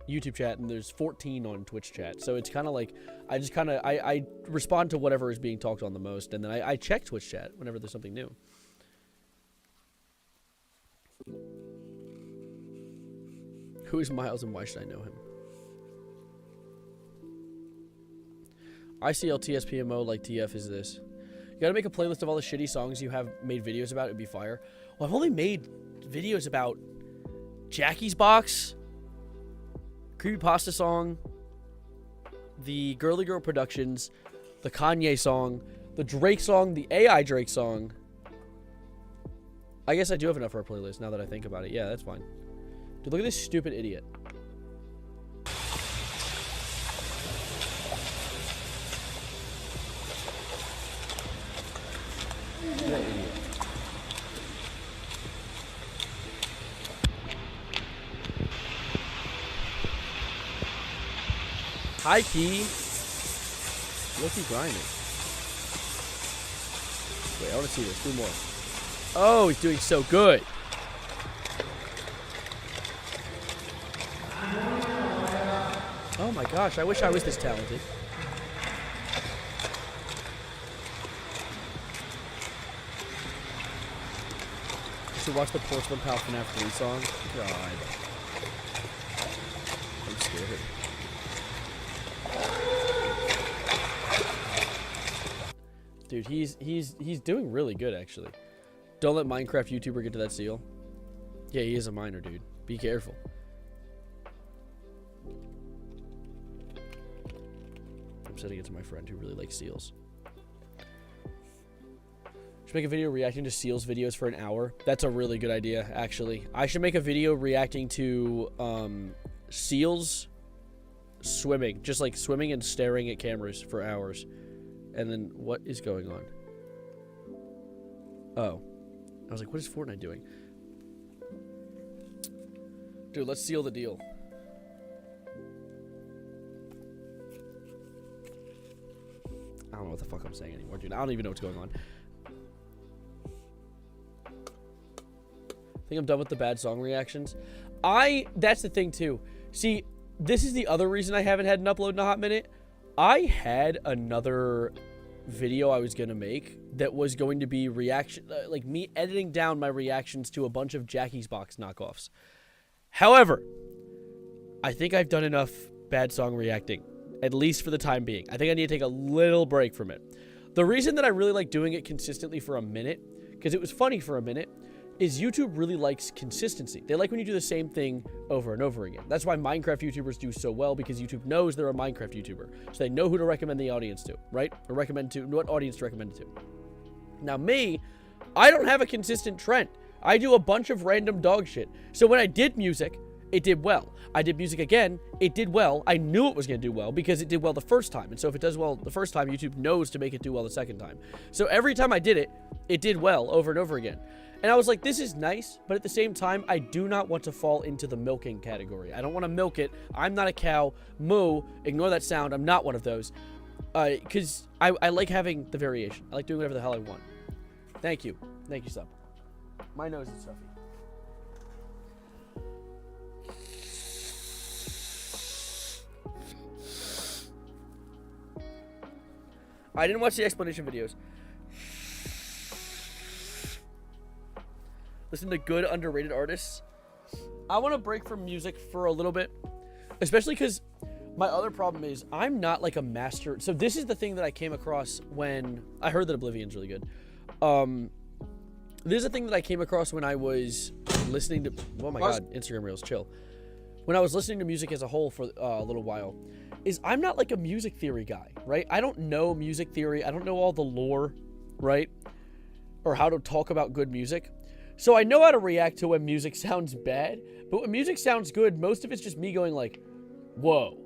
YouTube chat and there's 14 on Twitch chat. So it's kind of like, I respond to whatever is being talked on the most, and then I check Twitch chat whenever there's something new. Who is Miles and why should I know him? ICLTSPMO like TF is this. You gotta make a playlist of all the shitty songs you have made videos about. It'd be fire. Well, I've only made videos about Jackie's Box, Creepypasta song, the Girly Girl Productions, the Kanye song, the Drake song, the AI Drake song. I guess I do have enough for a playlist now that I think about it. Yeah, that's fine. Dude, look at this stupid idiot. Look at that idiot. High key. Low-key grinding. Wait, I want to see this. Do more. Oh, he's doing so good. Oh my gosh, I wish I was this talented. You should watch the Porcelain Pal FNAF 3 song. God. I'm scared. Dude, he's doing really good, actually. Don't let Minecraft YouTuber get to that seal. Yeah, he is a miner, dude. Be careful. I'm sending it to my friend who really likes seals. Should make a video reacting to seals videos for an hour. That's a really good idea, actually. I should make a video reacting to seals swimming. Just like swimming and staring at cameras for hours. And then what is going on? Oh. I was like, what is Fortnite doing? Dude, let's seal the deal. I don't know what the fuck I'm saying anymore, dude. I don't even know what's going on. I think I'm done with the bad song reactions. That's the thing, too. See, this is the other reason I haven't had an upload in a hot minute. I had another video I was going to make that was going to be reaction, like me editing down my reactions to a bunch of Jackie's Box knockoffs. However, I think I've done enough bad song reacting, at least for the time being. I think I need to take a little break from it. The reason that I really like doing it consistently for a minute, because it was funny for a minute, is YouTube really likes consistency. They like when you do the same thing over and over again. That's why Minecraft YouTubers do so well, because YouTube knows they're a Minecraft YouTuber. So they know who to recommend the audience to, right? Or what audience to recommend it to. Now me, I don't have a consistent trend. I do a bunch of random dog shit. So when I did music, it did well. I did music again, it did well. I knew it was going to do well because it did well the first time. And so if it does well the first time, YouTube knows to make it do well the second time. So every time I did it, it did well over and over again. And I was like, this is nice, but at the same time, I do not want to fall into the milking category. I don't want to milk it. I'm not a cow. Moo. Ignore that sound. I'm not one of those. Because I like having the variation. I like doing whatever the hell I want. Thank you. Thank you, Sub. My nose is stuffy. I didn't watch the explanation videos. Listen to good underrated artists. I want to break from music for a little bit, especially because my other problem is I'm not like a master. So this is the thing that I came across when I heard that Oblivion's really good. This is a thing that I came across when I was listening to, oh my god, Instagram Reels, chill. When I was listening to music as a whole for a little while, is I'm not like a music theory guy, right? I don't know music theory. I don't know all the lore, right? Or how to talk about good music. So I know how to react to when music sounds bad, but when music sounds good, most of it's just me going like, whoa,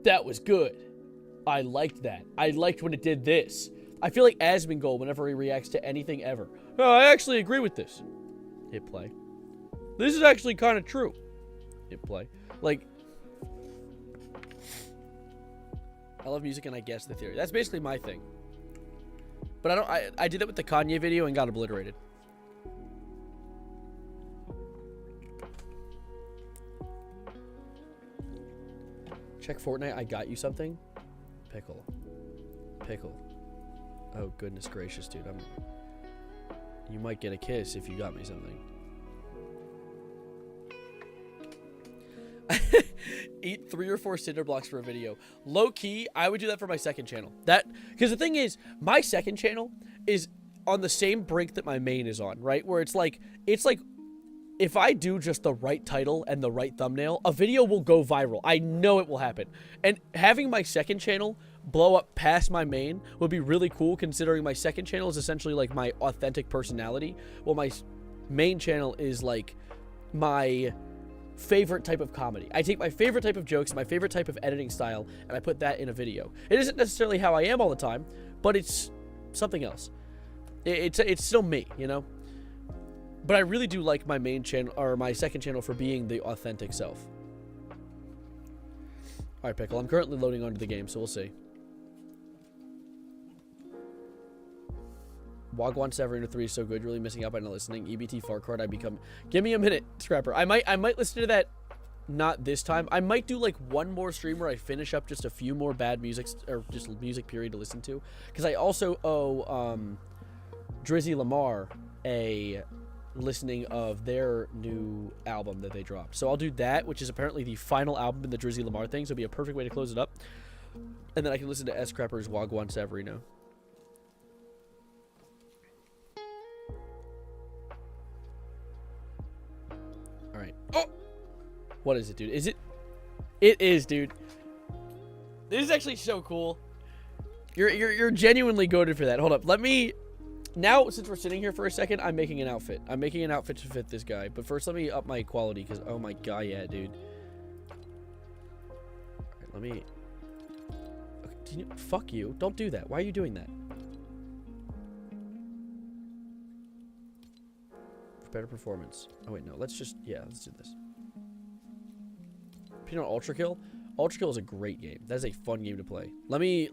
that was good. I liked that. I liked when it did this. I feel like Asmongold whenever he reacts to anything ever. Oh, I actually agree with this. Hit play. This is actually kind of true. Hit play. Like, I love music and I guess the theory. That's basically my thing. But I did that with the Kanye video and got obliterated. Check Fortnite, I got you something. Pickle. Pickle. Oh, goodness gracious, dude. You might get a kiss if you got me something. Eat 3 or 4 cinder blocks for a video. Low key, I would do that for my second channel. Because the thing is, my second channel is on the same brink that my main is on, right? Where it's like, if I do just the right title and the right thumbnail, a video will go viral. I know it will happen. And having my second channel blow up past my main would be really cool, considering my second channel is essentially like my authentic personality. Well, my main channel is like my favorite type of comedy. I take my favorite type of jokes, my favorite type of editing style, and I put that in a video. It isn't necessarily how I am all the time, but it's something else. It's still me, you know? But I really do like my main channel, or my second channel, for being the authentic self. Alright, Pickle, I'm currently loading onto the game, so we'll see. Wagwan Severino 3 is so good, really missing out by not listening. EBT Far Card, I become... Give me a minute, Scrapper. I might listen to that, not this time. I might do like one more stream where I finish up just a few more bad music, or just music period to listen to. Because I also owe Drizzy Lamar a listening of their new album that they dropped. So I'll do that, which is apparently the final album in the Drizzy Lamar thing, so it'll be a perfect way to close it up. And then I can listen to S. Scrapper's Wagwan Severino. Alright. Oh! What is it, dude? Is it? It is, dude. This is actually so cool. You're genuinely goated for that. Hold up. Let me... Now, since we're sitting here for a second, I'm making an outfit. I'm making an outfit to fit this guy. But first, let me up my quality, because, oh my god, yeah, dude. Alright, let me... Okay, fuck you. Don't do that. Why are you doing that? For better performance. Oh, wait, no. Let's just... Yeah, let's do this. Peanut Ultra Kill? Ultra Kill is a great game. That is a fun game to play. Let me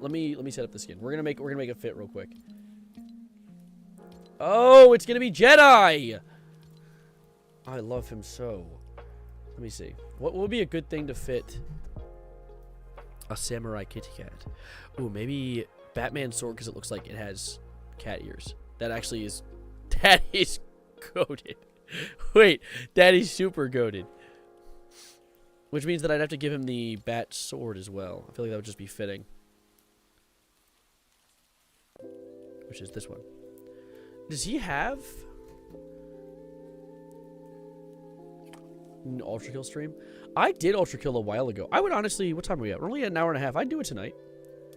set up the skin. We're gonna make it fit real quick. Oh, it's gonna be Jedi! I love him so. Let me see. What would be a good thing to fit a samurai kitty cat? Ooh, maybe Batman sword, because it looks like it has cat ears. That actually is... That is goated. Wait, that is super goated. Which means that I'd have to give him the bat sword as well. I feel like that would just be fitting. Which is this one. Does he have an Ultra Kill stream? I did Ultra Kill a while ago. I would honestly... What time are we at? We're only at an hour and a half. I'd do it tonight.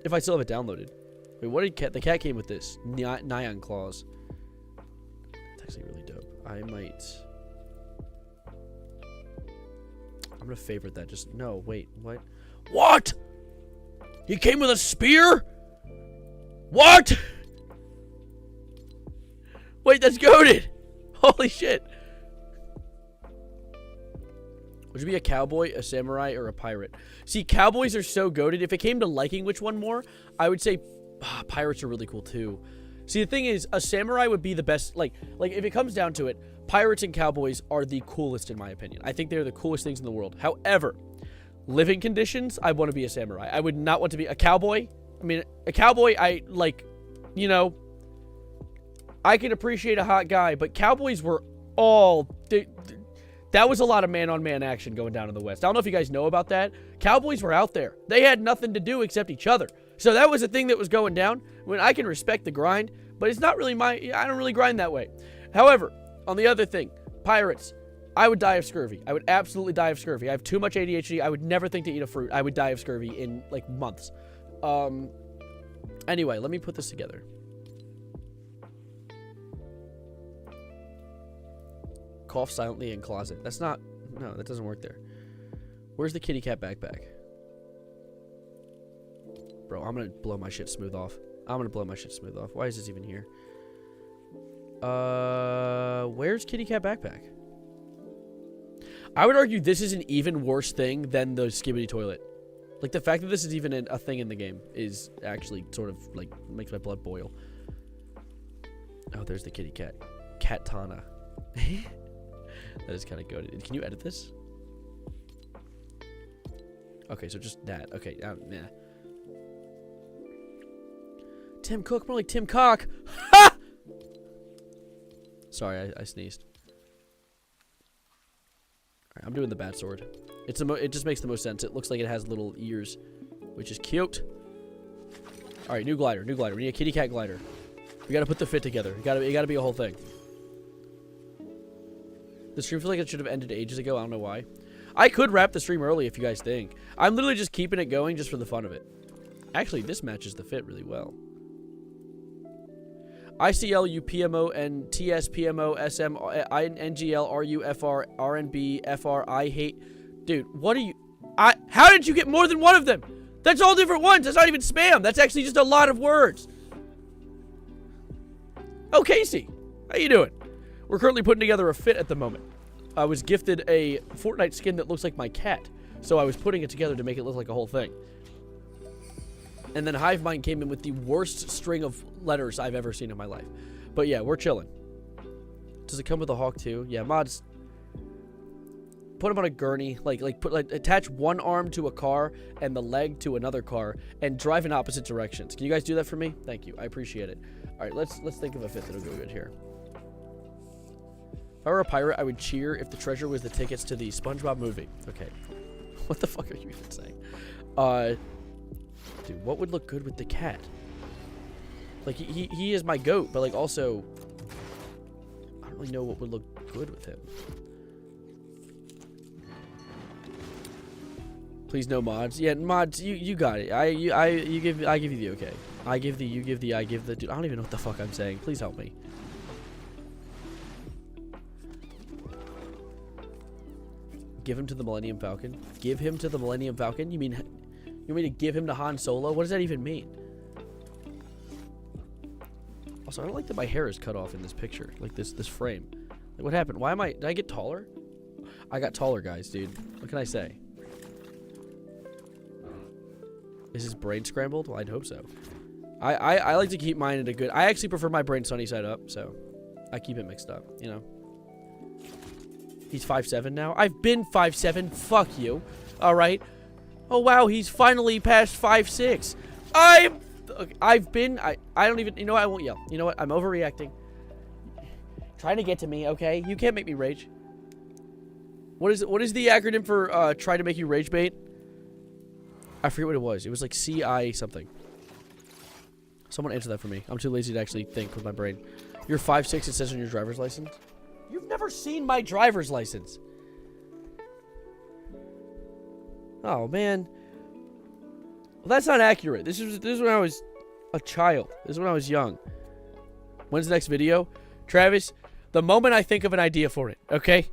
If I still have it downloaded. Wait, what did cat... The cat came with this. Nyan claws. It's actually really dope. I might... I'm gonna favorite that. Just... No, wait. What? What? He came with a spear? What? Wait, that's goated! Holy shit! Would you be a cowboy, a samurai, or a pirate? See, cowboys are so goated. If it came to liking which one more, I would say pirates are really cool too. See, the thing is, a samurai would be the best. Like if it comes down to it, pirates and cowboys are the coolest in my opinion. I think they're the coolest things in the world. However, living conditions, I want to be a samurai. I would not want to be a cowboy. I mean, a cowboy, I like, you know, I can appreciate a hot guy, but cowboys were all... that was a lot of man-on-man action going down in the West. I don't know if you guys know about that. Cowboys were out there. They had nothing to do except each other. So that was a thing that was going down. When I can respect the grind, but it's not really I don't really grind that way. However, on the other thing, pirates, I would die of scurvy. I would absolutely die of scurvy. I have too much ADHD. I would never think to eat a fruit. I would die of scurvy in, like, months. Anyway, let me put this together. Cough silently in closet. That's not... No, that doesn't work there. Where's the kitty cat backpack? Bro, I'm gonna blow my shit smooth off. Why is this even here? Where's kitty cat backpack? I would argue this is an even worse thing than the skibbity toilet. Like, the fact that this is even a thing in the game is actually sort of, like, makes my blood boil. Oh, there's the kitty cat. Katana. That is kind of goated. Can you edit this? Okay, so just that. Okay, nah. Tim Cook, more like Tim Cock. Ha! Sorry, I sneezed. Alright, I'm doing the bat sword. It just makes the most sense. It looks like it has little ears, which is cute. Alright, new glider. We need a kitty cat glider. We gotta put the fit together. It gotta be a whole thing. The stream feels like it should have ended ages ago. I don't know why. I could wrap the stream early if you guys think. I'm literally just keeping it going just for the fun of it. Actually, this matches the fit really well. ICL, UPMO, and TSPMO, SM, NGL, RUFR, RNB, FR, I hate. Dude, what are you... How did you get more than one of them? That's all different ones. That's not even spam. That's actually just a lot of words. Oh, Casey. How you doing? We're currently putting together a fit at the moment. I was gifted a Fortnite skin that looks like my cat. So I was putting it together to make it look like a whole thing. And then HiveMind came in with the worst string of letters I've ever seen in my life. But yeah, we're chilling. Does it come with a hawk too? Yeah, mods. Put him on a gurney. Attach one arm to a car and the leg to another car and drive in opposite directions. Can you guys do that for me? Thank you. I appreciate it. All right, let's think of a fit that'll go good here. If I were a pirate, I would cheer if the treasure was the tickets to the SpongeBob movie. Okay. What the fuck are you even saying? Dude, what would look good with the cat? Like, he is my goat, but, like, also... I don't really know what would look good with him. Please no mods. Yeah, mods, you got it. I give you the okay. I give the, you give the, I give the... Dude, I don't even know what the fuck I'm saying. Please help me. Give him to the Millennium Falcon. Give him to the Millennium Falcon? You mean me to give him to Han Solo? What does that even mean? Also, I don't like that my hair is cut off in this picture. Like this frame. Like, what happened? Why am I... Did I get taller? I got taller, guys, dude. What can I say? Is his brain scrambled? Well, I'd hope so. I like to keep mine at a good... I actually prefer my brain sunny side up, so... I keep it mixed up, you know? He's 5'7" now? I've been 5'7". Fuck you. Alright? Oh, wow, he's finally past 5'6". I've been... I don't even... You know what? I won't yell. You know what? I'm overreacting. Trying to get to me, okay? You can't make me rage. What is the acronym for try to make you rage bait? I forget what it was. It was like CI something. Someone answer that for me. I'm too lazy to actually think with my brain. You're 5'6", it says on your driver's license? You've never seen my driver's license. Oh, man. Well, that's not accurate. This is when I was a child. This is when I was young. When's the next video? Travis, the moment I think of an idea for it, okay?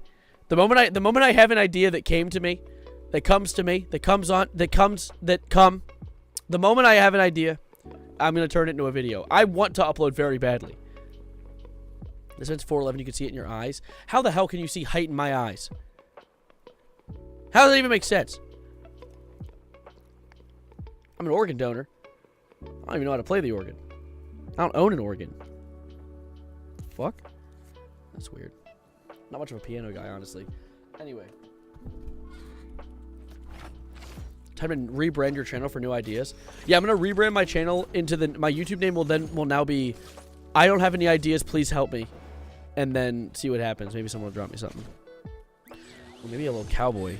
The moment I have an idea that came to me, the moment I have an idea, I'm going to turn it into a video. I want to upload very badly. This one's 411, you can see it in your eyes. How the hell can you see height in my eyes? How does that even make sense? I'm an organ donor. I don't even know how to play the organ. I don't own an organ. Fuck? That's weird. Not much of a piano guy, honestly. Anyway. Type in rebrand your channel for new ideas. Yeah, I'm gonna rebrand my channel into my YouTube name will now be I don't have any ideas, please help me. And then see what happens. Maybe someone will drop me something. Or maybe a little cowboy.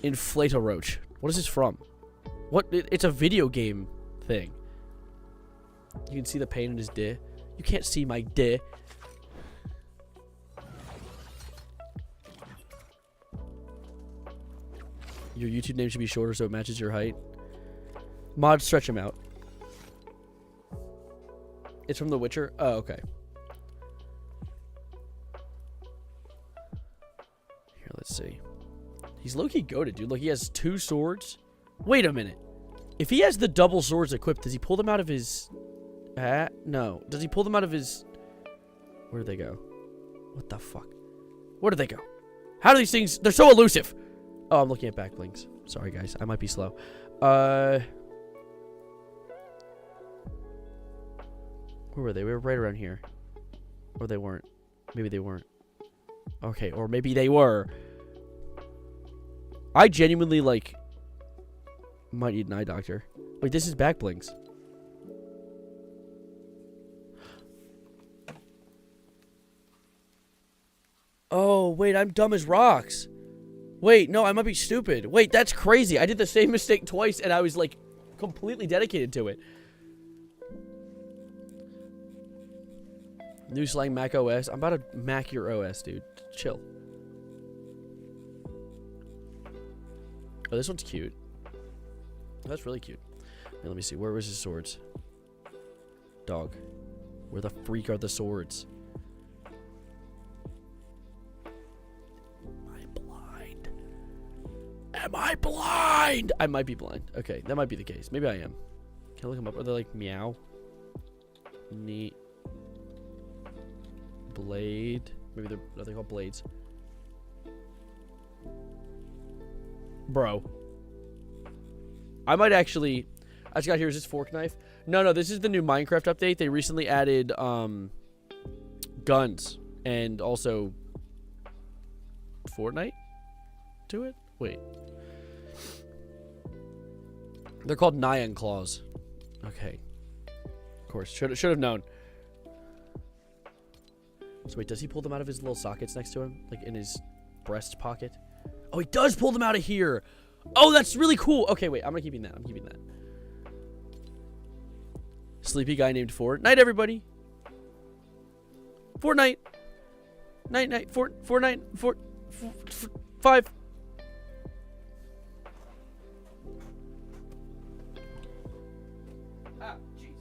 Inflate-a-roach. What is this from? What? It's a video game thing. You can see the pain in his dick. You can't see my dick. Your YouTube name should be shorter so it matches your height. Mod, stretch him out. It's from The Witcher? Oh, okay. Here, let's see. He's low-key goated, dude. Look, he has 2 swords. Wait a minute. If he has the double swords equipped, does he pull them out of his... no. Does he pull them out of his... Where do they go? What the fuck? Where do they go? How do these things... They're so elusive! Oh, I'm looking at back blinks. Sorry, guys. I might be slow. Where were they? We were right around here. Or they weren't. Maybe they weren't. Okay, or maybe they were. I genuinely, like... Might need an eye doctor. Wait, this is back blinks. Oh, wait, I'm dumb as rocks. Wait, no, I might be stupid. Wait, that's crazy. I did the same mistake twice, and I was, like, completely dedicated to it. New slang Mac OS. I'm about to Mac your OS, dude. Chill. Oh, this one's cute. That's really cute. Here, let me see. Where was his swords? Dog. Where the freak are the swords? Am I blind? I might be blind. Okay, that might be the case. Maybe I am. Can I look them up? Are they like meow? Neat. Blade. Maybe are they called blades? Bro. I might actually... I just got here. Is this fork knife? No, this is the new Minecraft update. They recently added guns and also Fortnite to it. Wait. They're called Nyan claws. Okay. Of course. Should have known. So wait, does he pull them out of his little sockets next to him? Like in his breast pocket? Oh, he does pull them out of here. Oh, that's really cool. Okay, wait. I'm keeping that. I'm keeping that. Sleepy guy named Fort. Night, everybody. Fortnite. Night. Fortnite. 5. Ah, Jesus.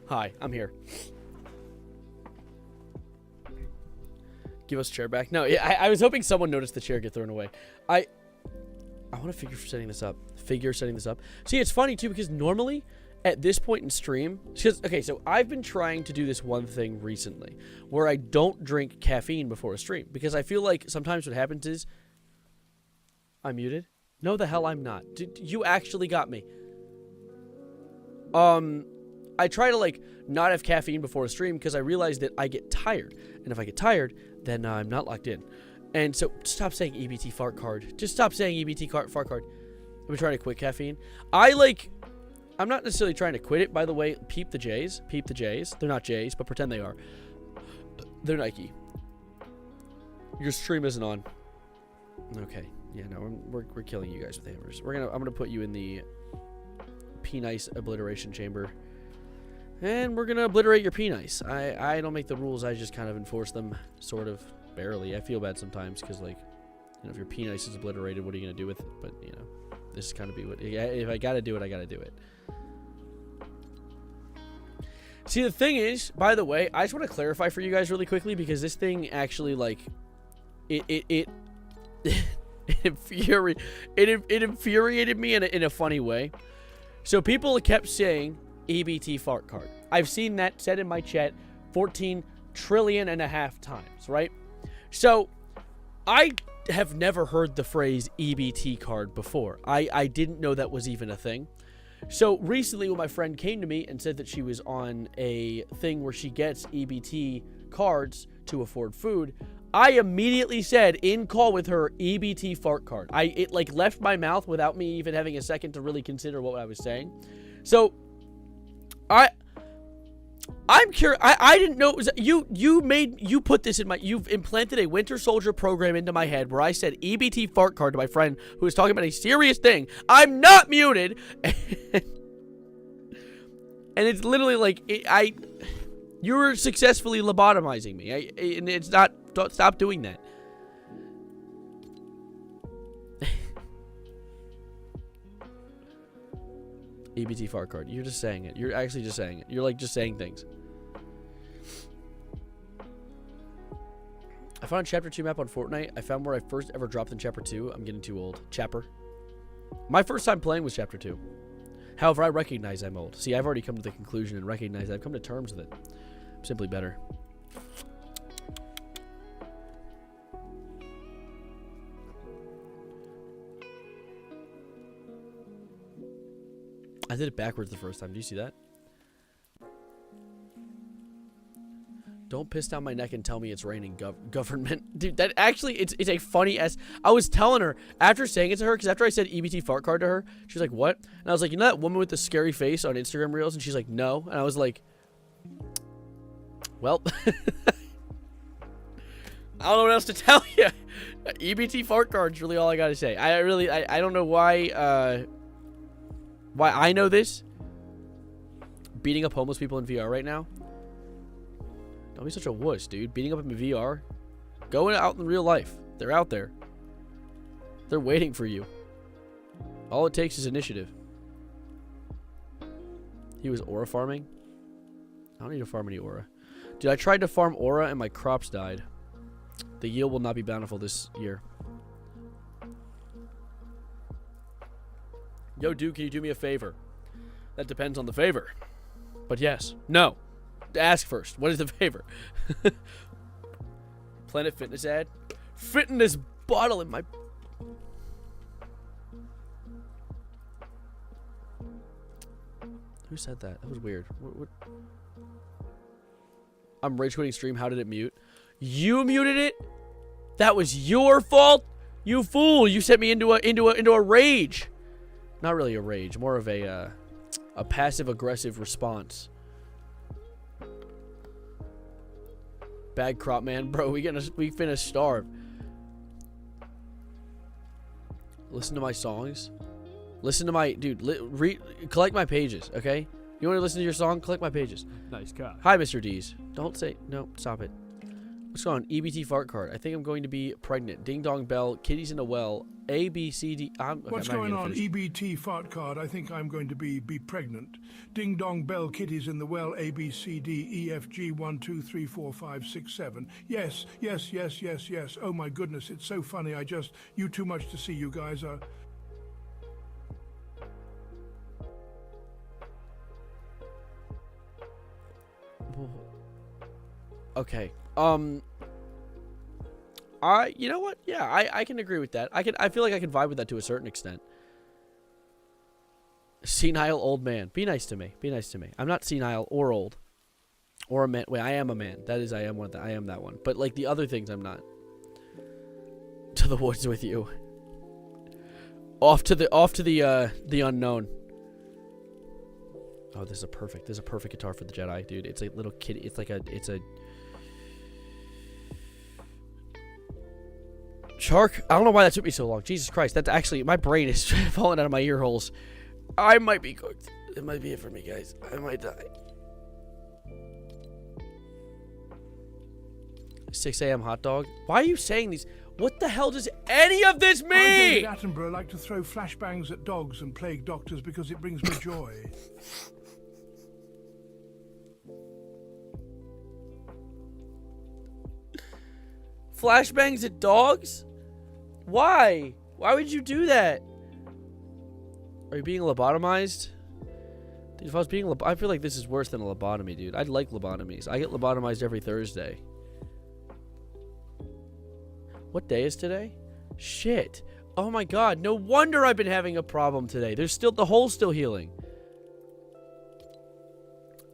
Hi, I'm here. Give us chair back. No, yeah, I was hoping someone noticed the chair get thrown away. I want to figure setting this up. See, it's funny too because normally at this point in stream, okay, so I've been trying to do this one thing recently where I don't drink caffeine before a stream because I feel like sometimes what happens is I'm muted. No, the hell I'm not. You actually got me. I try to, like, not have caffeine before a stream because I realize that I get tired. And if I get tired, then I'm not locked in. And so, stop saying EBT fart card. Just stop saying EBT fart card. I've been trying to quit caffeine. I'm not necessarily trying to quit it, by the way. Peep the J's. Peep the J's. They're not J's, but pretend they are. They're Nike. Your stream isn't on. Okay. Yeah, no, we're killing you guys with hammers. I'm gonna put you in the P-Nice obliteration chamber. And we're gonna obliterate your P-Nice. I don't make the rules, I just kind of enforce them, sort of, barely. I feel bad sometimes, because, like, you know, if your P-Nice is obliterated, what are you gonna do with it? But, you know, this is kind of be what, if I gotta do it, I gotta do it. See, the thing is, by the way, I just want to clarify for you guys really quickly, because this thing actually, like, It infuriated me in a funny way. So people kept saying EBT fart card. I've seen that said in my chat 14 trillion and a half times, right? So I have never heard the phrase EBT card before. I didn't know that was even a thing. So recently when my friend came to me and said that she was on a thing where she gets EBT cards to afford food, I immediately said in call with her, EBT fart card. It like left my mouth without me even having a second to really consider what I was saying. So I'm curious. I didn't know it was you put this in my, you've implanted a Winter Soldier program into my head where I said EBT fart card to my friend who was talking about a serious thing. I'm not muted. And it's literally like you're successfully lobotomizing me. And it's not. Don't stop doing that. EBT fart card. You're just saying it. You're actually just saying it. You're like just saying things. I found a chapter 2 map on Fortnite. I found where I first ever dropped in chapter 2. I'm getting too old. Chapter. My first time playing was chapter 2. However, I recognize I'm old. See, I've already come to the conclusion and recognize I've come to terms with it. I'm simply better. I did it backwards the first time. Do you see that? Don't piss down my neck and tell me it's raining, government. Dude, that actually, it's a funny ass. I was telling her, after saying it to her, because after I said EBT fart card to her, she's like, what? And I was like, you know that woman with the scary face on Instagram Reels? And she's like, no. And I was like, well, I don't know what else to tell you. EBT fart card's really all I gotta say. I don't know why I know this. Beating up homeless people in VR right now. Don't be such a wuss, dude. Beating up in VR. Going out in real life. They're out there. They're waiting for you. All it takes is initiative. He was aura farming. I don't need to farm any aura. Dude, I tried to farm aura and my crops died. The yield will not be bountiful this year. Yo, dude, can you do me a favor? That depends on the favor. But yes. No. Ask first. What is the favor? Planet Fitness ad? Fitness bottle in my... Who said that? That was weird. What? I'm rage quitting stream. How did it mute? You muted it? That was your fault? You fool. You sent me into a rage. Not really a rage, more of a passive-aggressive response. Bad crop, man. Bro, we finna starve. Listen to my songs. Listen to my... Dude, collect my pages, okay? You want to listen to your song? Collect my pages. Nice guy. Hi, Mr. D's. Don't say... No, stop it. What's going on? EBT fart card. I think I'm going to be pregnant. Ding dong bell. Kitties in a well. A, B, C, D. What's going on? EBT fart card. I think I'm going to be pregnant. Ding dong bell. Kitties in the well. A, B, C, D, E, F, G, 1, 2, 3, 4, 5, 6, 7. Yes, yes, yes, yes, yes. Oh my goodness, it's so funny. You too much to see. You guys are... Okay. You know what? Yeah, I can agree with that. I feel like I can vibe with that to a certain extent. Senile old man. Be nice to me. Be nice to me. I'm not senile or old. Or a man. Wait, I am a man. That is, I am that one. But like the other things, I'm not. To the woods with you. Off to the unknown. Oh, this is a perfect guitar for the Jedi, dude. It's a little kid. It's a Shark. I don't know why that took me so long. Jesus Christ, that's actually, my brain is falling out of my ear holes. I might be cooked. It might be it for me, guys. I might die. 6 a.m. hot dog. Why are you saying these? What the hell does any of this mean? I, David Attenborough, like to throw flashbangs at dogs and plague doctors because it brings me joy. Flashbangs at dogs? Why? Why would you do that? Are you being lobotomized? Dude, if I was being I feel like this is worse than a lobotomy, dude. I'd like lobotomies. I get lobotomized every Thursday. What day is today? Shit. Oh my god. No wonder I've been having a problem today. There's still, the hole's still healing.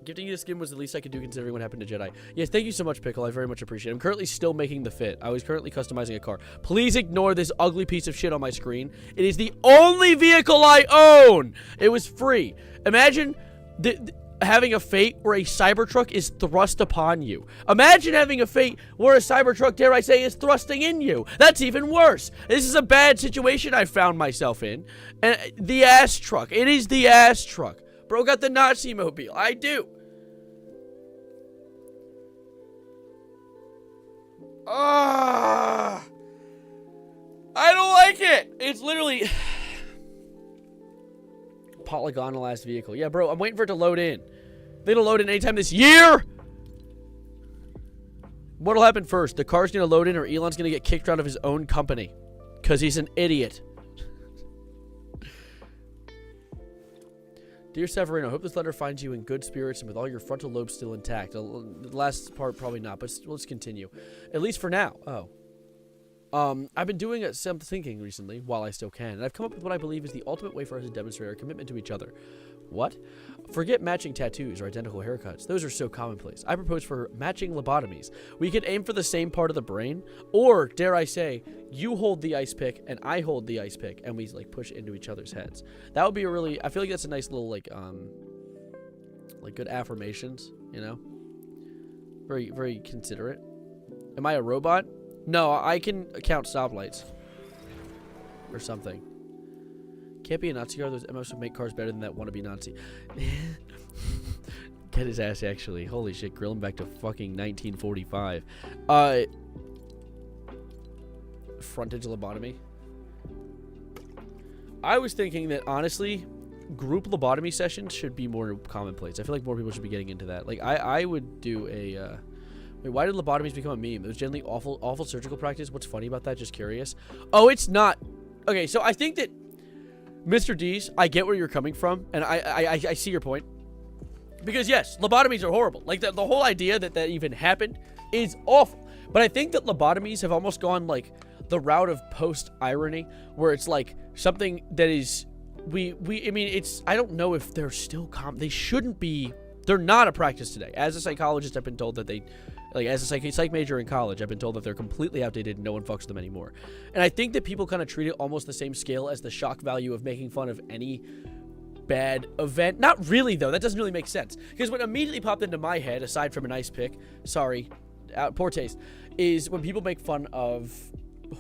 Gifting you the skin was the least I could do considering what happened to Jedi. Yes, thank you so much, Pickle. I very much appreciate it. I'm currently still making the fit. I was currently customizing a car. Please ignore this ugly piece of shit on my screen. It is the only vehicle I own. It was free. Imagine having a fate where a Cybertruck is thrust upon you. Imagine having a fate where a Cybertruck, dare I say, is thrusting in you. That's even worse. This is a bad situation I found myself in. And the ass truck. It is the ass truck. Bro got the Nazi mobile. I do. I don't like it. It's literally polygonal ass vehicle. Yeah, bro, I'm waiting for it to load in. It'll load in anytime this year. What'll happen first? The car's gonna load in, or Elon's gonna get kicked out of his own company because he's an idiot. Dear Severino, I hope this letter finds you in good spirits and with all your frontal lobes still intact. The last part, probably not, but let's continue. At least for now. Oh. I've been doing some thinking recently, while I still can, and I've come up with what I believe is the ultimate way for us to demonstrate our commitment to each other. What? Forget matching tattoos or identical haircuts. Those are so commonplace. I propose for matching lobotomies. We could aim for the same part of the brain, or, dare I say, you hold the ice pick and I hold the ice pick, and we like push into each other's heads. That would be a really, I feel like that's a nice little like good affirmations, you know? Very, very considerate. Am I a robot? No, I can count stoplights. Or something. Can't be a Nazi car. Those MFs would make cars better than that wannabe Nazi. Get his ass, actually. Holy shit, grill him back to fucking 1945. Frontage lobotomy. I was thinking that, honestly, group lobotomy sessions should be more commonplace. I feel like more people should be getting into that. Like, I would do a... Wait, why did lobotomies become a meme? It was generally awful surgical practice. What's funny about that? Just curious. Oh, it's not. Okay, so I think that Mr. D's, I get where you're coming from, and I see your point. Because, yes, lobotomies are horrible. Like, the whole idea that even happened is awful. But I think that lobotomies have almost gone, like, the route of post-irony, where it's, like, something that is... I mean, it's... I don't know if they're still... They shouldn't be... They're not a practice today. As a psychologist, I've been told that they... Like, as a psych major in college, I've been told that they're completely outdated and no one fucks with them anymore. And I think that people kind of treat it almost the same scale as the shock value of making fun of any bad event. Not really, though. That doesn't really make sense. Because what immediately popped into my head, aside from an ice pick, sorry, poor taste, is when people make fun of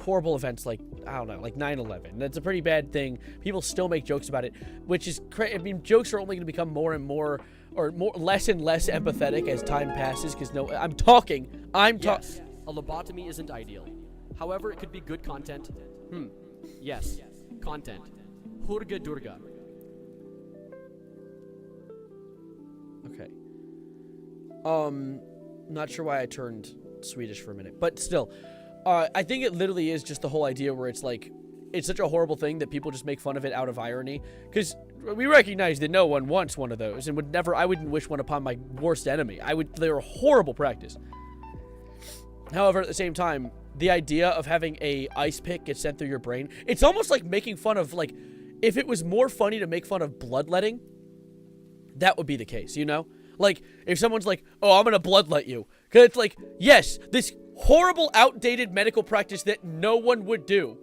horrible events like, I don't know, like 9/11. That's a pretty bad thing. People still make jokes about it, which is crazy. I mean, jokes are only going to become more and more... or less and less empathetic as time passes, because I'm talking. Yes, a lobotomy isn't ideal. However, it could be good content. Yes, content. Hurga Durga. Okay. Not sure why I turned Swedish for a minute, but still, I think it literally is just the whole idea where it's like, it's such a horrible thing that people just make fun of it out of irony, because we recognize that no one wants one of those, and I wouldn't wish one upon my worst enemy. They're a horrible practice. However, at the same time, the idea of having a ice pick get sent through your brain, it's almost like making fun of, like, if it was more funny to make fun of bloodletting, that would be the case, you know? Like, if someone's like, oh, I'm gonna bloodlet you. Because it's like, yes, this horrible, outdated medical practice that no one would do.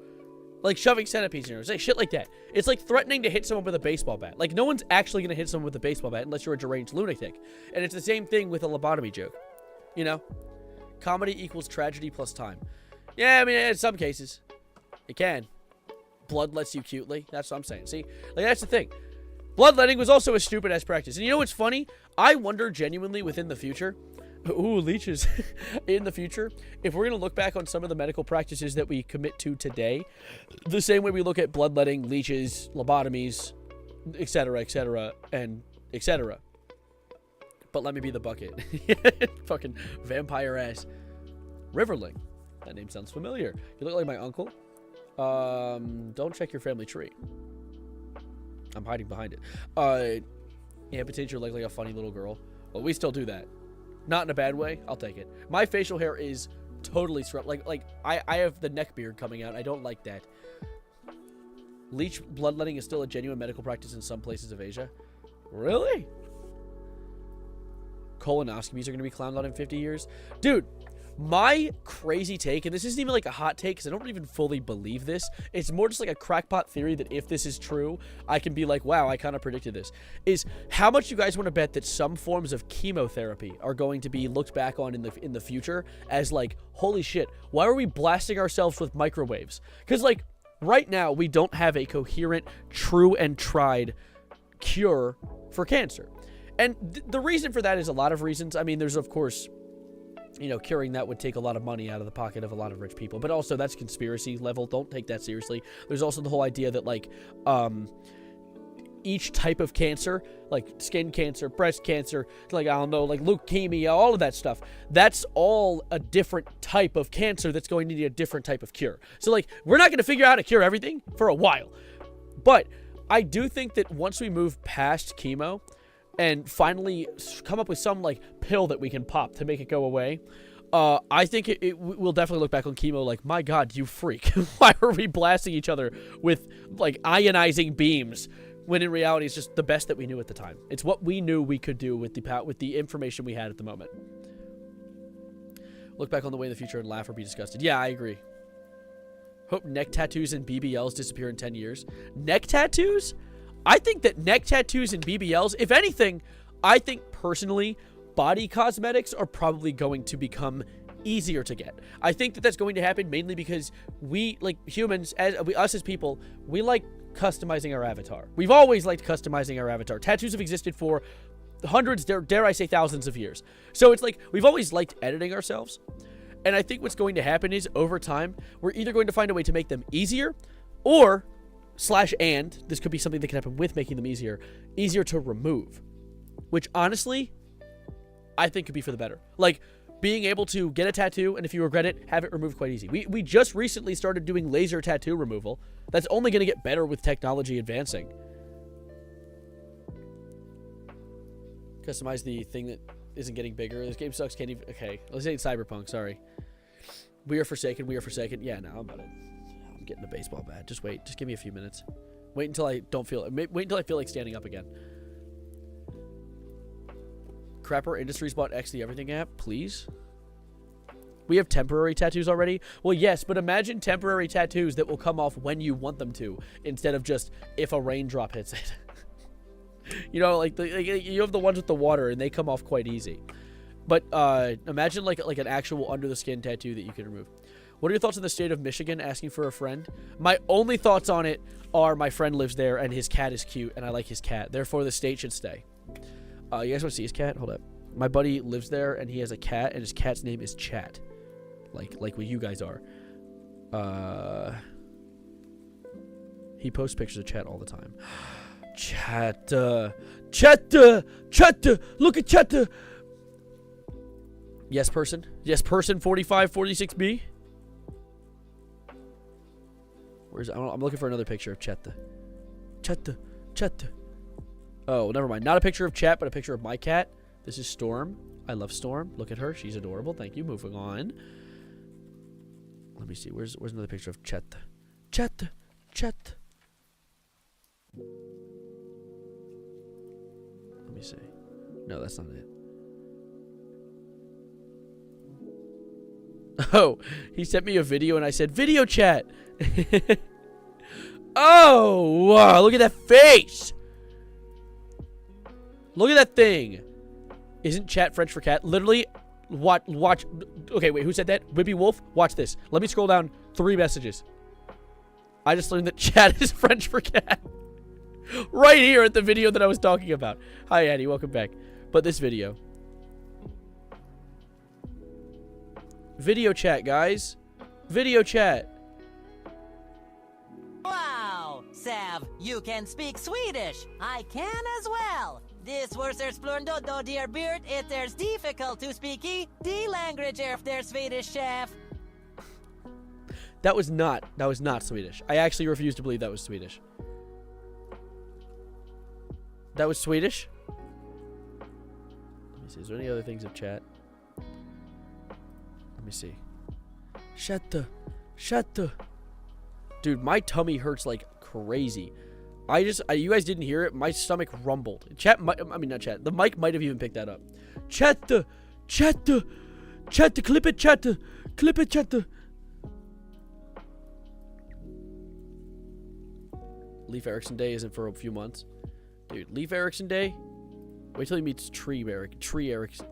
Like shoving centipedes in your nose, like shit like that. It's like threatening to hit someone with a baseball bat. Like, no one's actually going to hit someone with a baseball bat unless you're a deranged lunatic. And it's the same thing with a lobotomy joke. You know? Comedy equals tragedy plus time. Yeah, I mean, in some cases, it can. Blood lets you cutely. That's what I'm saying. See? Like, that's the thing. Bloodletting was also a stupid-ass practice. And you know what's funny? I wonder genuinely within the future... Ooh, leeches. In the future, if we're going to look back on some of the medical practices that we commit to today, the same way we look at bloodletting, leeches, lobotomies, etc., and etc. But let me be the bucket. Fucking vampire ass. Riverling. That name sounds familiar. You look like my uncle. Don't check your family tree. I'm hiding behind it. Amputate your leg like a funny little girl. Well, we still do that. Not in a bad way. I'll take it. My facial hair is totally like I have the neck beard coming out. I don't like that. Leech bloodletting is still a genuine medical practice in some places of Asia. Really? Colonoscopies are going to be clowned on in 50 years? Dude, my crazy take, and this isn't even like a hot take because I don't even fully believe this. It's more just like a crackpot theory that if this is true, I can be like, wow, I kind of predicted this. Is how much you guys want to bet that some forms of chemotherapy are going to be looked back on in the future as like, holy shit, why are we blasting ourselves with microwaves? Because like right now, we don't have a coherent, true and tried cure for cancer. And the reason for that is a lot of reasons. I mean, there's of course, you know, curing that would take a lot of money out of the pocket of a lot of rich people. But also, that's conspiracy level. Don't take that seriously. There's also the whole idea that, like, each type of cancer, like skin cancer, breast cancer, like, I don't know, like leukemia, all of that stuff, that's all a different type of cancer that's going to need a different type of cure. So, like, we're not going to figure out how to cure everything for a while. But I do think that once we move past chemo and finally come up with some like pill that we can pop to make it go away, I think we'll definitely look back on chemo like, my God, you freak. Why are we blasting each other with like ionizing beams when in reality it's just the best that we knew at the time? It's what we knew we could do with the information we had at the moment. Look back on the way in the future and laugh or be disgusted. Yeah, I agree. Hope neck tattoos and BBLs disappear in 10 years. Neck tattoos? I think that neck tattoos and BBLs, if anything, I think personally, body cosmetics are probably going to become easier to get. I think that that's going to happen mainly because we, like humans, us as people, we like customizing our avatar. We've always liked customizing our avatar. Tattoos have existed for hundreds, dare I say thousands of years. So it's like, we've always liked editing ourselves. And I think what's going to happen is, over time, we're either going to find a way to make them easier, or and this could be something that can happen with making them easier to remove, which honestly I think could be for the better. Like being able to get a tattoo and if you regret it, have it removed quite easy. We just recently started doing laser tattoo removal. That's only going to get better with technology advancing. Customize the thing that isn't getting bigger. This game sucks. Can't even. Okay, let's say it's Cyberpunk. Sorry. We are forsaken. Yeah, no, I'm about it. Getting a baseball bat. Just wait. Just give me a few minutes. Wait until I don't feel it. Wait until I feel like standing up again. Crapper Industries bought X the Everything app, please. We have temporary tattoos already. Well, yes, but imagine temporary tattoos that will come off when you want them to, instead of just if a raindrop hits it. You know, like you have the ones with the water, and they come off quite easy. But imagine like an actual under the skin tattoo that you can remove. What are your thoughts on the state of Michigan asking for a friend? My only thoughts on it are my friend lives there and his cat is cute and I like his cat. Therefore, the state should stay. You guys want to see his cat? Hold up. My buddy lives there and he has a cat and his cat's name is Chat. Like what you guys are. He posts pictures of Chat all the time. Chat. Look at Chat. Yes, person. Yes, person 4546B. I'm looking for another picture of Chat. Oh, never mind. Not a picture of Chat, but a picture of my cat. This is Storm. I love Storm. Look at her. She's adorable. Thank you. Moving on. Let me see. Where's another picture of Chat? Chat. Let me see. No, that's not it. Oh, he sent me a video and I said, video chat. Oh, wow, look at that face. Look at that thing. Isn't Chat French for cat? Literally, watch. Okay, wait, who said that? Whippy Wolf? Watch this. Let me scroll down 3 messages. I just learned that Chat is French for cat. Right here at the video that I was talking about. Hi, Annie, welcome back. But this video. Video chat, guys. Video chat. Wow, Sav, you can speak Swedish. I can as well. This was splendid, though, dear Gurt. It is difficult to speak the language of their Swedish chef. That was not Swedish. I actually refuse to believe that was Swedish. That was Swedish? Let me see. Is there any other things of chat? Let me see. Shut the. Dude, my tummy hurts like crazy. You guys didn't hear it. My stomach rumbled. Not chat. The mic might have even picked that up. Chat the. Clip it. Leif Erikson Day isn't for a few months. Dude, Leif Erikson Day? Wait till he meets Tree Erikson.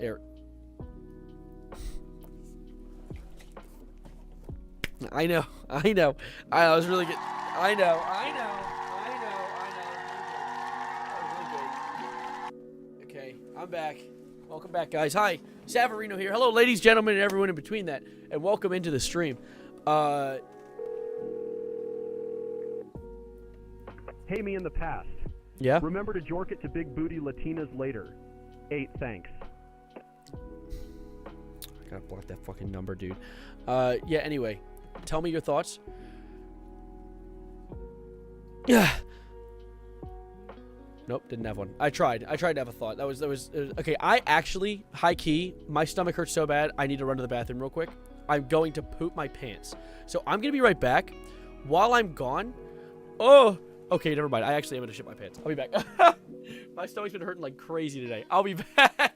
I know. I was really good. I know. Okay, I'm back. Welcome back, guys. Hi, Savarino here. Hello, ladies, gentlemen, and everyone in between that. And welcome into the stream. Hey, me in the past. Yeah? Remember to jork it to big booty Latinas later. 8, thanks. I gotta block that fucking number, dude. Yeah, anyway. Tell me your thoughts. Yeah. Nope, didn't have one. I tried to have a thought. That was okay. I actually, high key, my stomach hurts so bad, I need to run to the bathroom real quick. I'm going to poop my pants. So I'm gonna be right back. While I'm gone, okay, never mind. I actually am gonna shit my pants. I'll be back. My stomach's been hurting like crazy today. I'll be back.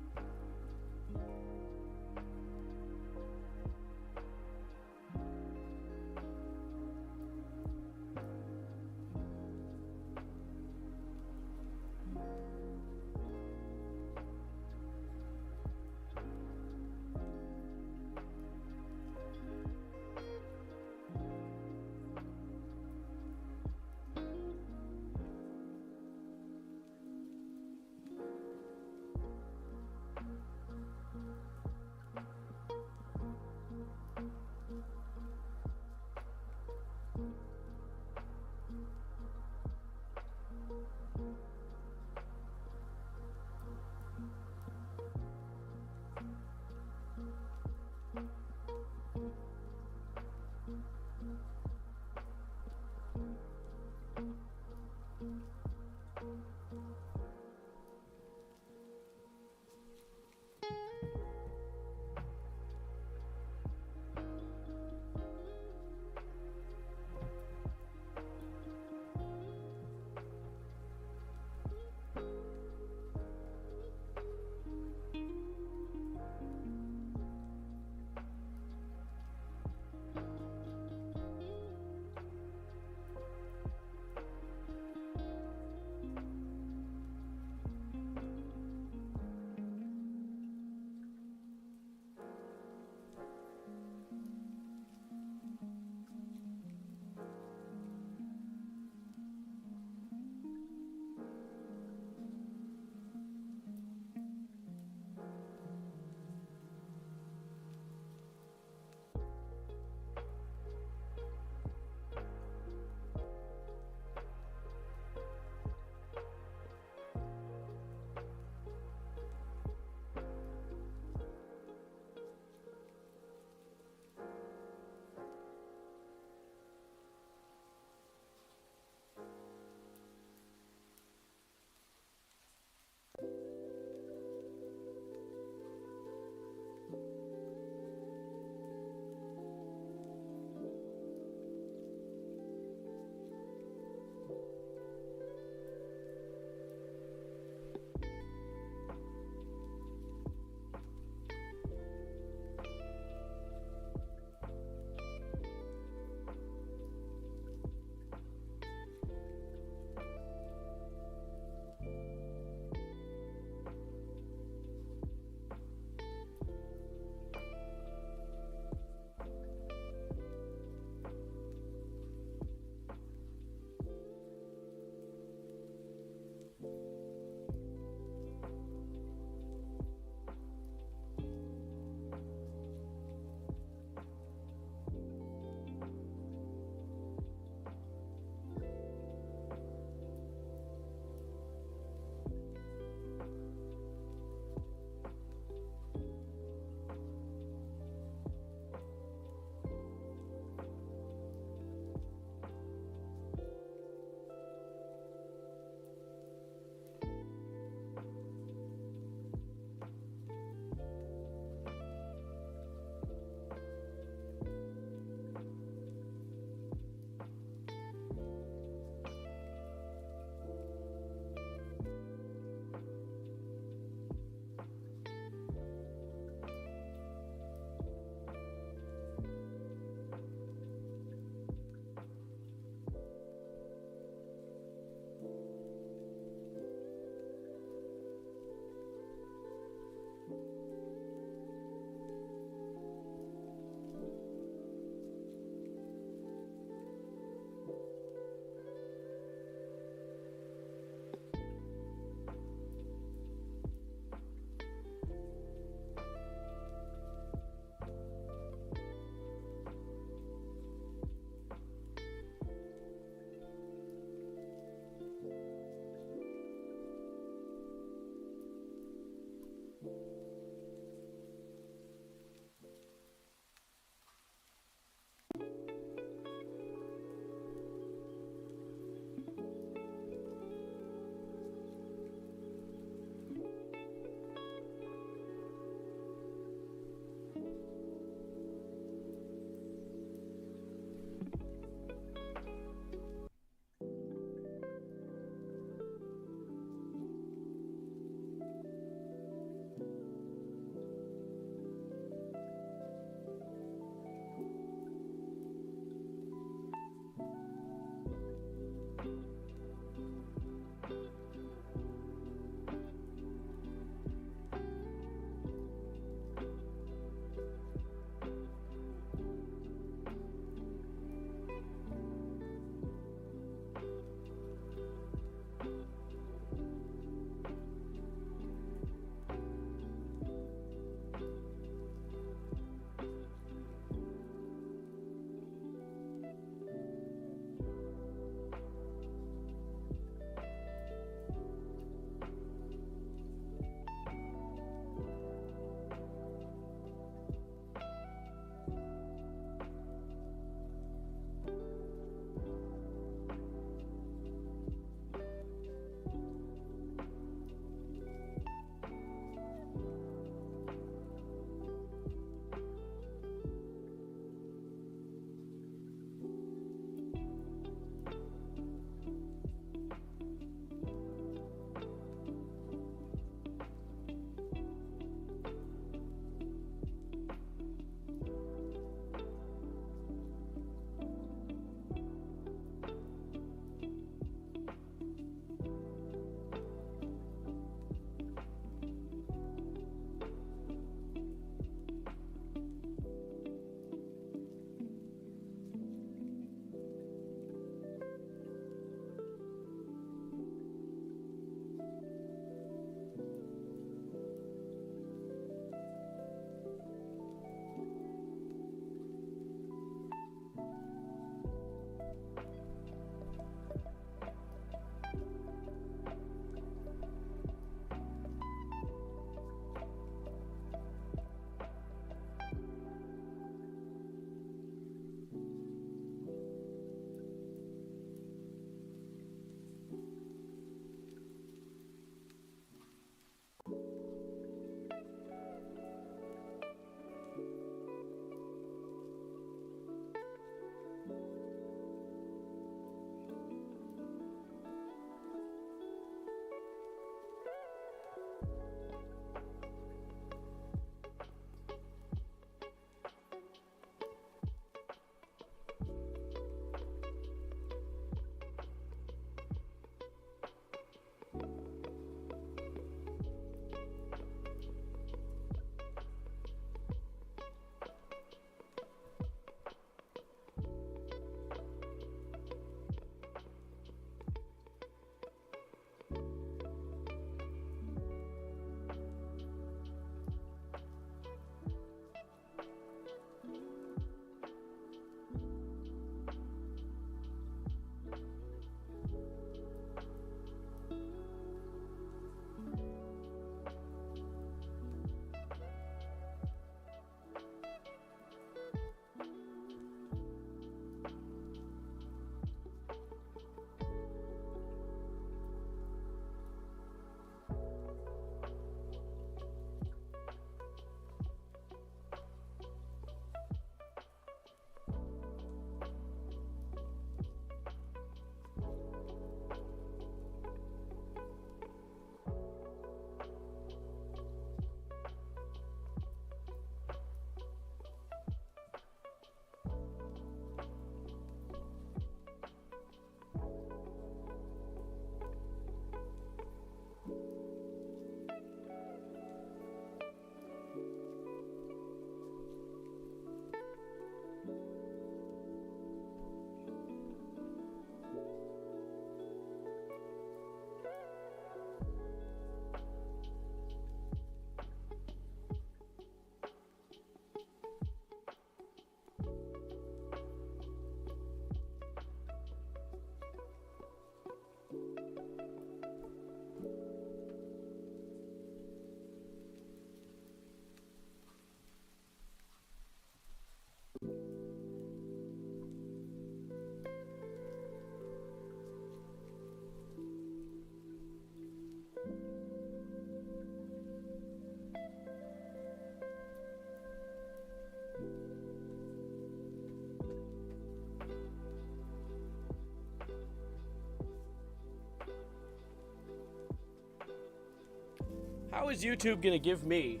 How is YouTube gonna give me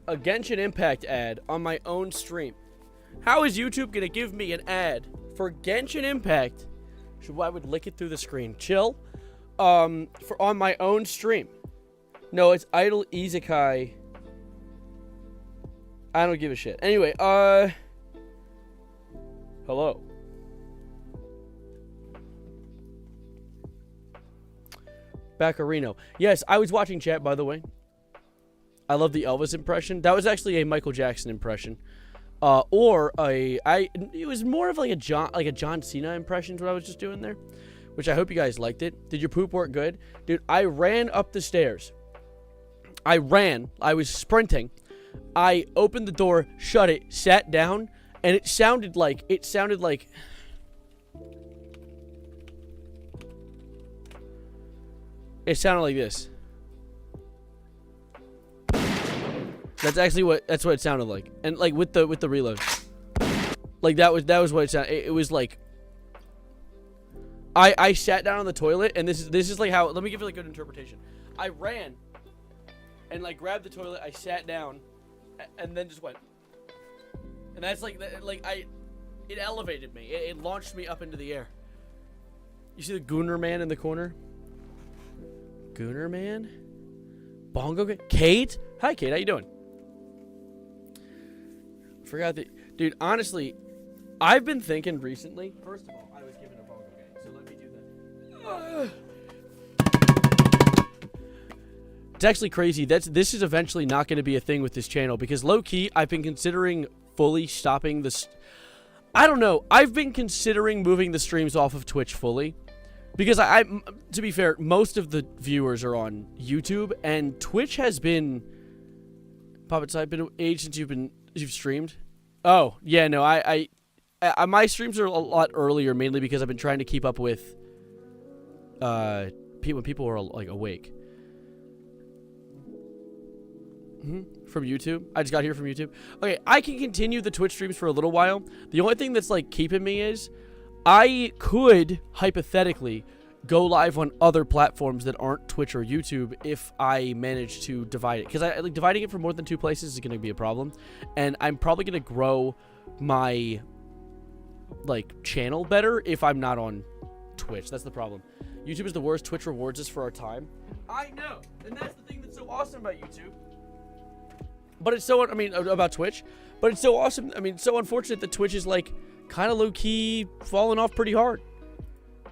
a Genshin Impact ad on my own stream? How is YouTube gonna give me an ad for Genshin Impact? I would lick it through the screen. Chill. On my own stream. No, it's Idle Isekai. I don't give a shit. Anyway, hello. Baccarino. Yes, I was watching chat, by the way. I love the Elvis impression. That was actually a Michael Jackson impression. It was more of like a John Cena impression, what I was just doing there. Which I hope you guys liked it. Did your poop work good? Dude, I ran up the stairs. I was sprinting. I opened the door, shut it, sat down, and it sounded like this. That's what it sounded like. And like with the reload. Like that was what it sounded. It was like I sat down on the toilet, and this is like how, let me give you like a good interpretation. I ran and like grabbed the toilet, I sat down, and then just went. And that's like it elevated me. It launched me up into the air. You see the Gooner Man in the corner? Gooner Man? Bongo? Kate? Hi, Kate. How you doing? Forgot that. Dude, honestly, I've been thinking recently. First of all, I was given a Bongo game, so let me do that. It's actually crazy. This is eventually not going to be a thing with this channel, because low-key, I've been considering fully stopping this. I don't know. I've been considering moving the streams off of Twitch fully. Because to be fair, most of the viewers are on YouTube, and Twitch has been, Puppets, I've been age since you've streamed. Oh yeah, no, I my streams are a lot earlier, mainly because I've been trying to keep up with when people are like awake. From YouTube. I just got here from YouTube. Okay, I can continue the Twitch streams for a little while. The only thing that's like keeping me is I could, hypothetically, go live on other platforms that aren't Twitch or YouTube if I manage to divide it. Because like dividing it from more than 2 places is going to be a problem. And I'm probably going to grow my like channel better if I'm not on Twitch. That's the problem. YouTube is the worst. Twitch rewards us for our time. I know. And that's the thing that's so awesome about YouTube. But it's so, about Twitch. But it's so awesome. It's so unfortunate that Twitch is like kind of low-key falling off pretty hard.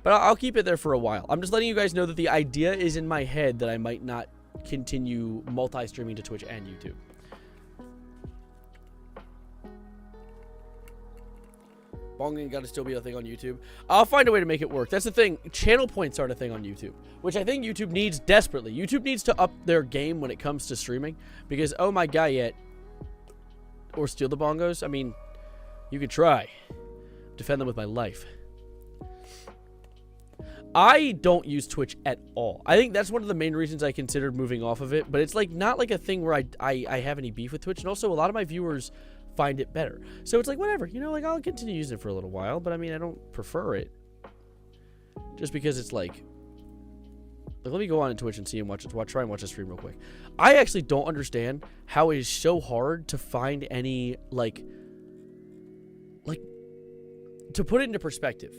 But I'll keep it there for a while. I'm just letting you guys know that the idea is in my head that I might not continue multi-streaming to Twitch and YouTube. Bongo got to still be a thing on YouTube. I'll find a way to make it work. That's the thing. Channel points aren't a thing on YouTube, which I think YouTube needs desperately. YouTube needs to up their game when it comes to streaming, because oh my god, yet or steal the bongos. You could try. Defend them with my life. I don't use Twitch at all. I think that's one of the main reasons I considered moving off of it, but it's like not like a thing where I have any beef with Twitch, and also a lot of my viewers find it better. So it's like whatever, like I'll continue using it for a little while, but I don't prefer it. Just because it's like let me go on to Twitch and see and try and watch a stream real quick. I actually don't understand how it is so hard to find any to put it into perspective.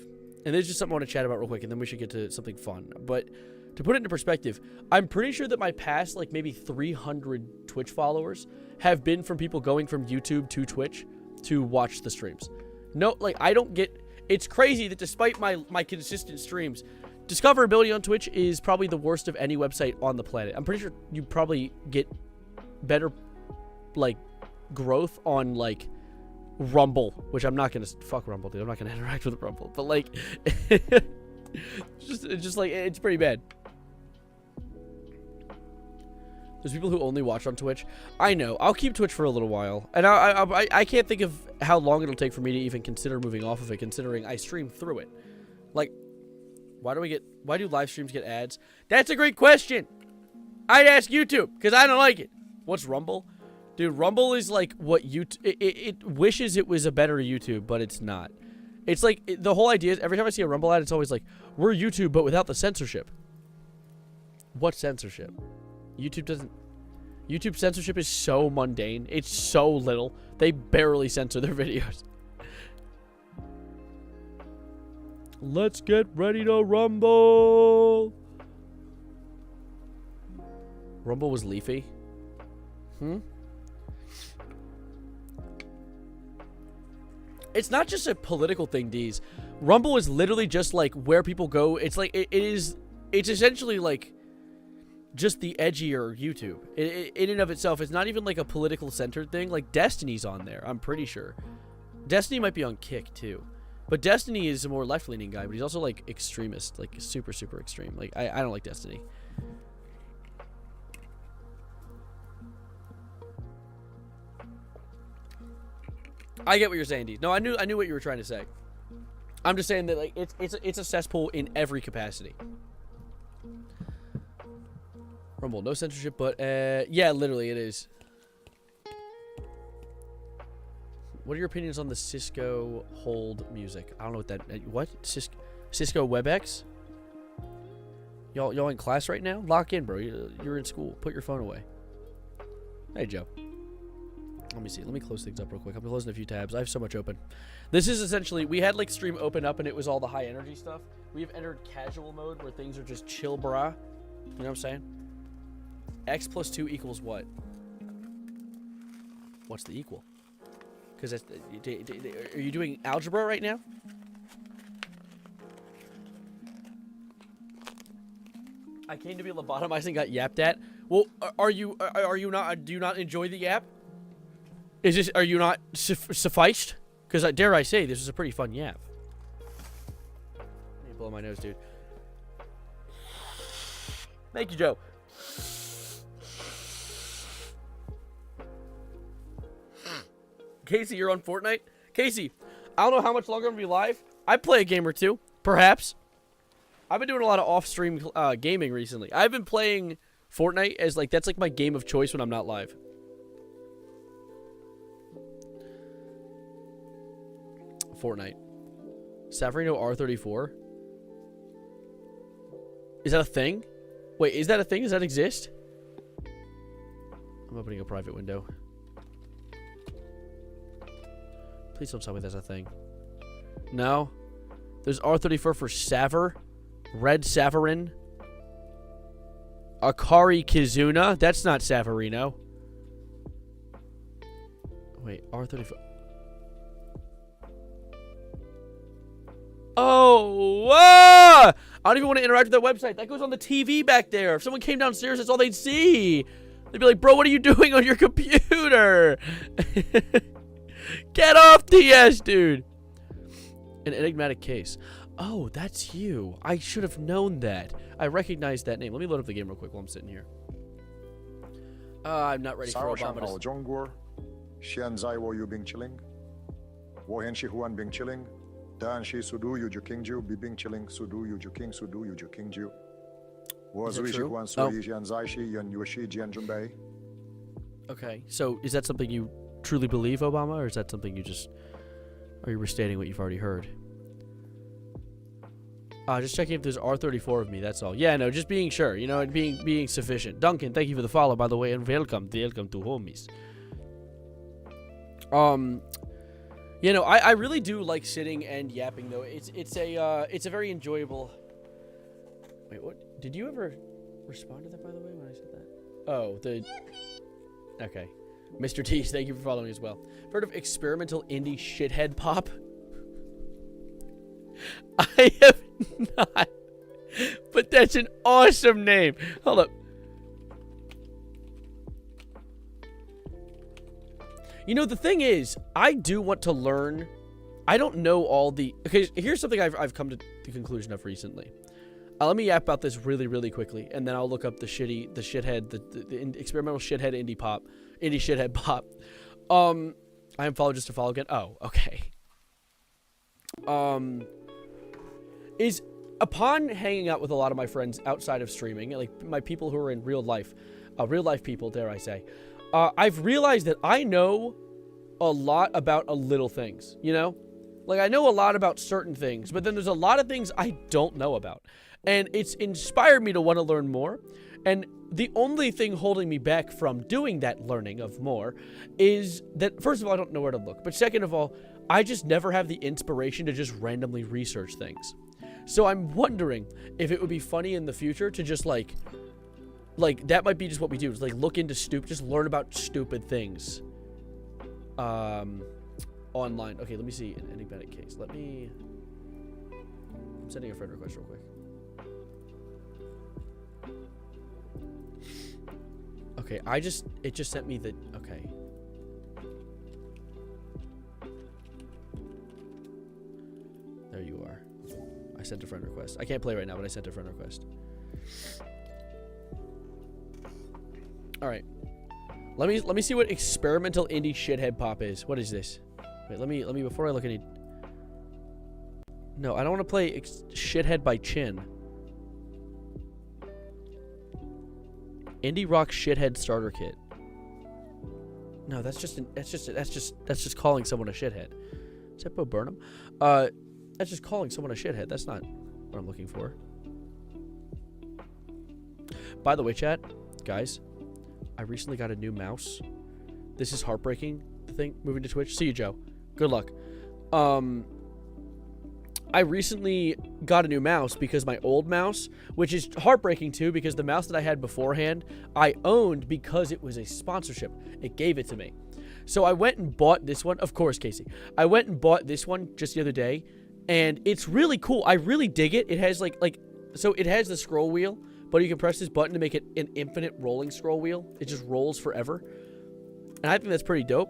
And there's just something I want to chat about real quick, and then we should get to something fun. But to put it into perspective, I'm pretty sure that my past, maybe 300 Twitch followers have been from people going from YouTube to Twitch to watch the streams. No, I don't get... It's crazy that despite my consistent streams, discoverability on Twitch is probably the worst of any website on the planet. I'm pretty sure you probably get better, growth on, Rumble, which I'm not gonna fuck Rumble, dude. I'm not gonna interact with Rumble, but it's pretty bad. There's people who only watch on Twitch. I know. I'll keep Twitch for a little while, and I can't think of how long it'll take for me to even consider moving off of it, considering I stream through it. Why do live streams get ads? That's a great question. I'd ask YouTube because I don't like it. What's Rumble? Dude, Rumble is what YouTube... It wishes it was a better YouTube, but it's not. It's the whole idea is every time I see a Rumble ad, it's always we're YouTube, but without the censorship. What censorship? YouTube doesn't... YouTube censorship is so mundane. It's so little. They barely censor their videos. Let's get ready to rumble. Rumble was leafy. It's not just a political thing, D's. Rumble is literally just like where people go. It's like it's essentially like just the edgier YouTube. In and of itself, it's not even like a political centered thing. Like Destiny's on there, I'm pretty sure. Destiny might be on Kick too. But Destiny is a more left-leaning guy, but he's also like extremist, like super, super extreme. Like I don't like Destiny. I get what you're saying, D. No, I knew what you were trying to say. I'm just saying that like it's a cesspool in every capacity. Rumble, no censorship, but yeah, literally it is. What are your opinions on the Cisco hold music? I don't know what that. What Cisco WebEx? Y'all in class right now? Lock in, bro. You're in school. Put your phone away. Hey, Joe. Let me see. Let me close things up real quick. I'm closing a few tabs. I have so much open. This is essentially, we had like stream open up and it was all the high energy stuff. We have entered casual mode where things are just chill, brah. You know what I'm saying? X plus 2 equals what? What's the equal? Because are you doing algebra right now? I came to be lobotomized and got yapped at. Well, are you not? Do you not enjoy the yap? Are you not sufficed? Because dare I say, this is a pretty fun yap. Let me blow my nose, dude. Thank you, Joe. Casey, you're on Fortnite? Casey, I don't know how much longer I'm going to be live. I play a game or two, perhaps. I've been doing a lot of off-stream gaming recently. I've been playing Fortnite as, like, that's like my game of choice when I'm not live. Fortnite. Savarino R34? Is that a thing? Wait, is that a thing? Does that exist? I'm opening a private window. Please don't tell me that's a thing. No. There's R34 for Saver. Red Savarin. Akari Kizuna. That's not Savarino. Wait, R34. Oh, I don't even want to interact with that website. That goes on the TV back there. If someone came downstairs, that's all they'd see. They'd be like, bro, what are you doing on your computer? Get off TS, dude. An enigmatic case. Oh, that's you. I should have known that. I recognize that name. Let me load up the game real quick while I'm sitting here. I'm not ready for Obama. Dan shi sudu yu jukingju bibing chilling sudu yu juking sudu yu jukingju. Was we juan sui jian zai shi yan yushi jian junbei. Okay, so is that something you truly believe, Obama, or is that something you just are you restating what you've already heard? Just checking if there's R34 of me, that's all. Yeah, no, just being sure, you know, and being sufficient. Duncan, thank you for the follow, by the way, and welcome to homies. You know, I really do like sitting and yapping though. It's a very enjoyable. Wait, what? Did you ever respond to that, by the way, when I said that? Oh, okay. Mr. T, thank you for following as well. Heard of experimental indie shithead pop? I have not. But that's an awesome name. Hold up. You know, the thing is, I do want to learn. I don't know all the... Okay, here's something I've come to the conclusion of recently. Let me yap about this really, really quickly, and then I'll look up the shithead, the experimental shithead indie shithead pop. I am followed just to follow again. Oh, okay. Is upon hanging out with a lot of my friends outside of streaming, like my people who are in real life people, dare I say, I've realized that I know a lot about a little things, you know? Like, I know a lot about certain things, but then there's a lot of things I don't know about. And it's inspired me to want to learn more. And the only thing holding me back from doing that learning of more is that, first of all, I don't know where to look. But second of all, I just never have the inspiration to just randomly research things. So I'm wondering if it would be funny in the future to just like that might be just what we do. Is like look into just learn about stupid things. Online. Okay, let me see an enigmatic case. I'm sending a friend request real quick. Okay, it just sent me the, okay. There you are. I sent a friend request. I can't play right now, but I sent a friend request. All right. Let me see what experimental indie shithead pop is. What is this? Wait, let me before I look at it. No, I don't want to play shithead by Chin. Indie rock shithead starter kit. No, that's just calling someone a shithead. Sybau Burnham? That's just calling someone a shithead. That's not what I'm looking for. By the way, chat, guys, I recently got a new mouse. This is heartbreaking, the thing, moving to Twitch. See you, Joe. Good luck. I recently got a new mouse because my old mouse, which is heartbreaking too, because the mouse that I had beforehand, I owned because it was a sponsorship. It gave it to me. So I went and bought this one. Of course, Casey. I went and bought this one just the other day, and it's really cool. I really dig it. It has so it has the scroll wheel, but you can press this button to make it an infinite rolling scroll wheel. It just rolls forever. And I think that's pretty dope.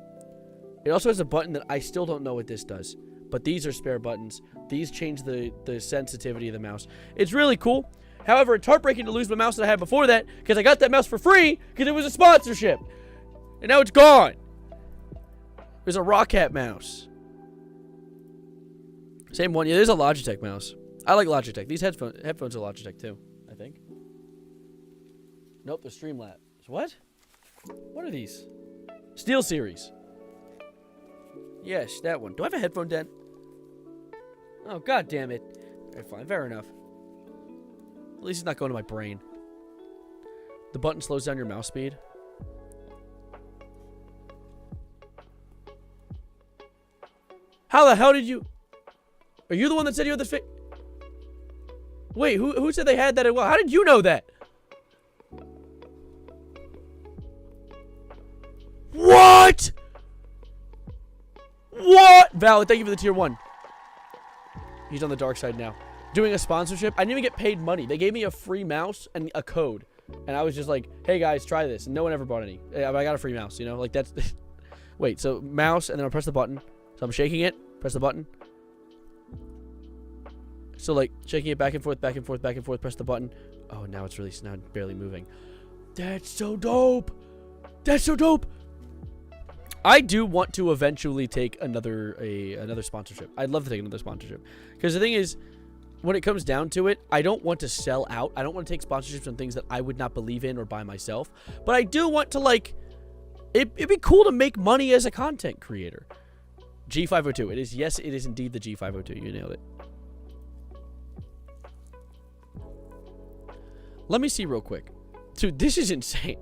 It also has a button that I still don't know what this does. But these are spare buttons. These change the sensitivity of the mouse. It's really cool. However, it's heartbreaking to lose my mouse that I had before that, because I got that mouse for free because it was a sponsorship. And now it's gone. It was a Rock Hat mouse. Same one. Yeah, there's a Logitech mouse. I like Logitech. These headphones are Logitech too, I think. Nope, they're Streamlabs. What? What are these? Steel Series. Yes, that one. Do I have a headphone dent? Oh, god damn it. Alright, fine. Fair enough. At least it's not going to my brain. The button slows down your mouse speed. How the hell did you... Are you the one that said you had this fit? Wait, who said they had that as well? How did you know that? What? What? Valid, thank you for the tier 1. He's on the dark side now. Doing a sponsorship. I didn't even get paid money. They gave me a free mouse and a code. And I was just like, hey guys, try this. And no one ever bought any. But I got a free mouse, you know? Like that's... Wait, so mouse, and then I'll press the button. So I'm shaking it. Press the button. So like, shaking it back and forth, back and forth, back and forth. Press the button. Oh, now it's really... Now barely moving. That's so dope. That's so dope. I do want to eventually take another sponsorship. I'd love to take another sponsorship. Because the thing is, when it comes down to it, I don't want to sell out. I don't want to take sponsorships on things that I would not believe in or buy myself. But I do want to, like... It'd be cool to make money as a content creator. G502. It is, yes, it is indeed the G502. You nailed it. Let me see real quick. Dude, this is insane.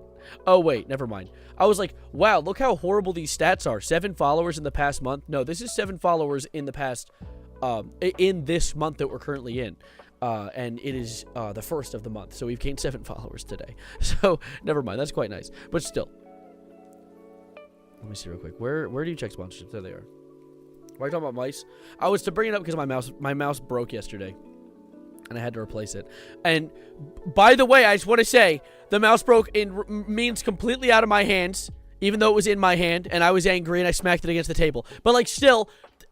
Oh, wait, never mind. I was like, wow, look how horrible these stats are. 7 followers in the past month. No, this is 7 followers in the past, in this month that we're currently in. And it is the first of the month. So we've gained 7 followers today. So, never mind. That's quite nice. But still. Let me see real quick. Where do you check sponsorships? There they are. Why are you talking about mice? I was to bring it up because my mouse broke yesterday. And I had to replace it. And by the way, I just want to say, the mouse broke in means completely out of my hands, even though it was in my hand, and I was angry and I smacked it against the table. But like, still,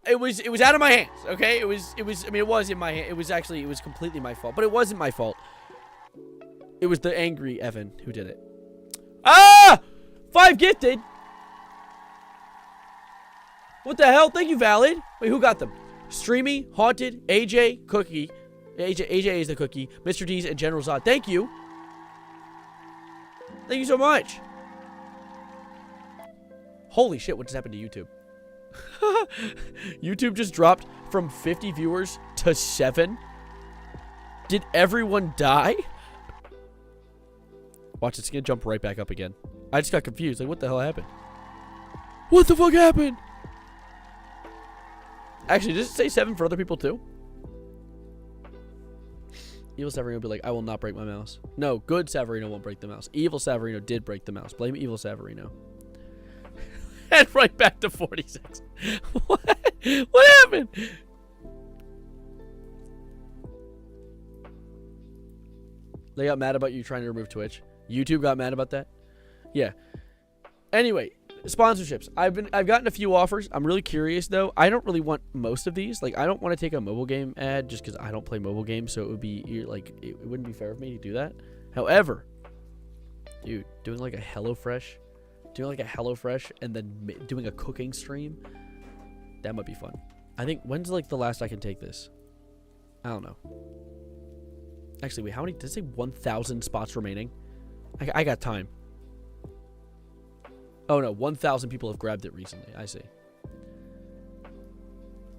it was out of my hands. Okay, it was. I mean, it was in my hand. It was completely my fault, but it wasn't my fault. It was the angry Evan who did it. Ah, 5 gifted. What the hell? Thank you, Valid. Wait, who got them? Streamy, Haunted, AJ, Cookie. AJ is the cookie. Mr. D's and General Zod. Thank you. Thank you so much. Holy shit, what just happened to YouTube? YouTube just dropped from 50 viewers to 7. Did everyone die? Watch, it's gonna jump right back up again. I just got confused. Like, what the hell happened? What the fuck happened? Actually, does it say 7 for other people too? Evil Savarino will be like, I will not break my mouse. No, good Savarino won't break the mouse. Evil Savarino did break the mouse. Blame Evil Savarino. And right back to 46. What? What happened? They got mad about you trying to remove Twitch. YouTube got mad about that. Yeah. Anyway, sponsorships. I've gotten a few offers. I'm really curious though. I don't really want most of these. Like, I don't want to take a mobile game ad just because I don't play mobile games. So it would be like, it wouldn't be fair of me to do that. However, dude, doing like a HelloFresh and then doing a cooking stream, that might be fun. I think, when's like the last I can take this? I don't know. Actually, wait, how many? Did it say 1,000 spots remaining? I got time. Oh no, 1,000 people have grabbed it recently. I see.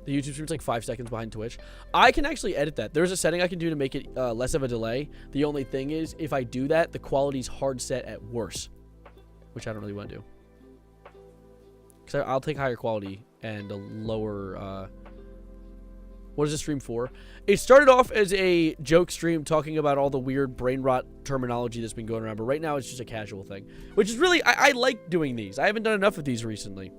The YouTube stream's like 5 seconds behind Twitch. I can actually edit that. There's a setting I can do to make it less of a delay. The only thing is, if I do that, the quality's hard set at worse, which I don't really want to do. Because I'll take higher quality and a lower... what is this stream for? It started off as a joke stream talking about all the weird brain rot terminology that's been going around, but right now it's just a casual thing. Which is really... I like doing these. I haven't done enough of these recently.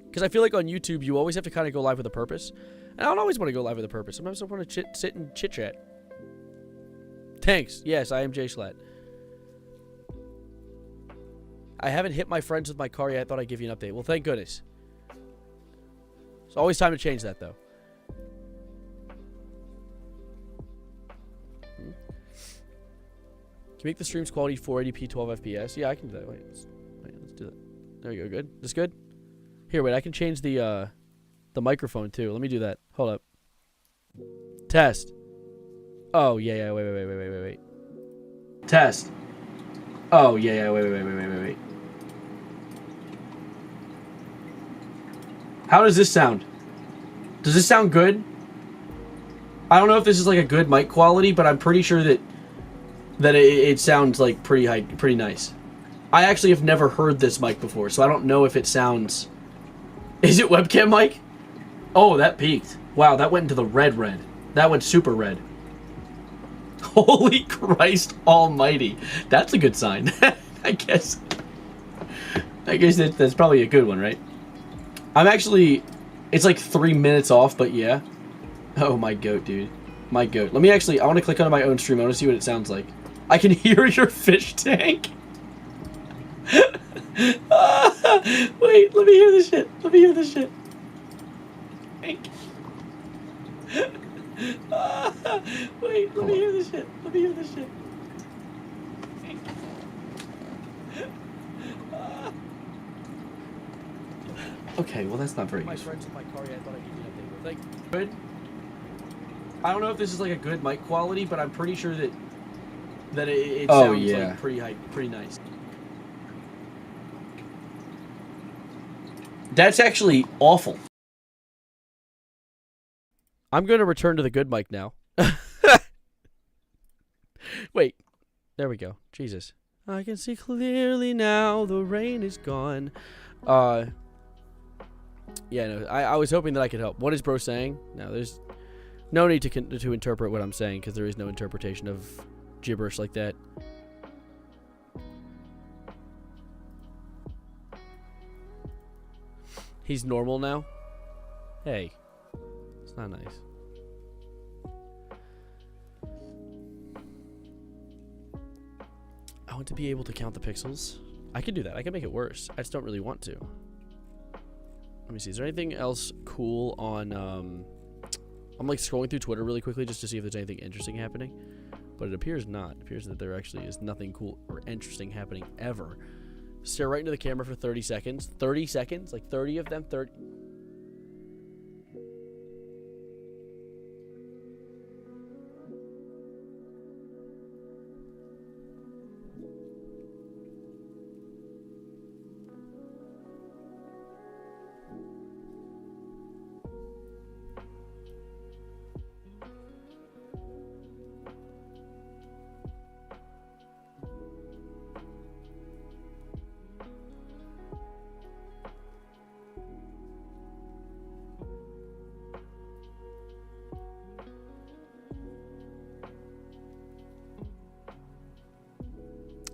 Because I feel like on YouTube, you always have to kind of go live with a purpose. And I don't always want to go live with a purpose. Sometimes I want to sit and chit-chat. Thanks. Yes, I am Jay Schlatt. I haven't hit my friends with my car yet. I thought I'd give you an update. Well, thank goodness. It's always time to change that, though. Can you make the stream's quality 480p 12 FPS? Yeah, I can do that. Wait, let's do that. There you go. Good. This good? Here, wait. I can change the microphone too. Let me do that. Hold up. Test. Oh yeah. Wait. Test. Oh yeah. Wait. How does this sound? Does this sound good? I don't know if this is like a good mic quality, but I'm pretty sure that it sounds like pretty nice. I actually have never heard this mic before, so I don't know if it sounds... Is it webcam mic? Oh, that peaked. Wow, that went into the red. That went super red. Holy Christ almighty. That's a good sign. I guess that's probably a good one, right? I'm actually... It's like 3 minutes off, but yeah. Oh, my goat, dude. My goat. Let me actually... I want to click on my own stream. I want to see what it sounds like. I can hear your fish tank. Wait, let me hear this shit. Tank. Wait, let me hear this shit. Tank. Okay, well that's not very good. My friends with my car, I thought I'd give you an update. Like, good. I don't know if this is like a good mic quality, but I'm pretty sure that it sounds like pretty nice. That's actually awful. I'm going to return to the good mic now. Wait. There we go. Jesus. I can see clearly now. The rain is gone. Yeah, no. I was hoping that I could help. What is bro saying? No, there's no need to interpret what I'm saying because there is no interpretation of gibberish like that. He's normal now? Hey. It's not nice. I want to be able to count the pixels. I can do that. I can make it worse. I just don't really want to. Let me see. Is there anything else cool on... I'm like scrolling through Twitter really quickly just to see if there's anything interesting happening. But it appears not. It appears that there actually is nothing cool or interesting happening ever. Stare right into the camera for 30 seconds. 30 seconds? Like 30 of them? 30...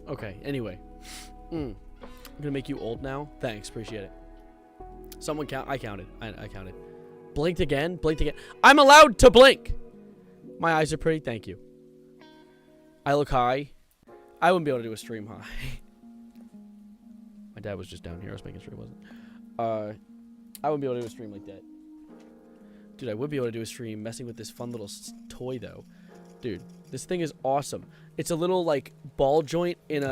Okay, anyway. I'm gonna make you old now. Thanks, appreciate it. Someone count. I counted. I counted. Blinked again. Blinked again. I'm allowed to blink. My eyes are pretty. Thank you. I look high. I wouldn't be able to do a stream high. My dad was just down here. I was making sure he wasn't. I wouldn't be able to do a stream like that. Dude, I would be able to do a stream messing with this fun little toy, though. Dude, this thing is awesome. It's a little, like, ball joint in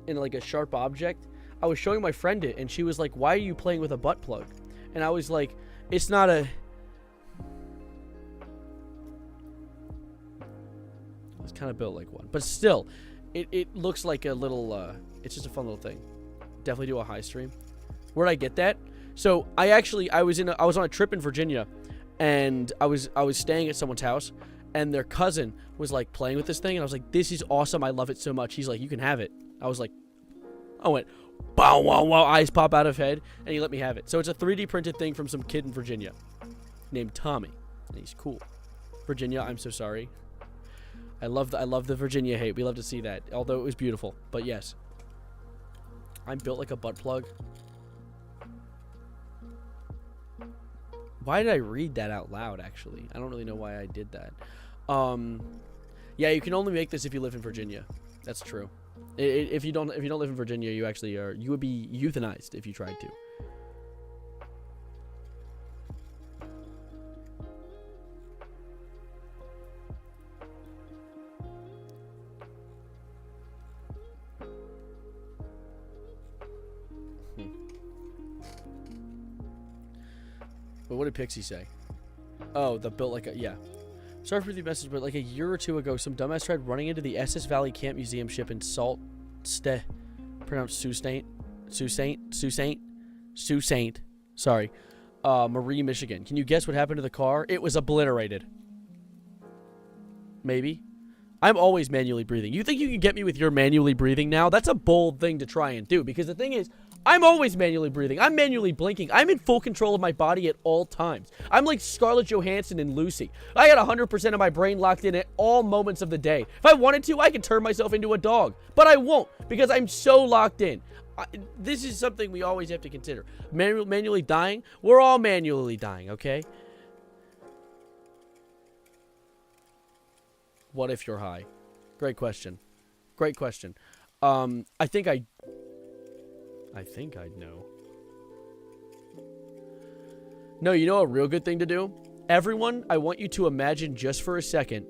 like, a sharp object. I was showing my friend it, and she was like, why are you playing with a butt plug? And I was like, it's not a... It's kind of built like one. But still, it looks like a little, it's just a fun little thing. Definitely do a high stream. Where'd I get that? So, I was on a trip in Virginia, and I was staying at someone's house, and their cousin was, like, playing with this thing, and I was like, this is awesome, I love it so much. He's like, you can have it. I went, bow, wow, wow, eyes pop out of head, and he let me have it. So it's a 3D printed thing from some kid in Virginia named Tommy, and he's cool. Virginia, I'm so sorry. I love the Virginia hate. We love to see that, although it was beautiful. But yes, I'm built like a butt plug. Why did I read that out loud, actually? I don't really know why I did that. Yeah, you can only make this if you live in Virginia. That's true. If you don't live in Virginia, you would be euthanized if you tried to. But what did Pixie say? Oh, the built like a... Yeah. Sorry for the message, but like a year or two ago, some dumbass tried running into the SS Valley Camp Museum ship in pronounced Sault Ste. Sorry. Marie, Michigan. Can you guess what happened to the car? It was obliterated. Maybe. I'm always manually breathing. You think you can get me with your manually breathing now? That's a bold thing to try and do, because the thing is, I'm always manually breathing. I'm manually blinking. I'm in full control of my body at all times. I'm like Scarlett Johansson and Lucy. I got 100% of my brain locked in at all moments of the day. If I wanted to, I could turn myself into a dog. But I won't, because I'm so locked in. This is something we always have to consider. Manually dying? We're all manually dying, okay? What if you're high? Great question. Great question. I think I'd know. No, you know a real good thing to do? Everyone, I want you to imagine just for a second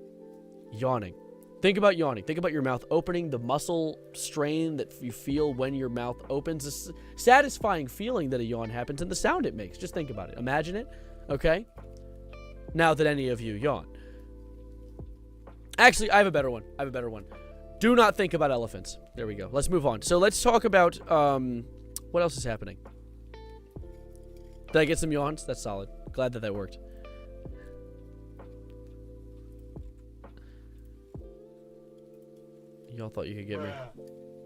yawning. Think about yawning. Think about your mouth opening, the muscle strain that you feel when your mouth opens, the satisfying feeling that a yawn happens, and the sound it makes. Just think about it. Imagine it, okay? Now that any of you yawn. Actually, I have a better one. Do not think about elephants. There we go. Let's move on. So let's talk about, what else is happening? Did I get some yawns? That's solid. Glad that worked. Y'all thought you could get me.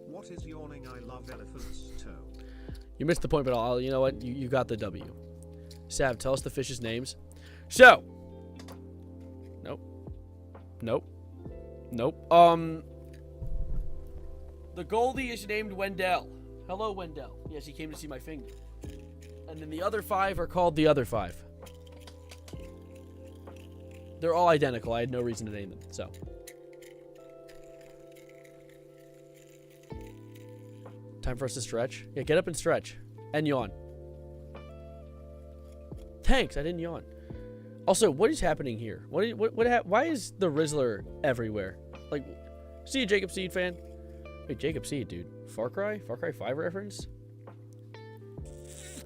What is yawning? I love elephants too. You missed the point, but you know what? You got the W. Sav, tell us the fish's names. So. Nope. The Goldie is named Wendell. Hello, Wendell. Yes, he came to see my finger. And then the other 5 are called the other 5. They're all identical. I had no reason to name them, so. Time for us to stretch. Yeah, get up and stretch. And yawn. Thanks, I didn't yawn. Also, what is happening here? Why is the Rizzler everywhere? Like, see a Jacob Seed fan? Wait, Jacob Seed, dude. Far Cry? Far Cry 5 reference?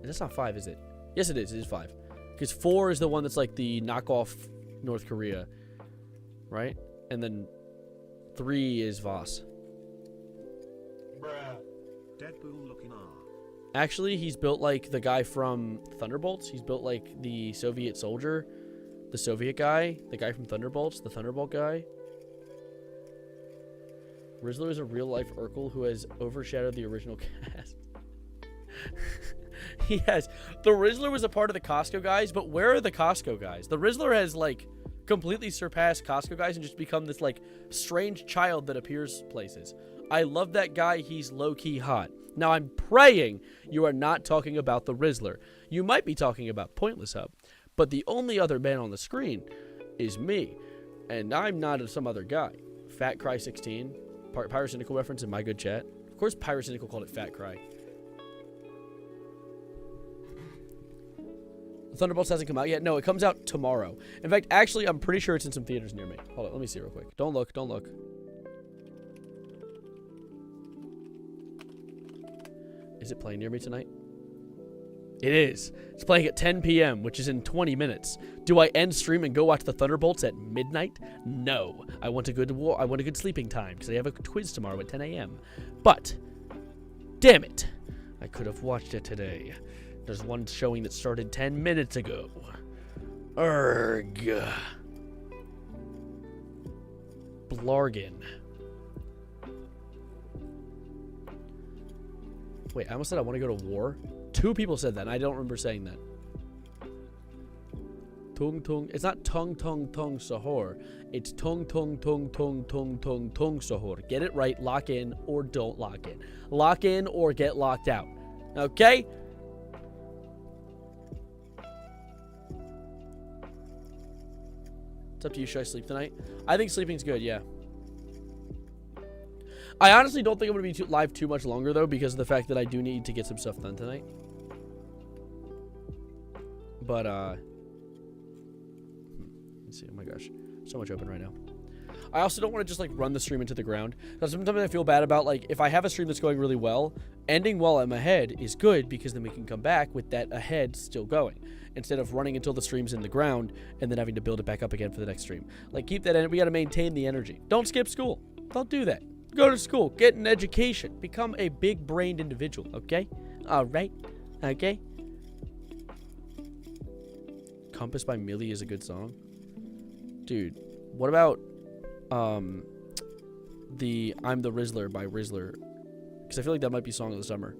That's not 5, is it? Yes, it is. It is 5. Because 4 is the one that's like the knockoff North Korea. Right? And then 3 is Voss. Deadpool looking on. Actually, he's built like the guy from Thunderbolts. He's built like the Soviet soldier. The Soviet guy. The guy from Thunderbolts. The Thunderbolt guy. Rizzler is a real-life Urkel who has overshadowed the original cast. He has. The Rizzler was a part of the Costco guys, but where are the Costco guys? The Rizzler has, like, completely surpass Costco guys and just become this, like, strange child that appears places. I love that guy. He's low-key hot. Now, I'm praying you are not talking about the Rizzler. You might be talking about Pointless Hub. But the only other man on the screen is me. And I'm not some other guy. Fat Cry 16. Pyrocynical reference in my good chat. Of course, Pyrocynical called it Fat Cry. Thunderbolts hasn't come out yet. No, it comes out tomorrow. In fact, actually, I'm pretty sure it's in some theaters near me. Hold on, let me see real quick. Don't look, don't look. Is it playing near me tonight? It is. It's playing at 10 p.m., which is in 20 minutes. Do I end stream and go watch the Thunderbolts at midnight? No. I want a good sleeping time because I have a quiz tomorrow at 10 a.m. But, damn it, I could have watched it today. There's one showing that started 10 minutes ago. Urgh. Blargin. Wait, I almost said I want to go to war. 2 people said that, and I don't remember saying that. Tung tung. It's not tung tung tung sahur. It's tung tung tung tung tung tung tung sahur. Get it right. Lock in or don't lock in. Lock in or get locked out. Okay? It's up to you. Should I sleep tonight? I think sleeping's good, yeah. I honestly don't think I'm going to be live too much longer, though, because of the fact that I do need to get some stuff done tonight. But, let's see. Oh my gosh. So much open right now. I also don't want to just, like, run the stream into the ground. Because sometimes I feel bad about, like, if I have a stream that's going really well, ending while I'm ahead is good because then we can come back with that ahead still going. Instead of running until the stream's in the ground and then having to build it back up again for the next stream. Like, keep that, we got to maintain the energy. Don't skip school. Don't do that. Go to school. Get an education. Become a big-brained individual, okay? All right. Okay? Compass by Millie is a good song. Dude, what about the I'm the Rizzler by Rizzler? Because I feel like that might be song of the summer.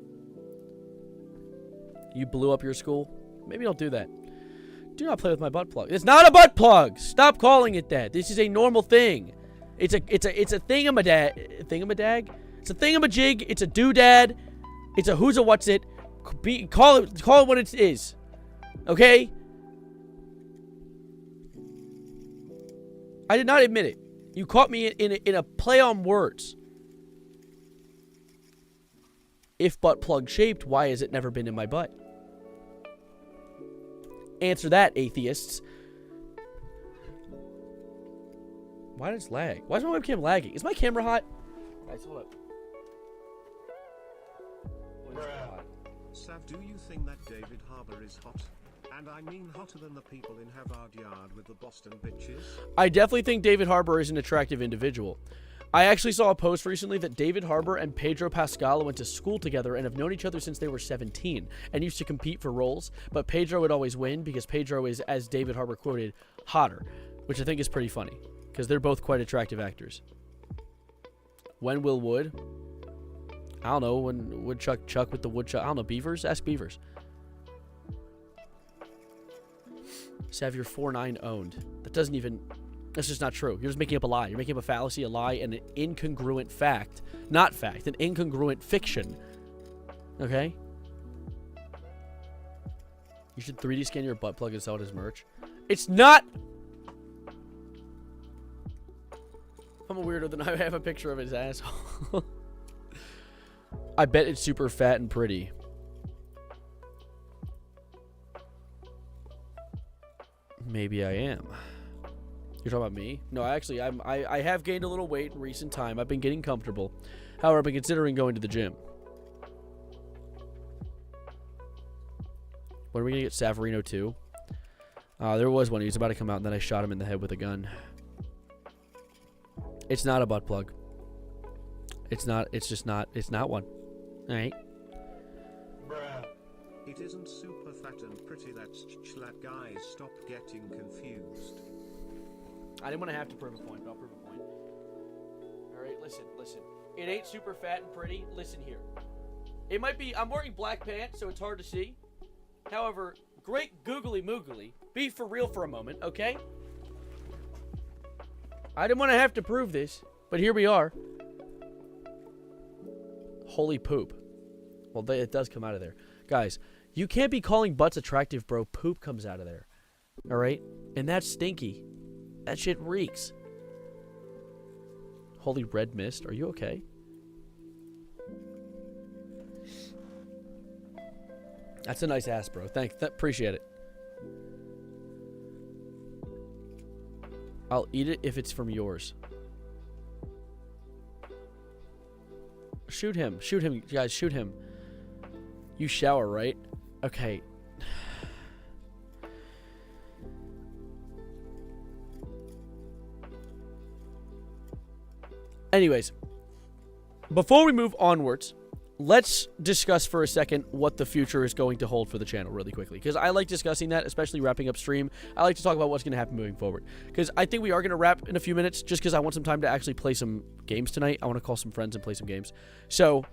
You blew up your school? Maybe don't do that. Do not play with my butt plug. It's not a butt plug. Stop calling it that. This is a normal thing. It's a thingamadad. Thingamadad? It's a thingamajig. It's a doodad. It's a who's a what's it. Call it what it is. Okay? I did not admit it. You caught me in a play on words. If butt plug shaped, why has it never been in my butt? Answer that, atheists. Why does it lag? Why is my webcam lagging? Is my camera hot? Guys, hold up. Sav, do you think that David Harbour is hot? And I mean hotter than the people in Havard Yard with the Boston bitches? I definitely think David Harbour is an attractive individual. I actually saw a post recently that David Harbour and Pedro Pascal went to school together and have known each other since they were 17 and used to compete for roles, but Pedro would always win because Pedro is, as David Harbour quoted, hotter, which I think is pretty funny because they're both quite attractive actors. When will Wood? I don't know. When Woodchuck Chuck with the Woodchuck? I don't know. Beavers? Ask Beavers. Sav, you're 4'9" owned. That doesn't even... That's just not true. You're just making up a lie. You're making up a fallacy, a lie, and an incongruent fact. Not fact. An incongruent fiction. Okay? You should 3D scan your butt plug and sell it as merch. It's not... I'm a weirdo, then I have a picture of his asshole. I bet it's super fat and pretty. Maybe I am. You're talking about me? No, actually, I have gained a little weight in recent time. I've been getting comfortable. However, I've been considering going to the gym. When are we going to get Savarino 2? There was one. He was about to come out, and then I shot him in the head with a gun. It's not a butt plug. It's not. It's just not. It's not one. All right. Bruh. It isn't super fat and pretty. That's chlat, guys. Stop getting confused. I didn't want to have to prove a point, but I'll prove a point. All right, listen. It ain't super fat and pretty. Listen here. It might be. I'm wearing black pants, so it's hard to see. However, great googly moogly. Be for real for a moment, okay? I didn't want to have to prove this, but here we are. Holy poop. Well, it does come out of there. Guys, you can't be calling butts attractive, bro. Poop comes out of there. Alright? And that's stinky. That shit reeks. Holy red mist. Are you okay? That's a nice ass, bro. Appreciate it. I'll eat it if it's from yours. Shoot him. Shoot him, guys. Shoot him. You shower, right? Okay. Anyways, before we move onwards, let's discuss for a second what the future is going to hold for the channel really quickly. Because I like discussing that, especially wrapping up stream. I like to talk about what's going to happen moving forward. Because I think we are going to wrap in a few minutes, just because I want some time to actually play some games tonight. I want to call some friends and play some games. So,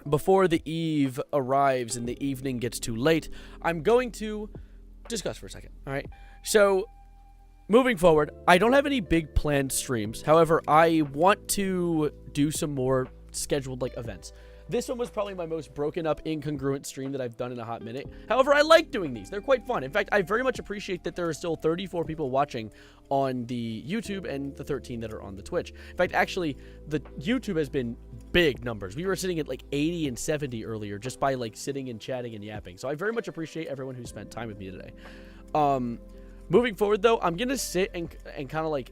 before the eve arrives and the evening gets too late, I'm going to discuss for a second. Alright? So, moving forward, I don't have any big planned streams. However, I want to do some more scheduled events. This one was probably my most broken up, incongruent stream that I've done in a hot minute. However, I like doing these. They're quite fun. In fact, I very much appreciate that there are still 34 people watching on the YouTube and the 13 that are on the Twitch. In fact, actually, the YouTube has been big numbers. We were sitting at 80 and 70 earlier just by sitting and chatting and yapping. So I very much appreciate everyone who spent time with me today. Moving forward, though, I'm going to sit and kind of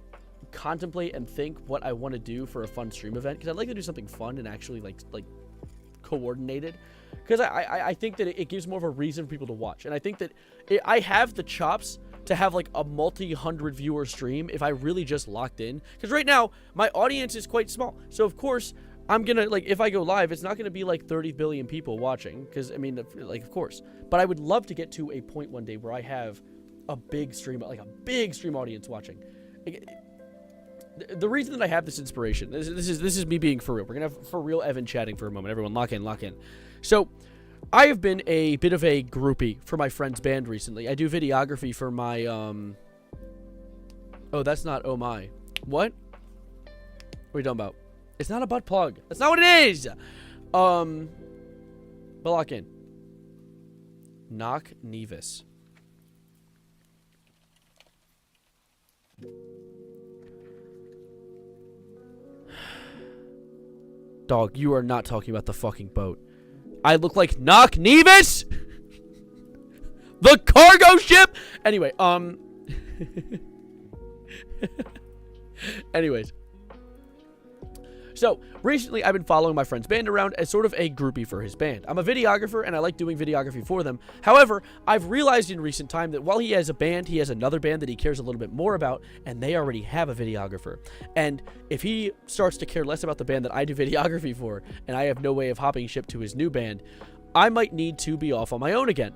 contemplate and think what I want to do for a fun stream event. Because I'd like to do something fun and actually coordinated, because I think that it gives more of a reason for people to watch, and I think that I have the chops to have a multi-hundred viewer stream if I really just locked in, because right now my audience is quite small. So of course I'm gonna if I go live, it's not gonna be 30 billion people watching, because I mean of course, but I would love to get to a point one day where I have a big stream, a big stream audience watching. The reason that I have this inspiration, this is me being for real. We're gonna have for real Evan chatting for a moment. Everyone lock in. So I have been a bit of a groupie for my friend's band recently. I do videography for my oh, that's not oh my. What? What are you talking about? It's not a butt plug. That's not what it is. But lock in. Knock Nevis. Dog, you are not talking about the fucking boat. I look like Knock Nevis? The cargo ship? Anyway, anyways. So, recently I've been following my friend's band around as sort of a groupie for his band. I'm a videographer and I like doing videography for them. However, I've realized in recent time that while he has a band, he has another band that he cares a little bit more about, and they already have a videographer. And if he starts to care less about the band that I do videography for, and I have no way of hopping ship to his new band, I might need to be off on my own again.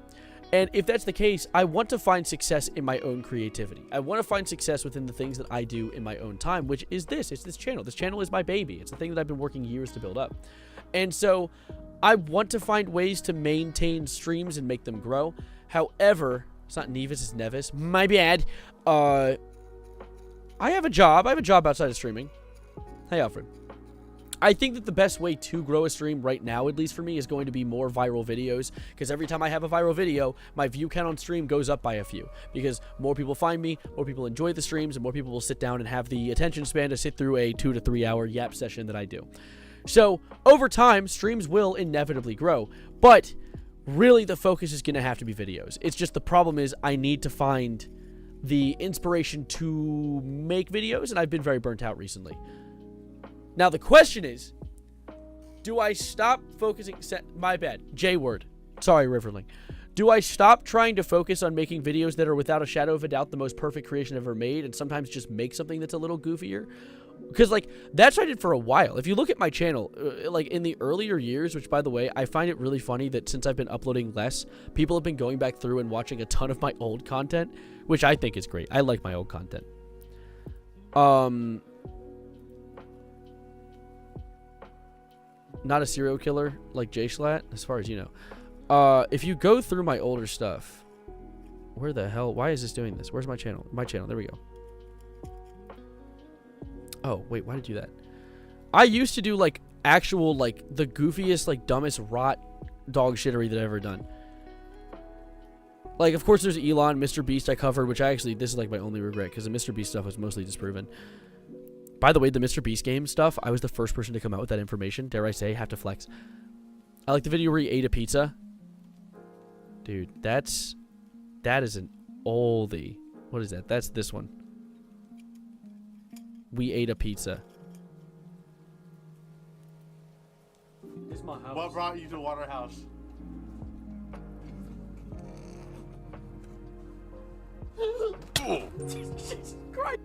And if that's the case, I want to find success in my own creativity. I want to find success within the things that I do in my own time, which is this. It's this channel. This channel is my baby. It's the thing that I've been working years to build up. And so I want to find ways to maintain streams and make them grow. However, it's not Nevis, it's Nevis. My bad. I have a job. I have a job outside of streaming. Hey, Alfred. I think that the best way to grow a stream right now, at least for me, is going to be more viral videos, because every time I have a viral video, my view count on stream goes up by a few, because more people find me, more people enjoy the streams, and more people will sit down and have the attention span to sit through a 2 to 3 hour yap session that I do. So over time, streams will inevitably grow, but really the focus is going to have to be videos. It's just the problem is I need to find the inspiration to make videos, and I've been very burnt out recently. Now, the question is, do I stop focusing... My bad. J-word. Sorry, Riverling. Do I stop trying to focus on making videos that are without a shadow of a doubt the most perfect creation ever made, and sometimes just make something that's a little goofier? Because, that's what I did for a while. If you look at my channel, in the earlier years, which, by the way, I find it really funny that since I've been uploading less, people have been going back through and watching a ton of my old content, which I think is great. I like my old content. Not a serial killer like J-Slat, as far as you know. If you go through my older stuff, where the hell? Why is this doing this? Where's my channel? My channel. There we go. Oh, wait, why did I do that? I used to do, like, actual, like, the goofiest, like, dumbest rot dog shittery that I've ever done. Like, of course, there's Elon, Mr. Beast I covered, which I actually, this is, like, my only regret, because the Mr. Beast stuff was mostly disproven. By the way, the Mr. Beast game stuff, I was the first person to come out with that information. Dare I say, have to flex. I like the video where he ate a pizza. Dude, that is an oldie. What is that? That's this one. We ate a pizza. It's my house. What brought you to Waterhouse? Jesus Christ.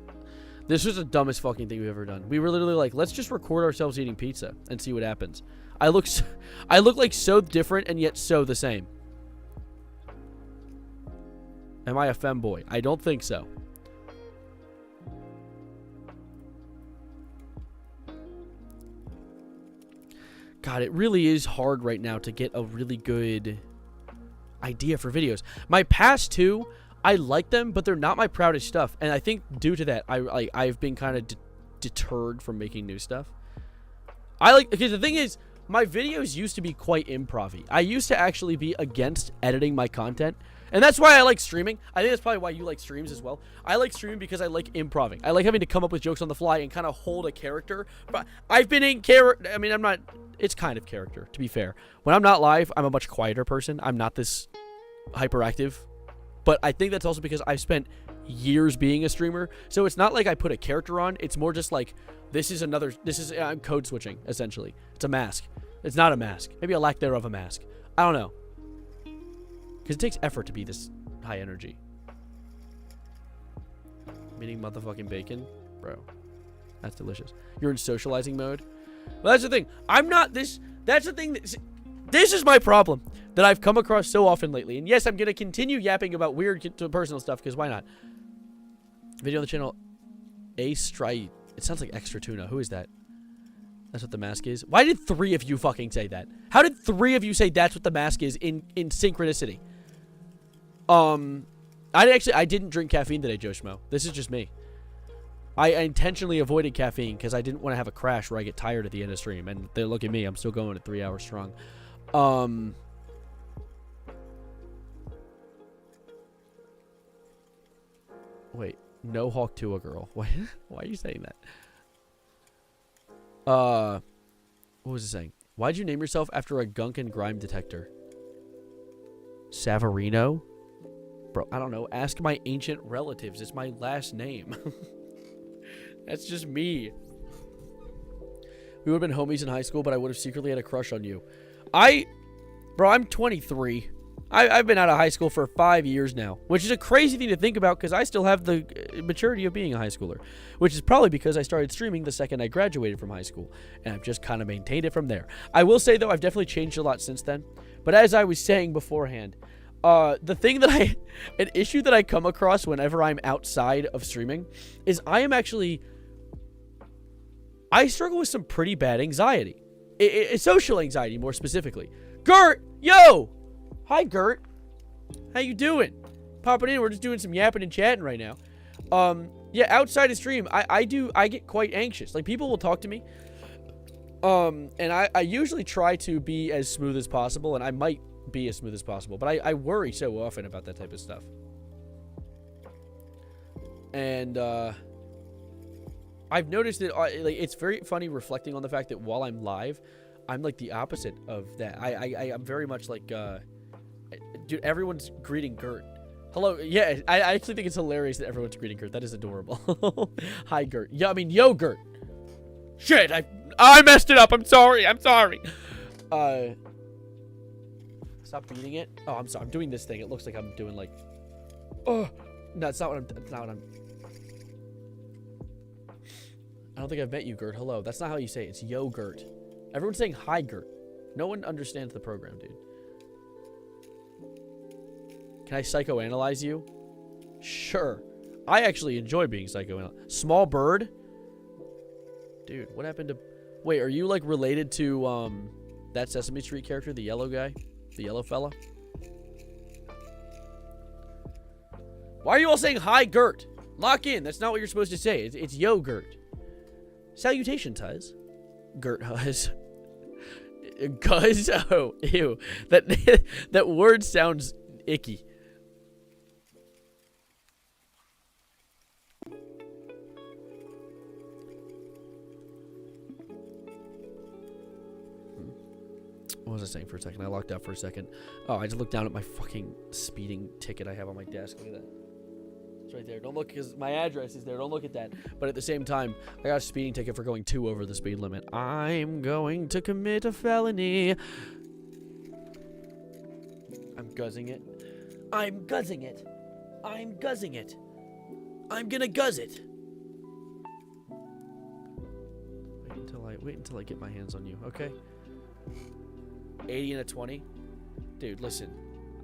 This was the dumbest fucking thing we've ever done. We were literally like, let's just record ourselves eating pizza and see what happens. I look like so different and yet so the same. Am I a femboy? I don't think so. God, it really is hard right now to get a really good idea for videos. My past two, I like them, but they're not my proudest stuff. And I think due to that, I've been kind of deterred from making new stuff. Because the thing is, my videos used to be quite improv-y. I used to actually be against editing my content. And that's why I like streaming. I think that's probably why you like streams as well. I like streaming because I like improving. I like having to come up with jokes on the fly and kind of hold a character. But I've been in character. I mean, I'm not. It's kind of character, to be fair. When I'm not live, I'm a much quieter person. I'm not this hyperactive. But I think that's also because I've spent years being a streamer. So it's not like I put a character on. It's more just like, I'm code switching, essentially. It's a mask. It's not a mask. Maybe a lack thereof a mask. I don't know. Because it takes effort to be this high energy. Meaning motherfucking bacon? Bro. That's delicious. You're in socializing mode? Well, that's the thing. I'm not this. That's the thing. This is my problem that I've come across so often lately. And yes, I'm going to continue yapping about weird personal stuff, because why not? Video on the channel. A-Strite. It sounds like extra tuna. Who is that? That's what the mask is? Why did 3 of you fucking say that? How did 3 of you say that's what the mask is in synchronicity? I didn't drink caffeine today, Joe Schmo. This is just me. I intentionally avoided caffeine because I didn't want to have a crash where I get tired at the end of stream. And they look at me, I'm still going at 3 hours strong. Wait, no Hawk to a girl. Why are you saying that? What was it saying? Why'd you name yourself after a gunk and grime detector? Savarino? Bro, I don't know. Ask my ancient relatives. It's my last name. That's just me. We would have been homies in high school, but I would have secretly had a crush on you. Bro, I'm 23. I've been out of high school for 5 years now, which is a crazy thing to think about because I still have the maturity of being a high schooler, which is probably because I started streaming the second I graduated from high school, and I've just kind of maintained it from there. I will say, though, I've definitely changed a lot since then, but as I was saying beforehand, the thing that an issue that I come across whenever I'm outside of streaming is I struggle with some pretty bad anxiety. Social anxiety, more specifically. Gurt, yo! Hi, Gurt. How you doing? Popping in. We're just doing some yapping and chatting right now. Yeah, outside of stream, I get quite anxious. Like, people will talk to me. And I usually try to be as smooth as possible, and I might be as smooth as possible, but I worry so often about that type of stuff. And, I've noticed that it's very funny reflecting on the fact that while I'm live, I'm like the opposite of that. I'm very much like, dude, everyone's greeting Gurt. Hello. Yeah, I actually think it's hilarious that everyone's greeting Gurt. That is adorable. Hi, Gurt. Yeah, I mean, yo, Gurt. Shit, I messed it up. I'm sorry. Stop beating it. Oh, I'm sorry. I'm doing this thing. It looks like I'm doing like, oh, no, it's not what I'm. I don't think I've met you, Gurt. Hello. That's not how you say it. It's yo, Gurt. Everyone's saying hi, Gurt. No one understands the program, dude. Can I psychoanalyze you? Sure. I actually enjoy being psychoanalyzed. Small bird? Dude, what happened to... Wait, are you, like, related to, that Sesame Street character? The yellow guy? The yellow fella? Why are you all saying hi, Gurt? Lock in. That's not what you're supposed to say. It's yo, Gurt. Salutations, Huz. Gurt Huz. Guz? Oh, ew. That word sounds icky. What was I saying for a second? I locked out for a second. Oh, I just looked down at my fucking speeding ticket I have on my desk. Look at that. It's right there. Don't look, because my address is there. Don't look at that. But at the same time, I got a speeding ticket for going 2 over the speed limit. I'm going to commit a felony. I'm guzzing it. I'm guzzing it. I'm guzzing it. I'm gonna guzz it. Wait until I get my hands on you, okay? 80 and a 20. Dude, listen.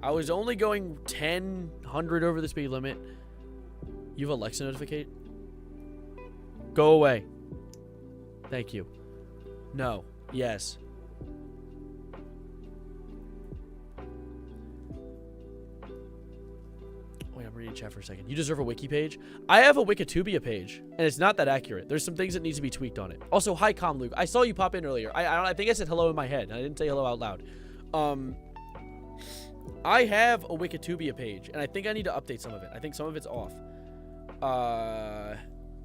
I was only going 10, 100 over the speed limit. You have Alexa notificate? Go away. Thank you. No. Yes. Wait, I'm reading chat for a second. You deserve a wiki page? I have a Wikitubia page, and it's not that accurate. There's some things that needs to be tweaked on it. Also, hi, Comluke. I saw you pop in earlier. I think I said hello in my head. I didn't say hello out loud. I have a Wikitubia page, and I think I need to update some of it. I think some of it's off. I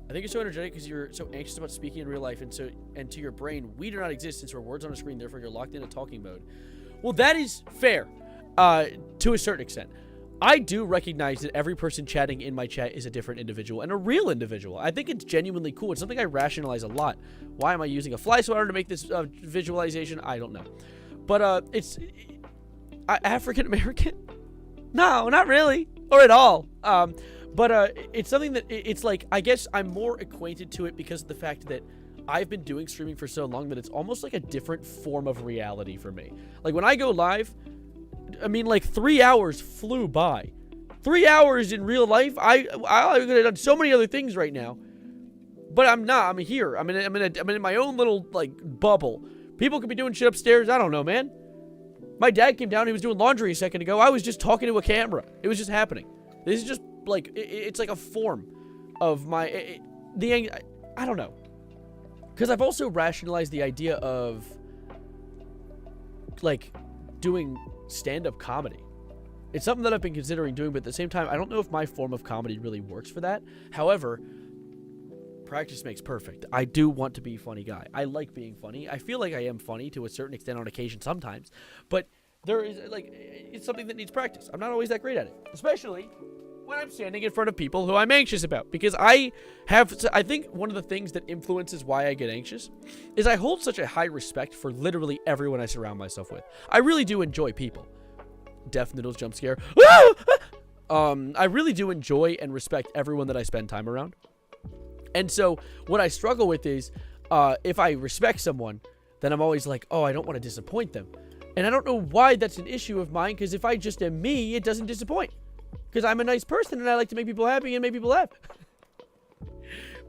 think you're so energetic because you're so anxious about speaking in real life, and to your brain, we do not exist since we're words on a screen. Therefore, you're locked into talking mode. Well, that is fair, to a certain extent. I do recognize that every person chatting in my chat is a different individual and a real individual. I think it's genuinely cool. It's something I rationalize a lot. Why am I using a fly swatter to make this visualization? I don't know. But it's African American? No, not really, or at all. But it's something that it's like, I guess I'm more acquainted to it because of the fact that I've been doing streaming for so long that it's almost like a different form of reality for me. Like when I go live, I mean, like 3 hours flew by. 3 hours in real life, I could have done so many other things right now, but I'm not. I'm here. I'm in my own little like bubble. People could be doing shit upstairs. I don't know, man. My dad came down. He was doing laundry a second ago. I was just talking to a camera. It was just happening. This is just like it's like a form of my I don't know, because I've also rationalized the idea of like doing stand-up comedy. It's something that I've been considering doing, but at the same time, I don't know if my form of comedy really works for that. However, practice makes perfect. I do want to be a funny guy. I like being funny. I feel like I am funny to a certain extent on occasion sometimes, but there is like, it's something that needs practice. I'm not always that great at it, especially when I'm standing in front of people who I'm anxious about, because I think one of the things that influences why I get anxious is I hold such a high respect for literally everyone I surround myself with. I really do enjoy people. Deaf Noodles jump scare. I really do enjoy and respect everyone that I spend time around. And so what I struggle with is if I respect someone, then I'm always like, oh, I don't want to disappoint them. And I don't know why that's an issue of mine, because if I just am me, it doesn't disappoint. Because I'm a nice person and I like to make people happy and make people laugh.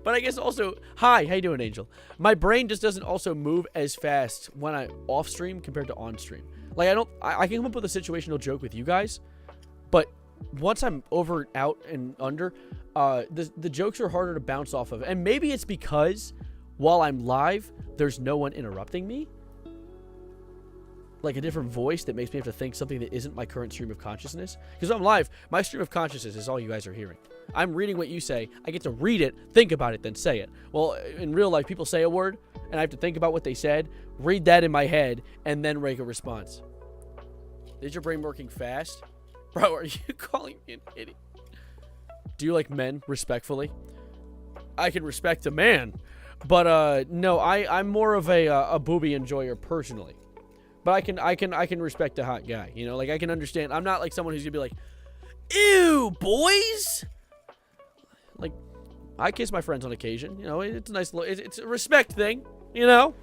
But I guess also, hi, how you doing, Angel? My brain just doesn't also move as fast when I'm off stream compared to on stream. Like I can come up with a situational joke with you guys, but once I'm over, out, and under, the jokes are harder to bounce off of. And maybe it's because while I'm live, there's no one interrupting me. Like a different voice that makes me have to think something that isn't my current stream of consciousness. Because I'm live, my stream of consciousness is all you guys are hearing. I'm reading what you say. I get to read it, think about it, then say it. Well, in real life, people say a word, and I have to think about what they said, read that in my head, and then make a response. Is your brain working fast? Bro, are you calling me an idiot? Do you like men, respectfully? I can respect a man. But, no, I'm more of a booby enjoyer personally. But I can respect a hot guy, you know? Like, I can understand. I'm not like someone who's gonna be like, ew, boys! Like, I kiss my friends on occasion. You know, it's a nice little, it's a respect thing, you know?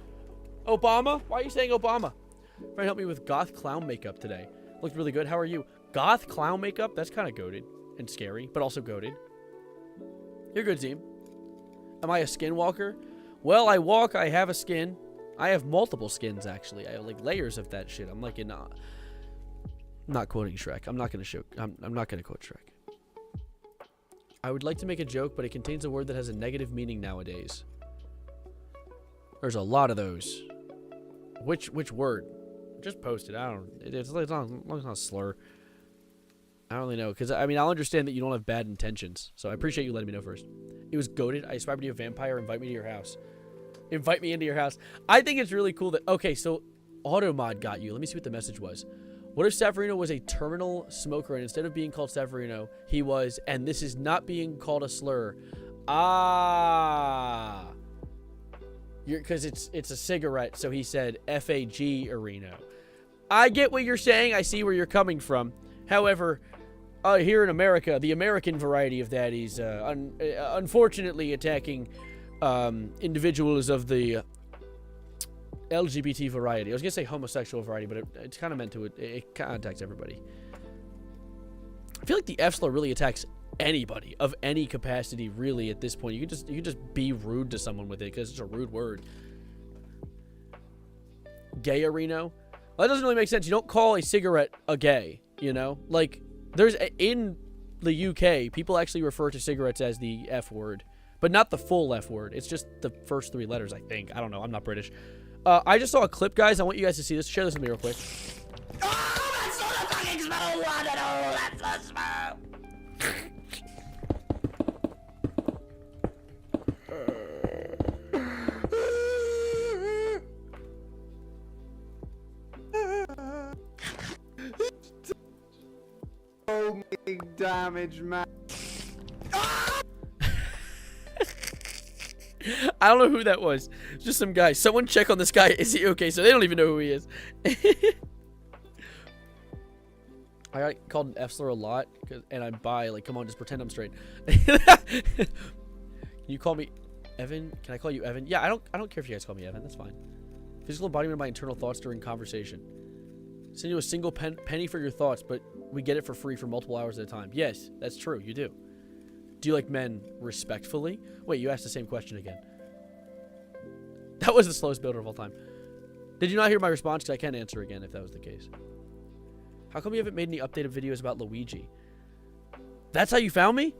Obama? Why are you saying Obama? Trying to help me with goth clown makeup today. Looked really good. How are you? Goth clown makeup? That's kind of goated and scary, but also goated. You're good, team. Am I a skinwalker? Well, I walk, I have a skin. I have multiple skins, actually. I have, like, layers of that shit. I'm like in, not quoting Shrek. I'm not going to quote Shrek. I would like to make a joke, but it contains a word that has a negative meaning nowadays. There's a lot of those. Which word? Just post it. I don't. It's not a slur. I don't really know, because I mean, I'll understand that you don't have bad intentions, so I appreciate you letting me know first. It was goated. I aspire to be a vampire. Invite me to your house. Invite me into your house. I think it's really cool that. Okay, so Automod got you. Let me see what the message was. What if Severino was a terminal smoker, and instead of being called Severino, he was, and this is not being called a slur. Ah. Because it's a cigarette, so he said F-A-G-erino. I get what you're saying. I see where you're coming from. However, here in America, the American variety of that is unfortunately attacking individuals of the LGBT variety. I was going to say homosexual variety, but it's kind of meant to, it kind of attacks everybody. I feel like the F slur really attacks anybody of any capacity, really, at this point. You can just be rude to someone with it because it's a rude word. Gayerino? Well, that doesn't really make sense. You don't call a cigarette a gay, you know? Like, there's, in the UK, people actually refer to cigarettes as the F word, but not the full F word. It's just the first 3 letters, I think. I don't know. I'm not British. I just saw a clip, guys. I want you guys to see this. Share this with me real quick. Oh, that's so the fucking smell. That's the smell. So many damage, man. I don't know who that was. It's just some guy. Someone check on this guy. Is he okay? So they don't even know who he is. I got called an F slur a lot, and I'm bi. Like, come on, just pretend I'm straight. Can you call me Evan? Can I call you Evan? Yeah, I don't care if you guys call me Evan. That's fine. Physical embodiment of my internal thoughts during conversation. Send you a single penny for your thoughts, but we get it for free for multiple hours at a time. Yes, that's true. You do. Do you like men respectfully? Wait, you asked the same question again. That was the slowest builder of all time. Did you not hear my response? Because I can answer again if that was the case. How come you haven't made any updated videos about Luigi? That's how you found me?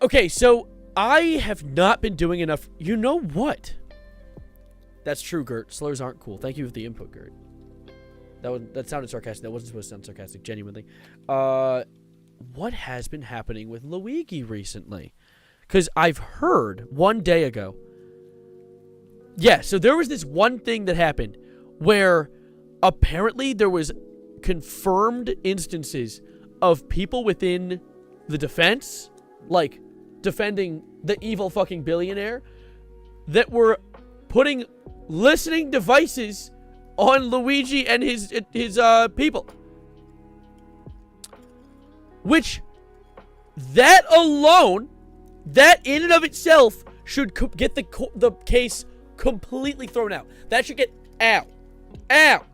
Okay, so I have not been doing enough. You know what? That's true, Gurt. Slurs aren't cool. Thank you for the input, Gurt. That sounded sarcastic. That wasn't supposed to sound sarcastic, genuinely. What has been happening with Luigi recently? Because I've heard one day ago. Yeah, so there was this one thing that happened where apparently there was confirmed instances of people within the defense, like defending the evil fucking billionaire, that were putting listening devices on Luigi and his people. Which, that alone, that in and of itself should get the case completely thrown out. That should get out. Ow.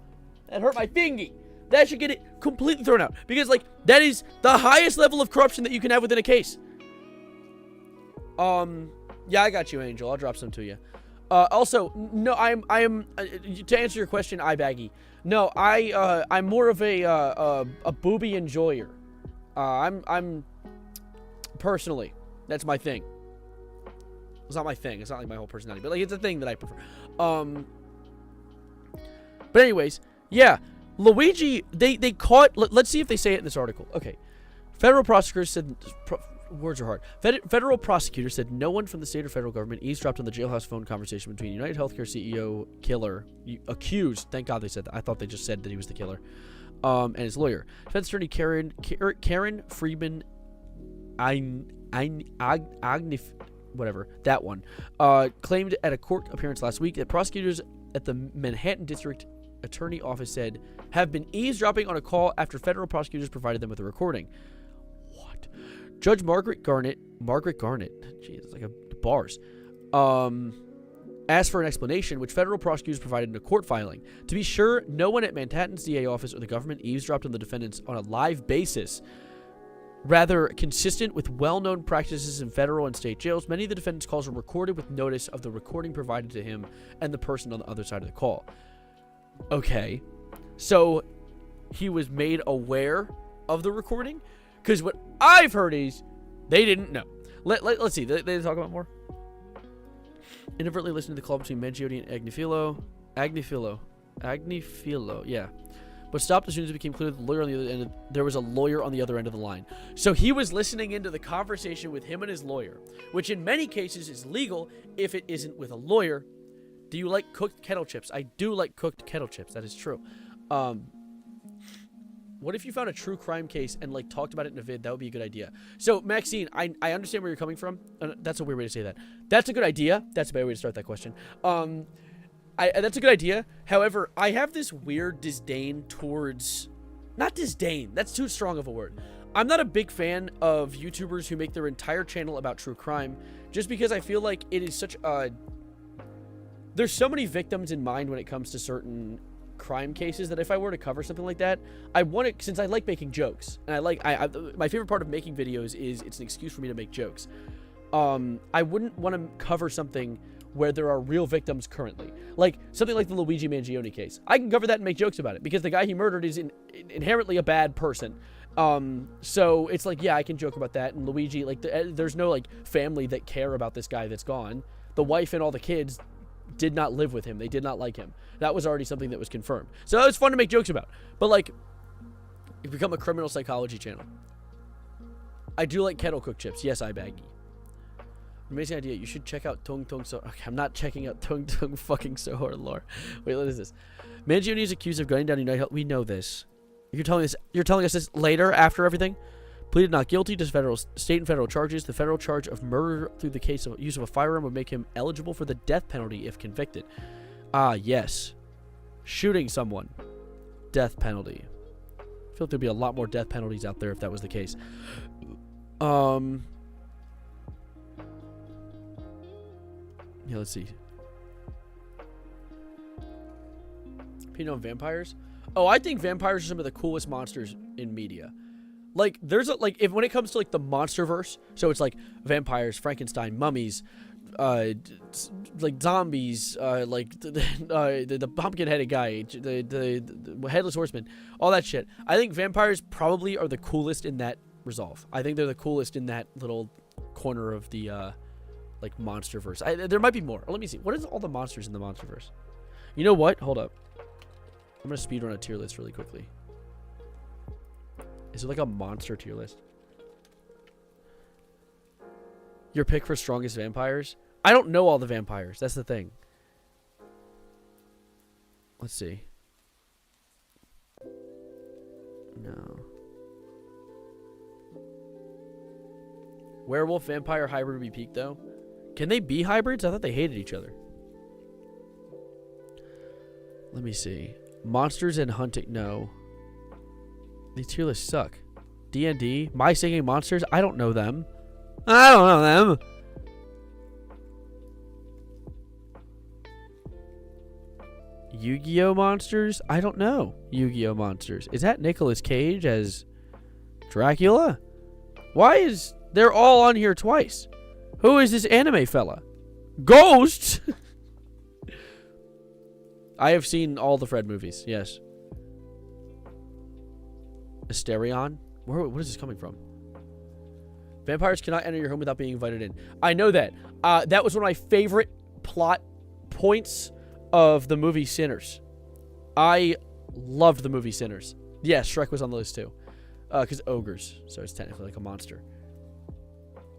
That hurt my fingy. That should get it completely thrown out. Because, like, that is the highest level of corruption that you can have within a case. Yeah, I got you, Angel. I'll drop some to you. Also, no, I am to answer your question, iBaggy. No, I'm more of a booby enjoyer. I'm personally, that's my thing. It's not my thing. It's not like my whole personality, but like it's a thing that I prefer. But anyways, yeah, Luigi, they caught. Let's see if they say it in this article. Okay, federal prosecutors said. Words are hard. Federal prosecutor said no one from the state or federal government eavesdropped on the jailhouse phone conversation between United Healthcare CEO killer accused. Thank God they said that. I thought they just said that he was the killer. And his lawyer, defense attorney Karen Friedman, whatever that one, claimed at a court appearance last week that prosecutors at the Manhattan District Attorney Office said have been eavesdropping on a call after federal prosecutors provided them with a recording. Judge Margaret Garnett, geez, it's like a bars, asked for an explanation, which federal prosecutors provided in a court filing. To be sure, no one at Manhattan's DA office or the government eavesdropped on the defendants on a live basis. Rather, consistent with well-known practices in federal and state jails, many of the defendants' calls were recorded with notice of the recording provided to him and the person on the other side of the call. Okay, so he was made aware of the recording? Because what I've heard is they didn't know. Let's see. They talk about more? Inadvertently listening to the call between Mangione and Agnifilo, yeah. But stopped as soon as it became clear that there was a lawyer on the other end of the line. So he was listening into the conversation with him and his lawyer, which in many cases is legal if it isn't with a lawyer. Do you like cooked kettle chips? I do like cooked kettle chips. That is true. What if you found a true crime case and like talked about it in a vid? That would be a good idea. So Maxine, I understand where you're coming from. That's a weird way to say that. That's a good idea. That's a better way to start that question. That's a good idea. However, I have this weird disdain towards... Not disdain. That's too strong of a word. I'm not a big fan of YouTubers who make their entire channel about true crime, just because I feel like it is such a... There's so many victims in mind when it comes to certain crime cases that if I were to cover something like that, I want it, since I like making jokes, and my favorite part of making videos is it's an excuse for me to make jokes. I wouldn't want to cover something where there are real victims currently. Like, something like the Luigi Manion case. I can cover that and make jokes about it, because the guy he murdered is inherently a bad person. So it's like, yeah, I can joke about that. And Luigi, like, there's no, like, family that care about this guy that's gone. The wife and all the kids did not live with him. They did not like him. That was already something that was confirmed. So it was fun to make jokes about. But, like, it's become a criminal psychology channel. I do like kettle cooked chips. Yes, I baggy. Amazing idea. You should check out Tung Tung So. Okay, I'm not checking out Tung Tung fucking Sohor lore. Wait, what is this? Mangione is accused of gunning down United Health. We know this. You're telling us this later after everything? Pleaded not guilty to state and federal charges. The federal charge of murder through the case of use of a firearm would make him eligible for the death penalty if convicted. Ah, yes. Shooting someone. Death penalty. I feel like there'd be a lot more death penalties out there if that was the case. Yeah, let's see. Opinion on vampires? Oh, I think vampires are some of the coolest monsters in media. Like, there's when it comes to like the Monsterverse, so it's like vampires, Frankenstein, mummies, like zombies, like the pumpkin-headed guy, the headless horseman, all that shit. I think vampires probably are the coolest in that resolve. I think they're the coolest in that little corner of the like Monsterverse. There might be more. Let me see. What is all the monsters in the Monsterverse? You know what? Hold up. I'm gonna speedrun a tier list really quickly. Is it like a monster tier list? Your pick for strongest vampires? I don't know all the vampires. That's the thing. Let's see. No. Werewolf vampire hybrid would be peak though. Can they be hybrids? I thought they hated each other. Let me see. Monsters and hunting. No. These tier lists suck. D&D. My Singing Monsters. I don't know them. I don't know them. Yu-Gi-Oh monsters. I don't know. Yu-Gi-Oh monsters. Is that Nicolas Cage as Dracula? Why is they're all on here twice? Who is this anime fella? Ghosts. I have seen all the Fred movies. Yes. Asterion? What is this coming from? Vampires cannot enter your home without being invited in. I know that. That was one of my favorite plot points of the movie Sinners. I loved the movie Sinners. Yes, Shrek was on the list too. Because ogres. So it's technically like a monster.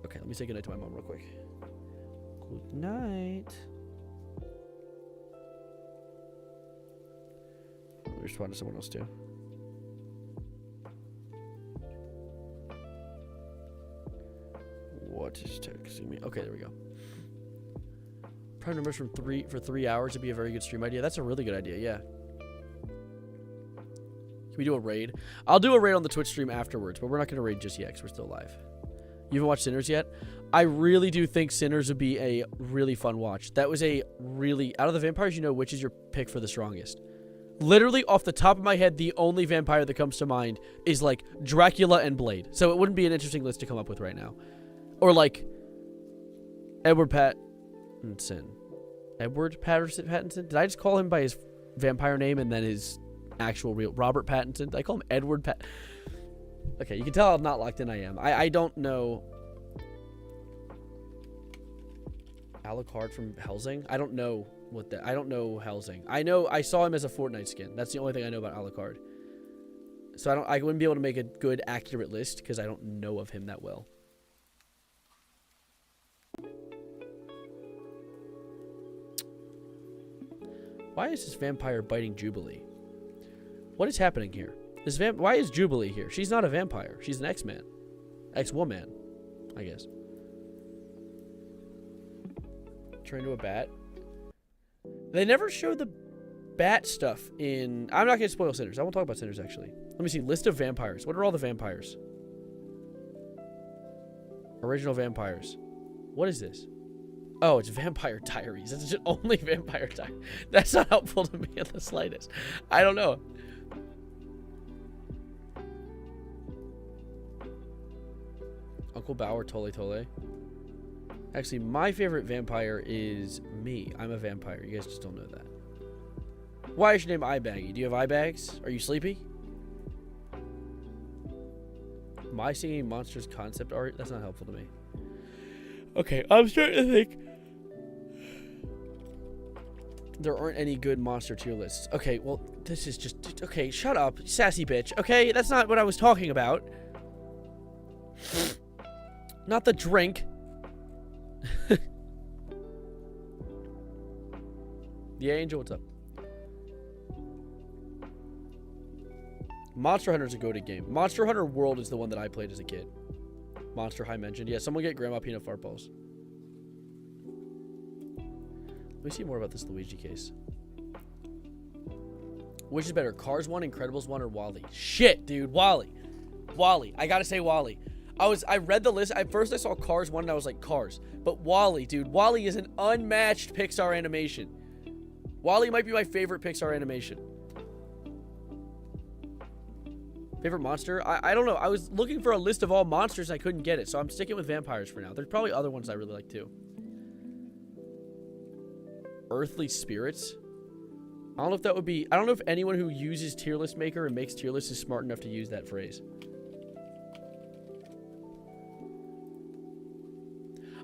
Okay, let me say goodnight to my mom real quick. Good night. Let me respond to someone else too. What is texting me? Okay, there we go. Prime numbers for 3 hours would be a very good stream idea. That's a really good idea, yeah. Can we do a raid? I'll do a raid on the Twitch stream afterwards, but we're not going to raid just yet because we're still live. You haven't watched Sinners yet? I really do think Sinners would be a really fun watch. That was a really... Out of the vampires, you know, which is your pick for the strongest? Literally, off the top of my head, the only vampire that comes to mind is, like, Dracula and Blade. So it wouldn't be an interesting list to come up with right now. Or, like, Edward Pattinson. Edward Pattinson? Did I just call him by his vampire name and then his actual real... Robert Pattinson? Did I call him Edward Okay, you can tell how not locked in I am. I don't know. Alucard from Helsing? I don't know what that. I don't know Helsing. I know I saw him as a Fortnite skin. That's the only thing I know about Alucard. So I wouldn't be able to make a good, accurate list because I don't know of him that well. Why is this vampire biting Jubilee? What is happening here? Why is Jubilee here? She's not a vampire. She's an X-Man. X-woman, I guess. Turn into a bat. They never showed the bat stuff in... I'm not going to spoil Sinners. I won't talk about Sinners, actually. Let me see. List of vampires. What are all the vampires? Original vampires. What is this? Oh, it's Vampire Diaries. It's just only Vampire Diaries. That's not helpful to me in the slightest. I don't know. Uncle Bauer, Tole Tole. Actually, my favorite vampire is me. I'm a vampire. You guys just don't know that. Why is your name Eyebaggy? Do you have eye bags? Are you sleepy? Am I singing Monsters concept art? That's not helpful to me. Okay, I'm starting to think there aren't any good monster tier lists. Okay, well, this is just... Okay, shut up, sassy bitch. Okay, that's not what I was talking about. Not the drink. Yeah, Angel, what's up? Monster Hunter's a goated game. Monster Hunter World is the one that I played as a kid. Monster High mentioned. Yeah, someone get Grandma Peanut Fart Balls. Let me see more about this Luigi case. Which is better, Cars 1, Incredibles 1, or Wall-E? Shit, dude, Wall-E. Wall-E. I gotta say Wall-E. I read the list. At first I saw Cars 1 and I was like, Cars. But Wall-E, dude. Wall-E is an unmatched Pixar animation. Wall-E might be my favorite Pixar animation. Favorite monster? I don't know. I was looking for a list of all monsters and I couldn't get it. So I'm sticking with vampires for now. There's probably other ones I really like too. Earthly spirits? I don't know if that would be... I don't know if anyone who uses tier list maker and makes tier lists is smart enough to use that phrase.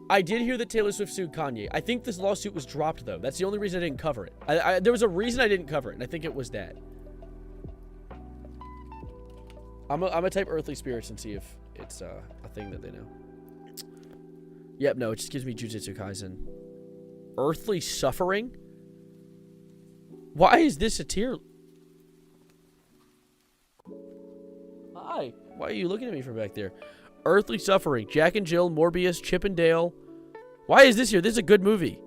I did hear that Taylor Swift sued Kanye. I think this lawsuit was dropped, though. That's the only reason I didn't cover it. There was a reason I didn't cover it, and I think it was that. I'm gonna type Earthly Spirits and see if it's a thing that they know. Yep, no, it just gives me Jujutsu Kaisen. Earthly Suffering? Why is this a tier? Hi. Why are you looking at me from back there? Earthly Suffering, Jack and Jill, Morbius, Chip and Dale. Why is this here? This is a good movie.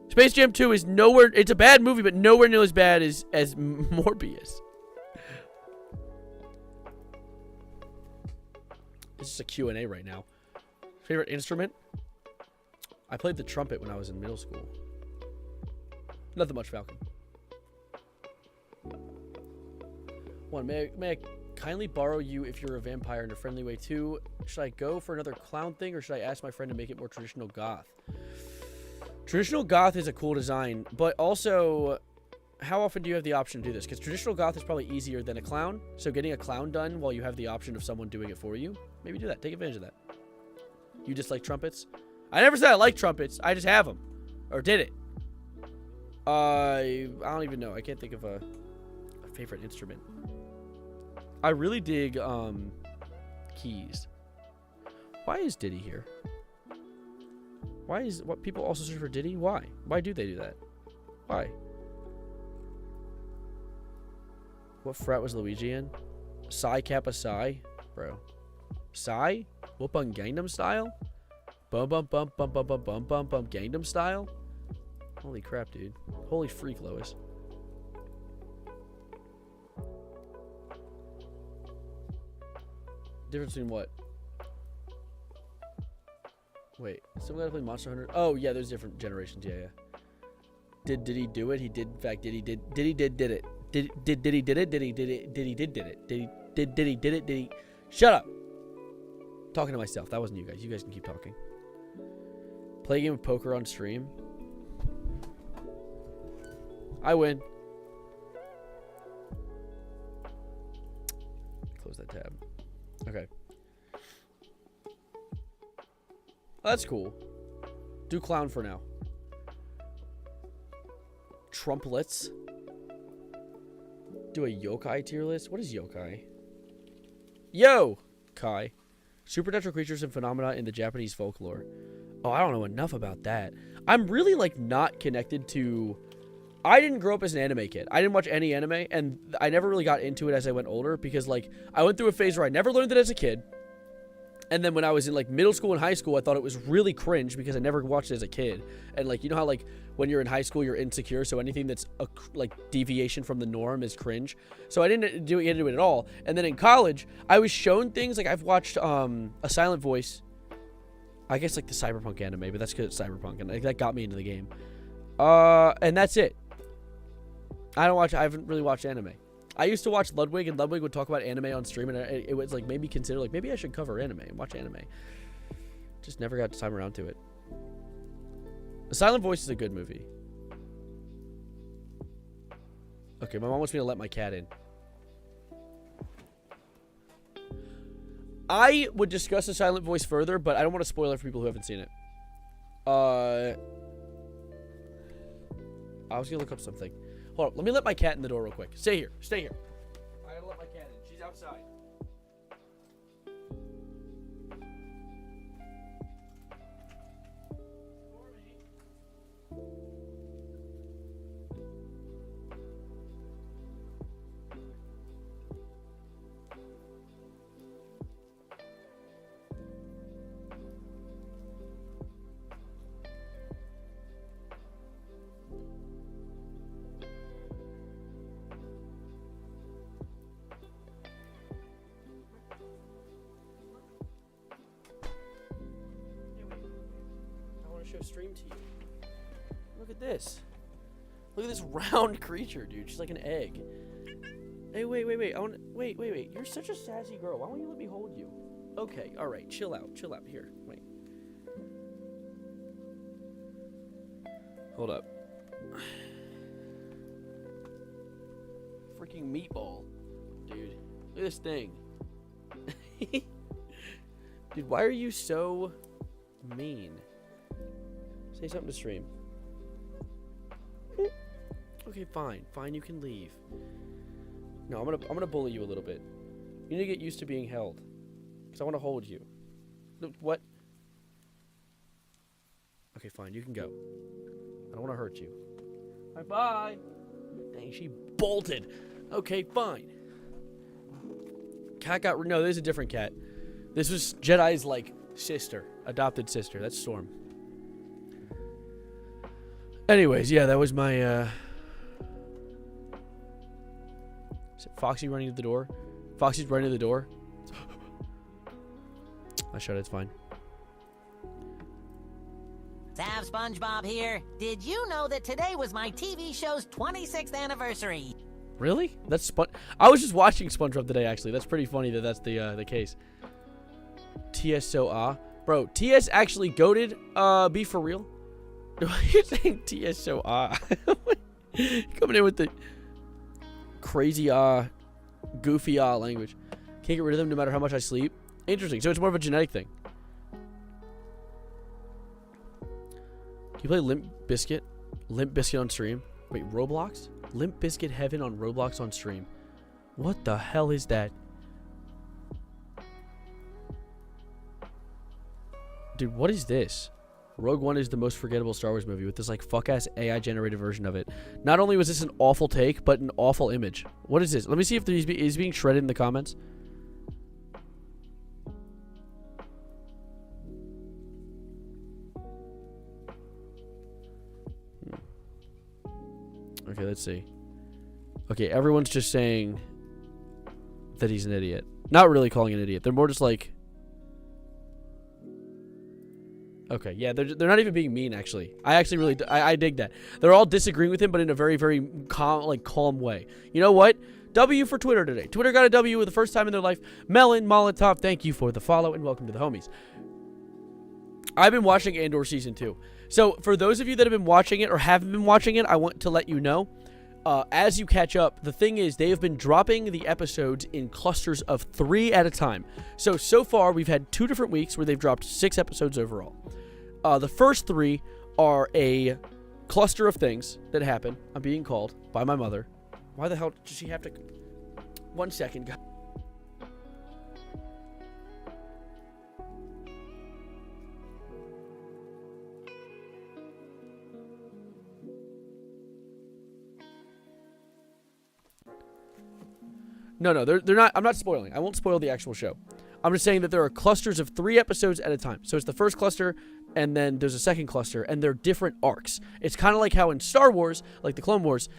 Space Jam 2 is nowhere... It's a bad movie, but nowhere near as bad as Morbius. This is a Q&A right now. Favorite instrument? I played the trumpet when I was in middle school. Nothing much, Falcon. One, may I kindly borrow you if you're a vampire in a friendly way? Two, should I go for another clown thing or should I ask my friend to make it more traditional goth? Traditional goth is a cool design, but also, how often do you have the option to do this? Because traditional goth is probably easier than a clown, so getting a clown done while you have the option of someone doing it for you, maybe do that. Take advantage of that. You dislike trumpets? I never said I like trumpets. I just have them. Or did it? I don't even know. I can't think of a favorite instrument. I really dig keys. Why is Diddy here? Why is what people also search for Diddy? Why? Why do they do that? Why? What frat was Luigi in? Psi Kappa Psi? Bro. Psi? Whoop on Gangnam Style? Bum bum bum bum bum bum bum bum bum Gangnam Style? Holy crap, dude. Holy freak, Lois. Difference between what? Wait, someone gotta play Monster Hunter? Oh yeah, there's different generations. Yeah, yeah. Did he do it? He did. In fact, did he did it? Did he did it? Did he did it? Did he did it? Did he did it? Did he did it? Did he? Shut up. I'm talking to myself. That wasn't you guys. You guys can keep talking. Play a game of poker on stream. I win. Close that tab. Okay. Oh, that's cool. Do clown for now. Trumplets. Do a yokai tier list. What is yokai? Yo! Kai. Supernatural creatures and phenomena in the Japanese folklore. Oh, I don't know enough about that. I'm really, like, not connected to... I didn't grow up as an anime kid. I didn't watch any anime, and I never really got into it as I went older because, like, I went through a phase where I never learned it as a kid. And then when I was in, like, middle school and high school, I thought it was really cringe because I never watched it as a kid. And, like, you know how, like, when you're in high school, you're insecure, so anything that's, like, deviation from the norm is cringe. So I didn't get into it at all. And then in college, I was shown things, like, I've watched A Silent Voice. I guess, like, the Cyberpunk anime, but that's because it's Cyberpunk, and that got me into the game. And that's it. I haven't really watched anime. I used to watch Ludwig, and Ludwig would talk about anime on stream, and it was, like, made me consider, like, maybe I should cover anime and watch anime. Just never got time around to it. A Silent Voice is a good movie. Okay, my mom wants me to let my cat in. I would discuss A Silent Voice further, but I don't want to spoil it for people who haven't seen it. I was going to look up something. Hold on, let me let my cat in the door real quick. Stay here. Stay here. I gotta let my cat in. She's outside. Show stream to you. Look at this. Look at this round creature, dude. She's like an egg. Hey, wait. Wait. You're such a sassy girl. Why won't you let me hold you? Okay, all right. Chill out. Here, wait. Hold up. Freaking meatball, dude. Look at this thing. Dude, why are you so mean? Say something to stream. Okay, fine. Fine, you can leave. No, I'm gonna bully you a little bit. You need to get used to being held. Because I want to hold you. What? Okay, fine. You can go. I don't want to hurt you. Bye-bye. Dang, she bolted. Okay, fine. Cat got... No, this is a different cat. This was Jedi's, like, sister. Adopted sister. That's Storm. Anyways, yeah, that was my, Is it Foxy running to the door? Foxy's running to the door. I shut it, it's fine. Sav SpongeBob here. Did you know that today was my TV show's 26th anniversary? Really? That's I was just watching SpongeBob today, actually. That's pretty funny that that's the case. TS so Bro, TS actually goated, be for real? You're saying TS so coming in with the crazy goofy language. Can't get rid of them no matter how much I sleep. Interesting. So it's more of a genetic thing. Can you play Limp Bizkit? Limp Bizkit on stream? Wait, Roblox? Limp Bizkit Heaven on Roblox on stream. What the hell is that? Dude, what is this? Rogue One is the most forgettable Star Wars movie with this, like, fuck-ass AI-generated version of it. Not only was this an awful take, but an awful image. What is this? Let me see if he's being shredded in the comments. Okay, let's see. Okay, everyone's just saying that he's an idiot. Not really calling an idiot. They're more just like... Okay, yeah, they're not even being mean, actually. I actually really... I dig that. They're all disagreeing with him, but in a very, very calm way. You know what? W for Twitter today. Twitter got a W for the first time in their life. Melon Molotov, thank you for the follow, and welcome to the homies. I've been watching Andor Season 2. So, for those of you that have been watching it or haven't been watching it, I want to let you know, as you catch up, the thing is, they have been dropping the episodes in clusters of 3 at a time. So far, we've had 2 different weeks where they've dropped 6 episodes overall. The first 3 are a cluster of things that happen. I'm being called by my mother. Why the hell does she have to... 1 second. No, they're not. I'm not spoiling. I won't spoil the actual show. I'm just saying that there are clusters of 3 episodes at a time. So it's the first cluster, and then there's a second cluster, and they're different arcs. It's kind of like how in Star Wars, like the Clone Wars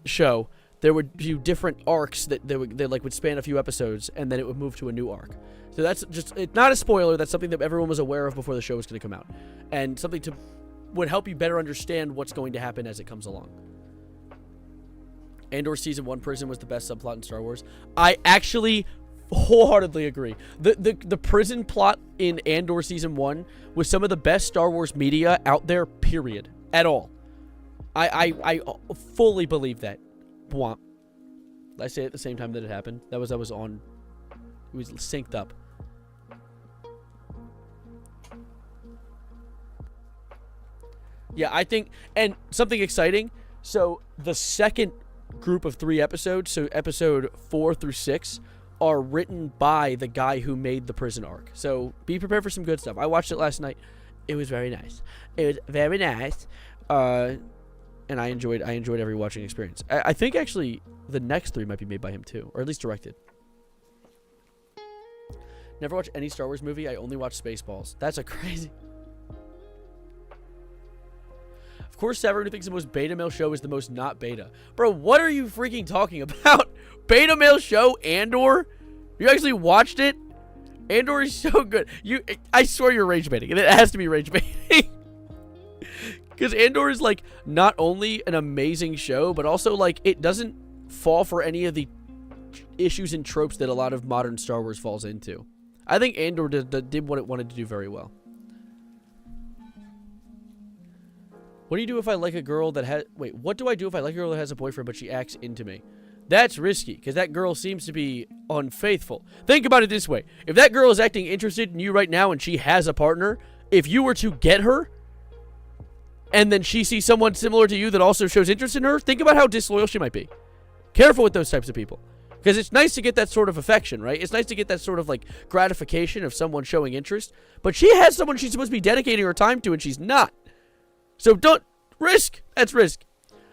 show, there would be different arcs that would span a few episodes, and then it would move to a new arc. So that's just, it's not a spoiler. That's something that everyone was aware of before the show was going to come out, and something would help you better understand what's going to happen as it comes along. Andor Season 1 prison was the best subplot in Star Wars. I actually wholeheartedly agree. The prison plot in Andor Season 1 was some of the best Star Wars media out there, period. At all. I fully believe that. Bwomp. Did I say it at the same time that it happened? That was on... It was synced up. Yeah, I think... And something exciting. So, the second group of 3 episodes, so episode 4 through 6, are written by the guy who made the prison arc. So be prepared for some good stuff. I watched it last night. It was very nice. And I enjoyed every watching experience. I think actually the next 3 might be made by him too, or at least directed. Never watched any Star Wars movie. I only watched Spaceballs. That's a crazy... Of course, Severin, who thinks the most beta male show is the most not beta. Bro, what are you freaking talking about? Beta male show, Andor? You actually watched it? Andor is so good. I swear you're rage baiting. It has to be rage baiting. Because Andor is, like, not only an amazing show, but also, like, it doesn't fall for any of the issues and tropes that a lot of modern Star Wars falls into. I think Andor did what it wanted to do very well. What do you do if I like a girl that has... Wait, what do I do if I like a girl that has a boyfriend but she acts into me? That's risky, because that girl seems to be unfaithful. Think about it this way. If that girl is acting interested in you right now and she has a partner, if you were to get her, and then she sees someone similar to you that also shows interest in her, think about how disloyal she might be. Careful with those types of people. Because it's nice to get that sort of affection, right? It's nice to get that sort of, like, gratification of someone showing interest. But she has someone she's supposed to be dedicating her time to, and she's not. So don't risk. That's risk.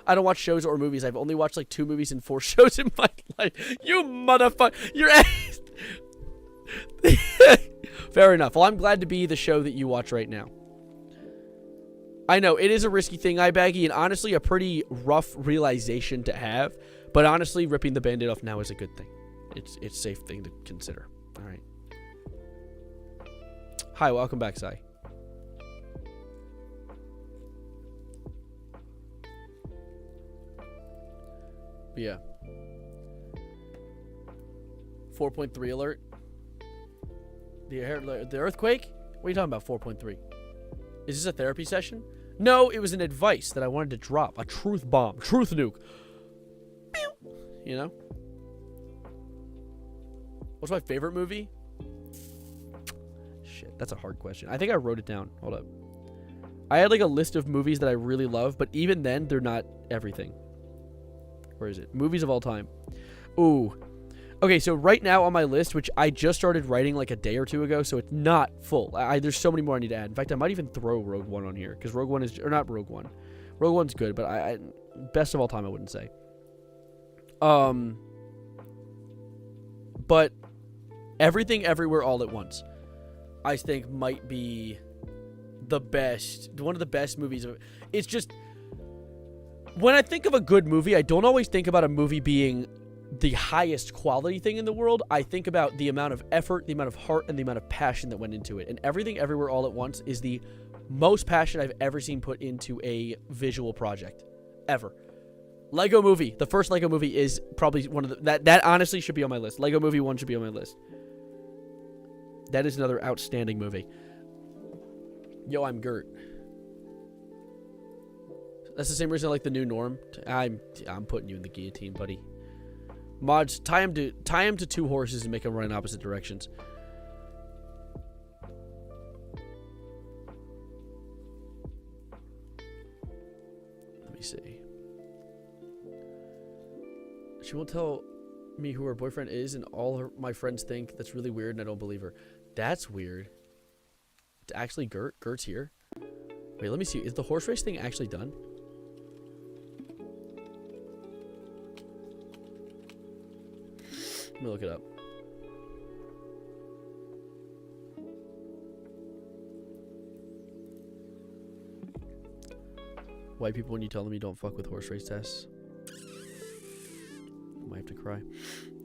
I don't watch shows or movies. I've only watched like 2 movies and 4 shows in my life. You motherfucker. You're ass. Fair enough. Well, I'm glad to be the show that you watch right now. I know, it is a risky thing, iBaggy, and honestly a pretty rough realization to have. But honestly, ripping the Band-Aid off now is a good thing. It's a safe thing to consider. All right. Hi, welcome back, Sai. Yeah. 4.3 alert. The earthquake? What are you talking about, 4.3? Is this a therapy session? No, it was an advice that I wanted to drop. A truth bomb. Truth nuke. You know? What's my favorite movie? Shit, that's a hard question. I think I wrote it down. Hold up. I had like a list of movies that I really love, but even then, they're not everything. Where is it? Movies of all time. Ooh. Okay, so right now on my list, which I just started writing like a day or 2 ago, so it's not full. There's so many more I need to add. In fact, I might even throw Rogue One on here, because Rogue One is... Or not Rogue One. Rogue One's good, but I best of all time, I wouldn't say. But Everything Everywhere All at Once, I think might be the best... One of the best movies. It's just... When I think of a good movie, I don't always think about a movie being the highest quality thing in the world. I think about the amount of effort, the amount of heart, and the amount of passion that went into it. And Everything Everywhere All at Once is the most passion I've ever seen put into a visual project. Ever. Lego Movie. The first Lego Movie is probably one of the... That honestly should be on my list. Lego Movie 1 should be on my list. That is another outstanding movie. Yo, I'm Gurt. That's the same reason I like The New Norm. I'm putting you in the guillotine, buddy. Mods, tie him to 2 horses and make them run in opposite directions. me see. She won't tell me who her boyfriend is, and my friends think that's really weird, and I don't believe her. That's weird. It's actually Gurt. Gurt's here. Wait, let me see. Is the horse race thing actually done? Let me look it up. White people, when you tell them you don't fuck with horse race tests. I might have to cry.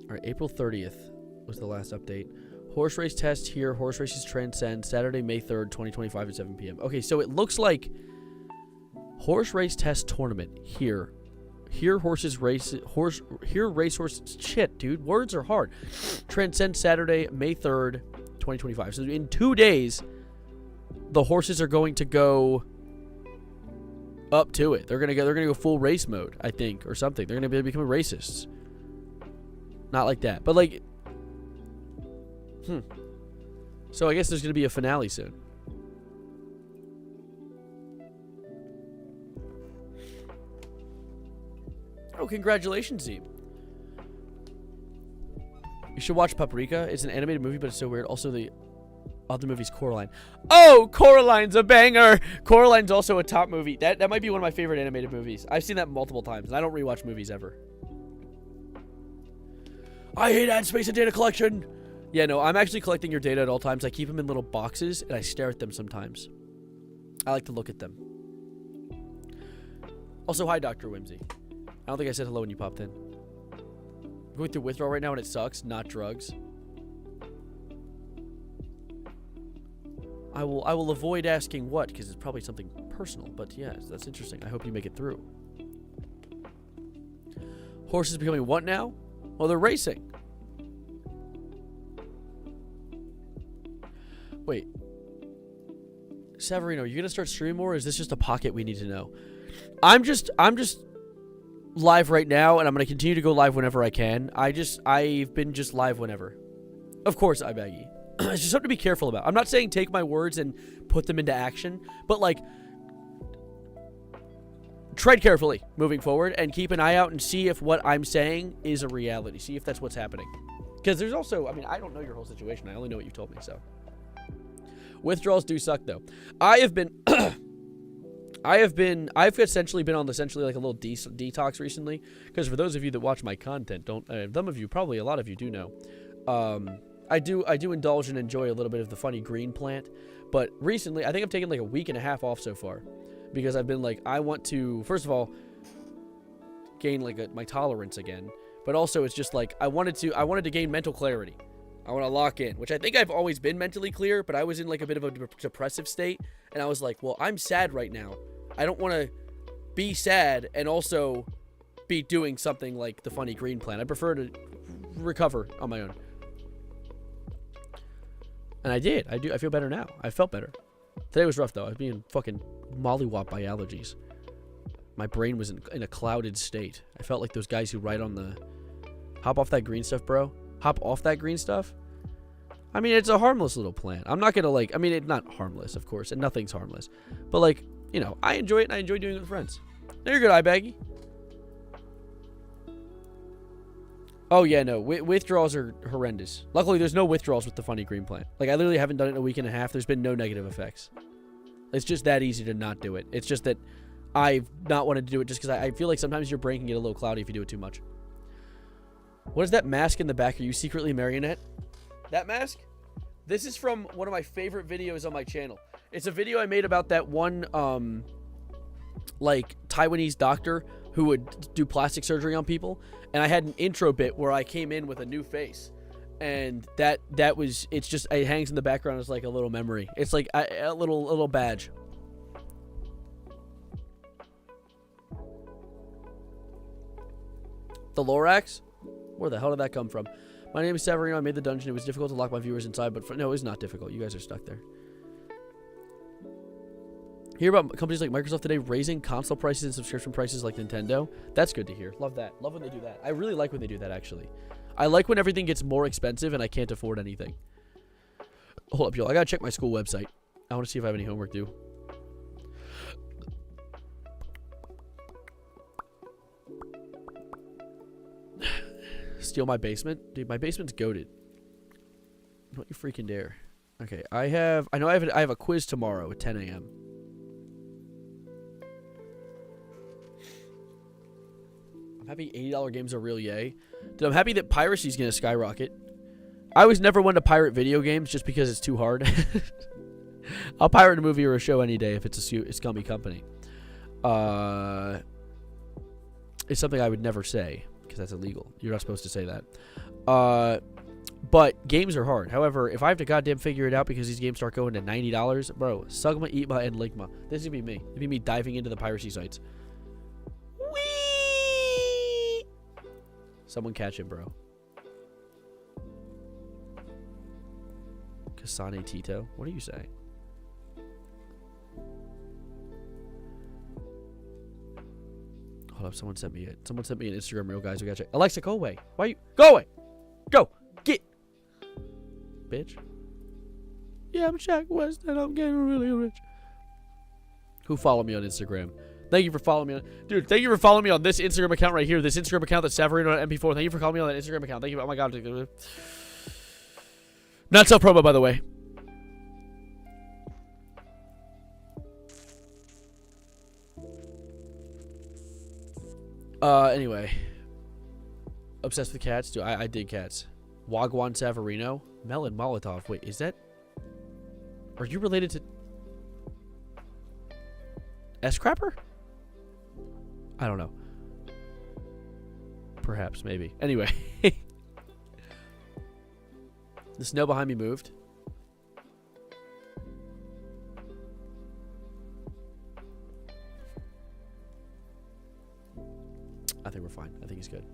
All right, April 30th was the last update. Horse race test here. Horse races transcend. Saturday, May 3rd, 2025 at 7 p.m. Okay, so it looks like horse race test tournament here. Here horses race here racehorse shit, dude. Words are hard. Transcend Saturday, May 3rd, 2025. So in 2 days, the horses are going to go up to it. They're gonna go full race mode, I think, or something. They're gonna be becoming racists. Not like that, but like, So I guess there's gonna be a finale soon. Oh, congratulations, Zeeb. You should watch Paprika. It's an animated movie, but it's so weird. Also, the other movie's Coraline. Oh, Coraline's a banger. Coraline's also a top movie. That might be one of my favorite animated movies. I've seen that multiple times, and I don't rewatch movies ever. I hate ad space and data collection. Yeah, no, I'm actually collecting your data at all times. I keep them in little boxes, and I stare at them sometimes. I like to look at them. Also, hi, Dr. Whimsy. I don't think I said hello when you popped in. I'm going through withdrawal right now, and it sucks. Not drugs. I will avoid asking what, because it's probably something personal. But yeah, that's interesting. I hope you make it through. Horses becoming what now? Well, they're racing. Wait. Severino, you gonna start streaming more, or is this just a pocket we need to know? I'm just live right now, and I'm gonna continue to go live whenever I can. I've been just live whenever. Of course, I beg you. It's just something to be careful about. I'm not saying take my words and put them into action, but like, tread carefully moving forward and keep an eye out and see if what I'm saying is a reality. See if that's what's happening. Because there's also, I mean, I don't know your whole situation. I only know what you've told me, so. Withdrawals do suck, though. I've essentially been on essentially like a little detox recently. Because for those of you that watch my content, some of you, probably a lot of you do know. I do indulge and enjoy a little bit of the funny green plant. But recently, I think I've taken like a week and a half off so far. Because I've been like, I want to, first of all, gain like my tolerance again. But also, it's just like, I wanted to gain mental clarity. I want to lock in, which I think I've always been mentally clear, but I was in like a bit of a depressive state. And I was like, well, I'm sad right now. I don't want to be sad and also be doing something like the funny green plant. I prefer to recover on my own. And I did. I feel better now. I felt better. Today was rough, though. I was being fucking mollywopped by allergies. My brain was in a clouded state. I felt like those guys who ride on the... Hop off that green stuff, bro. Hop off that green stuff. I mean, it's a harmless little plant. I'm not going to like... I mean, it's not harmless, of course. And nothing's harmless. But like, you know, I enjoy it and I enjoy doing it with friends. There you go, iBaggy. Oh, yeah, no. Withdrawals are horrendous. Luckily, there's no withdrawals with the funny green plant. Like, I literally haven't done it in a week and a half. There's been no negative effects. It's just that easy to not do it. It's just that I've not wanted to do it just because I feel like sometimes your brain can get a little cloudy if you do it too much. What is that mask in the back? Are you secretly a marionette? That mask? This is from one of my favorite videos on my channel. It's a video I made about that one, like, Taiwanese doctor who would do plastic surgery on people. And I had an intro bit where I came in with a new face. And that was, it's just, it hangs in the background as like a little memory. It's like a little badge. The Lorax? Where the hell did that come from? My name is Severino. I made the dungeon. It was difficult to lock my viewers inside, but no, it's not difficult. You guys are stuck there. Hear about companies like Microsoft today raising console prices and subscription prices like Nintendo. That's good to hear. Love that. Love when they do that. I really like when they do that, actually. I like when everything gets more expensive and I can't afford anything. Hold up, y'all. I gotta check my school website. I want to see if I have any homework due. Steal my basement? Dude, my basement's goated. Don't you freaking dare. Okay, I have a quiz tomorrow at 10 a.m. I'm happy $80 games are real, yay. Dude, I'm happy that piracy's gonna skyrocket. I was never one to pirate video games just because it's too hard. I'll pirate a movie or a show any day if it's a scummy company. It's something I would never say because that's illegal. You're not supposed to say that. But games are hard. However, if I have to goddamn figure it out because these games start going to $90, bro, Sugma, Eatma, and Ligma. This is gonna be me. It'd be me diving into the piracy sites. Whee! Someone catch him, bro. Kasane Tito? What are you saying? Hold up, someone sent me it. Someone sent me an Instagram reel, guys. We gotta check. Alexa, go away. Why you? Go away! Go! Get! Bitch. Yeah, I'm Shaq West and I'm getting really rich. Who followed me on Instagram? Thank you for following me on... Dude, thank you for following me on this Instagram account right here. This Instagram account that's Savarino on MP4. Thank you for calling me on that Instagram account. Thank you. Oh my god. Not self-promo, by the way. Anyway. Obsessed with cats? Dude, I dig cats. Wagwan Savarino? Melon Molotov. Wait, is that... Are you related to... S-Crapper? I don't know. Perhaps, maybe. Anyway. The snow behind me moved. I think we're fine. I think he's good.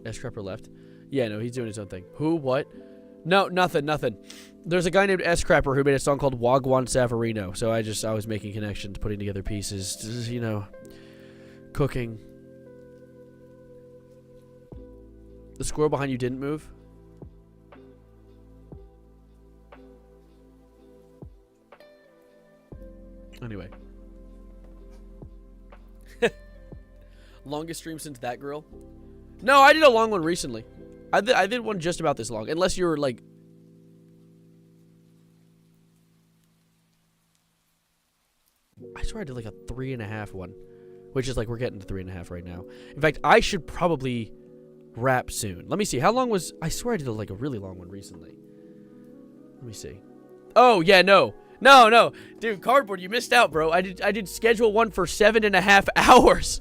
S-Crapper left. Yeah, no, he's doing his own thing. Who? What? No, nothing. There's a guy named S-Crapper who made a song called Wagwan Savarino. So I was making connections, putting together pieces, just, you know, cooking. The squirrel behind you didn't move? Anyway. Longest stream since that girl? No, I did a long one recently. I did one just about this long. Unless you're like... I swear I did like a 3.5 one. Which is like, we're getting to 3.5 right now. In fact, I should probably wrap soon. Let me see. How long was... I swear I did like a really long one recently. Let me see. Oh, yeah, no. No. Dude, Cardboard, you missed out, bro. I did schedule one for 7.5 hours.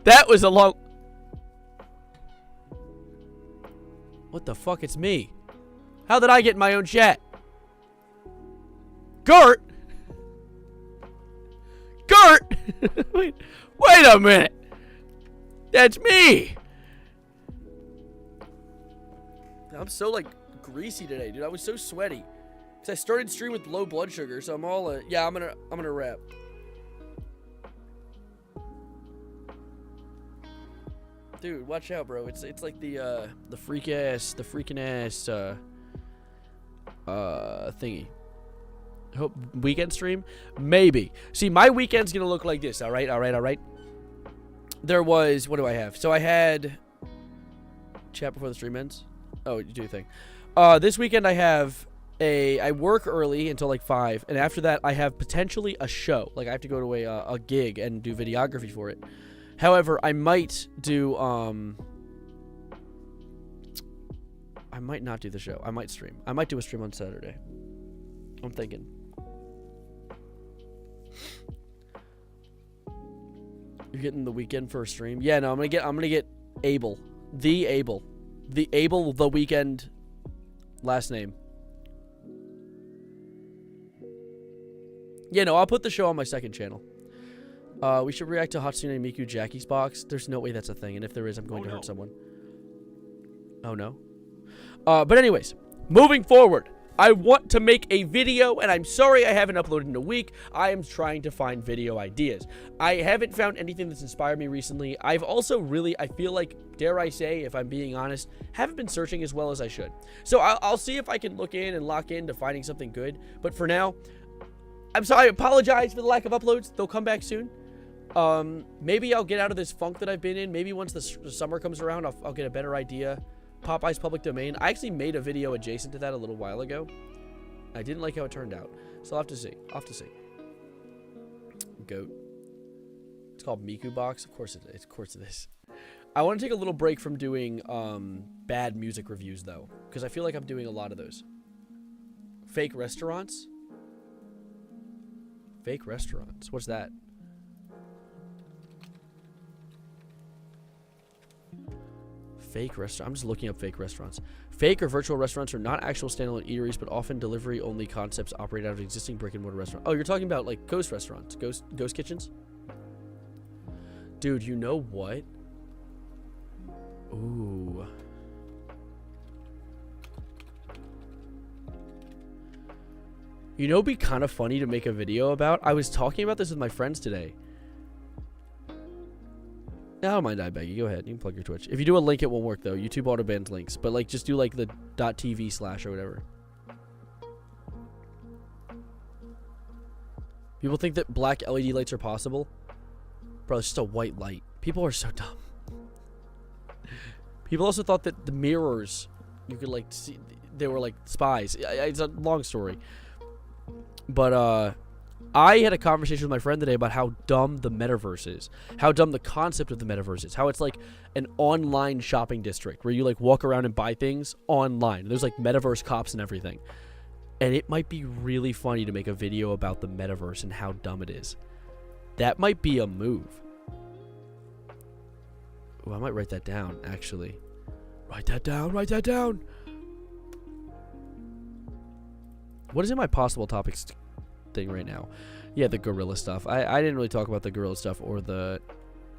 That was a long... What the fuck? It's me. How did I get in my own chat? Gurt? wait a minute. That's me. I'm so like greasy today, dude. I was so sweaty because I started stream with low blood sugar, so I'm all yeah. I'm gonna wrap. Dude, watch out, bro. It's like the freaking ass thingy. Hope weekend stream? Maybe. See, my weekend's gonna look like this. All right. There was, what do I have? So I had chat before the stream ends. Oh, you do your thing. This weekend I work early until like 5, and after that I have potentially a show. Like I have to go to a gig and do videography for it. However, I might do I might not do the show. I might stream. I might do a stream on Saturday. I'm thinking. You're getting the weekend for a stream? Yeah, no, I'm gonna get Abel. The weekend last name. Yeah, no, I'll put the show on my second channel. We should react to Hatsune Miku Jackie's box. There's no way that's a thing, and if there is, I'm going to hurt someone. Oh no. But anyways, moving forward. I want to make a video, and I'm sorry I haven't uploaded in a week. I am trying to find video ideas. I haven't found anything that's inspired me recently. I've also really, I feel like, dare I say, if I'm being honest, haven't been searching as well as I should. So I'll see if I can look in and lock into finding something good. But for now, I'm sorry, I apologize for the lack of uploads. They'll come back soon. Maybe I'll get out of this funk that I've been in. Maybe once the summer comes around, I'll get a better idea. Popeye's public domain. I actually made a video adjacent to that a little while ago. I didn't like how it turned out. So I'll have to see. Goat. It's called Miku Box. Of course it is. Of course it is. I want to take a little break from doing bad music reviews, though. Because I feel like I'm doing a lot of those. Fake restaurants? Fake restaurants. What's that? Fake restaurant. I'm just looking up fake restaurants. Fake or virtual restaurants are not actual standalone eateries, but often delivery-only concepts operate out of existing brick-and-mortar restaurants. Oh, you're talking about, like, ghost restaurants. Ghost kitchens? Dude, you know what? Ooh. You know, it'd be kind of funny to make a video about. I was talking about this with my friends today. I don't mind iBaggy. Go ahead. You can plug your Twitch. If you do a link, it won't work, though. YouTube auto-bans links. But, like, just do, like, the .tv/ or whatever. People think that black LED lights are possible. Bro, it's just a white light. People are so dumb. People also thought that the mirrors, you could, like, see, they were, like, spies. It's a long story. But, I had a conversation with my friend today about how dumb the metaverse is. How dumb the concept of the metaverse is. How it's like an online shopping district where you like walk around and buy things online. There's like metaverse cops and everything. And it might be really funny to make a video about the metaverse and how dumb it is. That might be a move. Oh, I might write that down, actually. Write that down. Write that down. What is in my possible topics thing right now? Yeah, the gorilla stuff. I didn't really talk about the gorilla stuff or the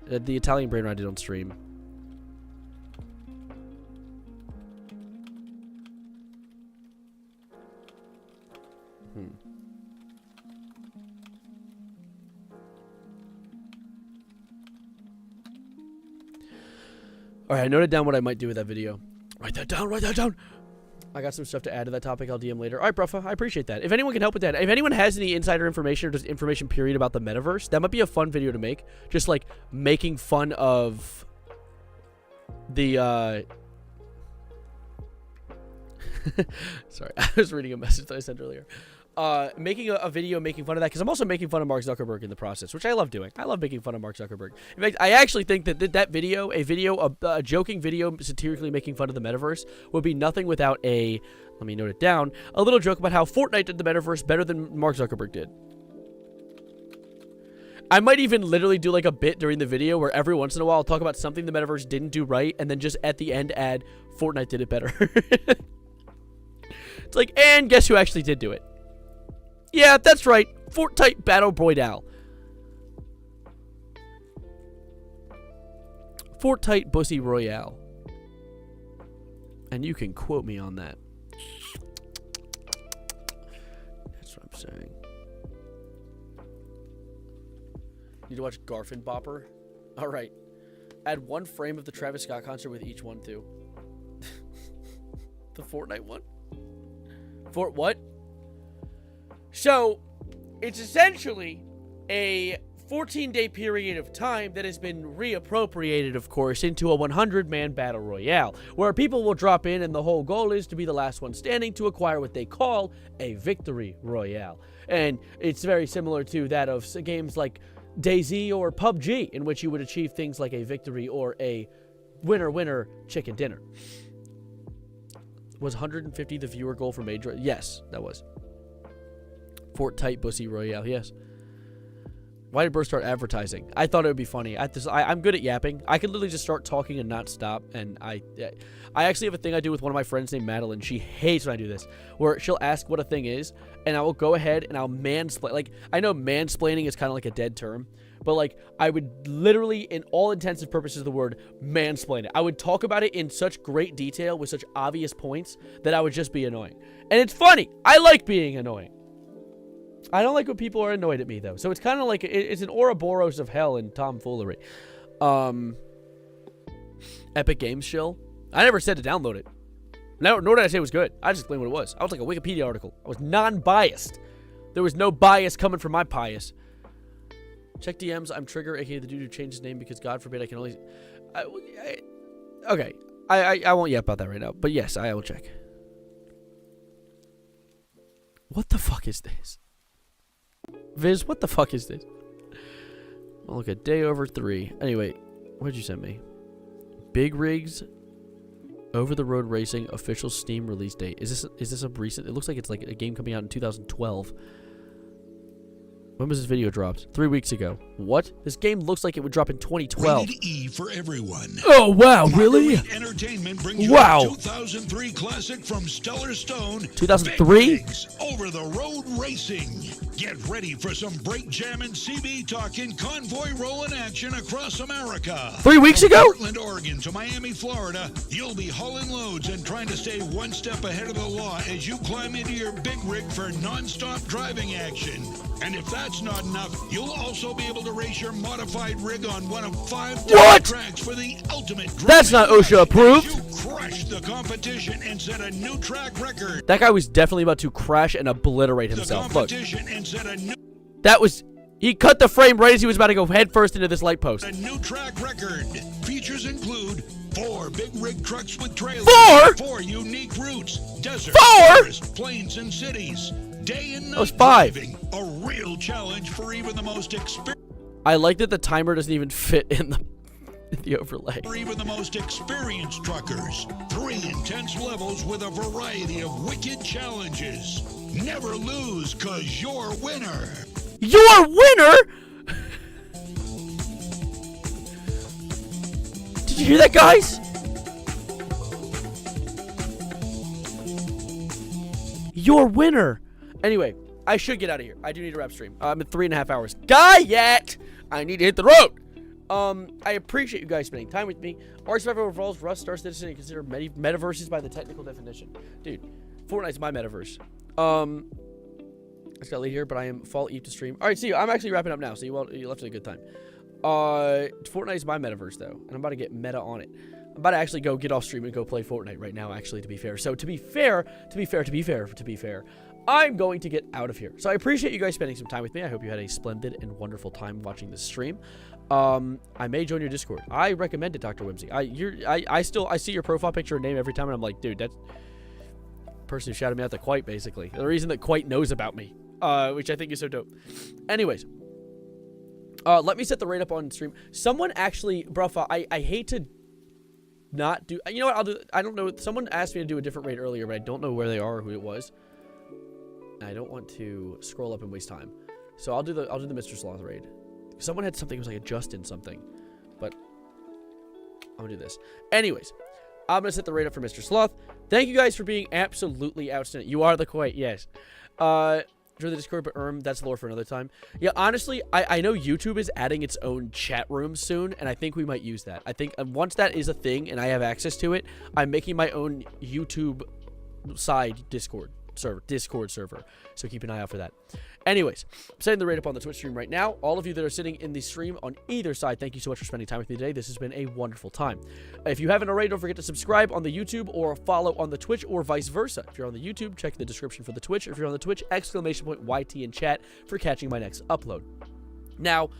Italian brain rot I did on stream. Alright, I noted down what I might do with that video. Write that down, write that down! I got some stuff to add to that topic. I'll DM later. Alright, Bruffa, I appreciate that. If anyone can help with that, if anyone has any insider information or just information period about the metaverse, that might be a fun video to make. Just like making fun of the sorry, I was reading a message that I sent earlier. Making a video making fun of that, because I'm also making fun of Mark Zuckerberg in the process, which I love doing. I love making fun of Mark Zuckerberg. In fact, I actually think that that video, a joking video satirically making fun of the metaverse, would be nothing without a, let me note it down, a little joke about how Fortnite did the metaverse better than Mark Zuckerberg did. I might even literally do like a bit during the video where every once in a while I'll talk about something the metaverse didn't do right, and then just at the end add, Fortnite did it better. It's like, and guess who actually did do it? Yeah, that's right. Fortnite Battle Royale. Fortnite Bussy Royale. And you can quote me on that. That's what I'm saying. Need to watch Garfin Bopper? Alright. Add one frame of the Travis Scott concert with each one, too. The Fortnite one? Fort what? So, it's essentially a 14-day period of time that has been reappropriated, of course, into a 100-man battle royale, where people will drop in and the whole goal is to be the last one standing to acquire what they call a victory royale. And it's very similar to that of games like DayZ or PUBG, in which you would achieve things like a victory or a winner chicken dinner. Was 150 the viewer goal for Major? Yes, that was. Fortnite Bussy Royale, yes. Why did Burr start advertising? I thought it would be funny. I'm good at yapping. I can literally just start talking and not stop. And I actually have a thing I do with one of my friends named Madeline. She hates when I do this, where she'll ask what a thing is, and I will go ahead and I'll mansplain. Like, I know mansplaining is kind of like a dead term, but like I would literally, in all intents and purposes of the word, mansplain it. I would talk about it in such great detail with such obvious points that I would just be annoying. And it's funny. I like being annoying. I don't like when people are annoyed at me, though. So it's kind of like, it's an Ouroboros of hell and tomfoolery. Epic Games Shill. I never said to download it. Nor did I say it was good. I just explained what it was. I was like a Wikipedia article. I was non-biased. There was no bias coming from my pious. Check DMs. I'm Trigger, aka the dude who changed his name because God forbid I can only... Okay. I won't yap about that right now. But yes, I will check. What the fuck is this? Viz, what the fuck is this? I'll look at day over 3. Anyway, what did you send me? Big Rigs Over the Road Racing official Steam release date. Is this a recent? It looks like it's like a game coming out in 2012. When was this video dropped? 3 weeks ago. What? This game looks like it would drop in 2012. Rated E for everyone. Oh wow, really? Entertainment brings wow. you a 2003 classic from Stellar Stone. 2003? Over the Road Racing. Get ready for some break jamming, CB talking, convoy rolling action across America. 3 weeks ago? Portland, Oregon to Miami, Florida, you'll be hauling loads and trying to stay one step ahead of the law as you climb into your big rig for non-stop driving action. And if that's not enough, you'll also be able to race your modified rig on one of 5 tracks for the ultimate driving. That's not OSHA approved. You crush the competition and set a new track record. That guy was definitely about to crash and obliterate himself. Look. That was... He cut the frame right as he was about to go headfirst into this light post. A new track record. Features include 4 big rig trucks with trailers. 4? 4 unique routes. Desert, 4? forest, plains, and cities. Day and night that was 5. driving. A real challenge for even the most experienced. I like that the timer doesn't even fit in the overlay. For even the most experienced truckers. 3 intense levels with a variety of wicked challenges. Never lose, 'cause you're winner. Your winner? Did you hear that, guys? Your winner. Anyway, I should get out of here. I do need to wrap stream. I'm at 3.5 hours. I need to hit the road. I appreciate you guys spending time with me. Arc Survival Evolves, Rust, Star Citizen, and consider metaverses by the technical definition. Dude, Fortnite's my metaverse. I just got late here, but I am fall eat to stream. All right, see you. I'm actually wrapping up now, so you left at a good time. Fortnite is my metaverse, though, and I'm about to get meta on it. I'm about to actually go get off stream and go play Fortnite right now, actually, to be fair. So, to be fair, I'm going to get out of here. So, I appreciate you guys spending some time with me. I hope you had a splendid and wonderful time watching this stream. I may join your Discord. I recommend it, Dr. Whimsy. I see your profile picture and name every time, and I'm like, dude, that's the person who shouted me out to Quite, basically. The reason that Quite knows about me, which I think is so dope. Anyways, let me set the rate up on stream. Someone actually, bruh, I hate to not do, you know what, I'll do, I don't know, someone asked me to do a different raid earlier, but I don't know where they are or who it was. I don't want to scroll up and waste time. So I'll do the Mr. Sloth raid. Someone had something, it was like a Justin something, but I'm gonna do this. Anyways, I'm gonna set the rate up for Mr. Sloth. Thank you guys for being absolutely outstanding. You are the Quite, yes. Join the Discord, but that's lore for another time. Yeah, honestly, I know YouTube is adding its own chat room soon, and I think we might use that. I think once that is a thing and I have access to it, I'm making my own YouTube side Discord server. So keep an eye out for that. Anyways, I'm setting the rate up on the Twitch stream right now. All of you that are sitting in the stream on either side, thank you so much for spending time with me today. This has been a wonderful time. If you haven't already, don't forget to subscribe on the YouTube or follow on the Twitch or vice versa. If you're on the YouTube, check the description for the Twitch. If you're on the Twitch, ! YT in chat for catching my next upload. Now,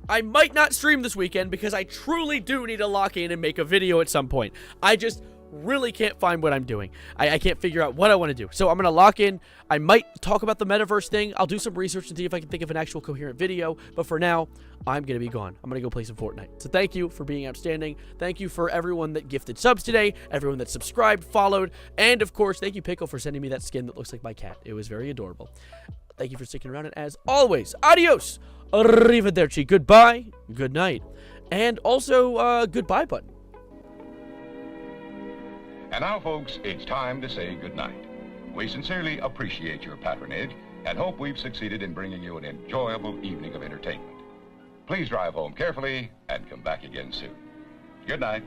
I might not stream this weekend because I truly do need to lock in and make a video at some point. I just really can't find what I'm doing. I can't figure out what I want to do. So I'm going to lock in. I might talk about the metaverse thing. I'll do some research and see if I can think of an actual coherent video. But for now, I'm going to be gone. I'm going to go play some Fortnite. So thank you for being outstanding. Thank you for everyone that gifted subs today, everyone that subscribed, followed, and of course, thank you, Pickle, for sending me that skin that looks like my cat. It was very adorable. Thank you for sticking around, and as always, adios, arrivederci, goodbye, good night, and also, goodbye button. And now, folks, it's time to say goodnight. We sincerely appreciate your patronage and hope we've succeeded in bringing you an enjoyable evening of entertainment. Please drive home carefully and come back again soon. Good night.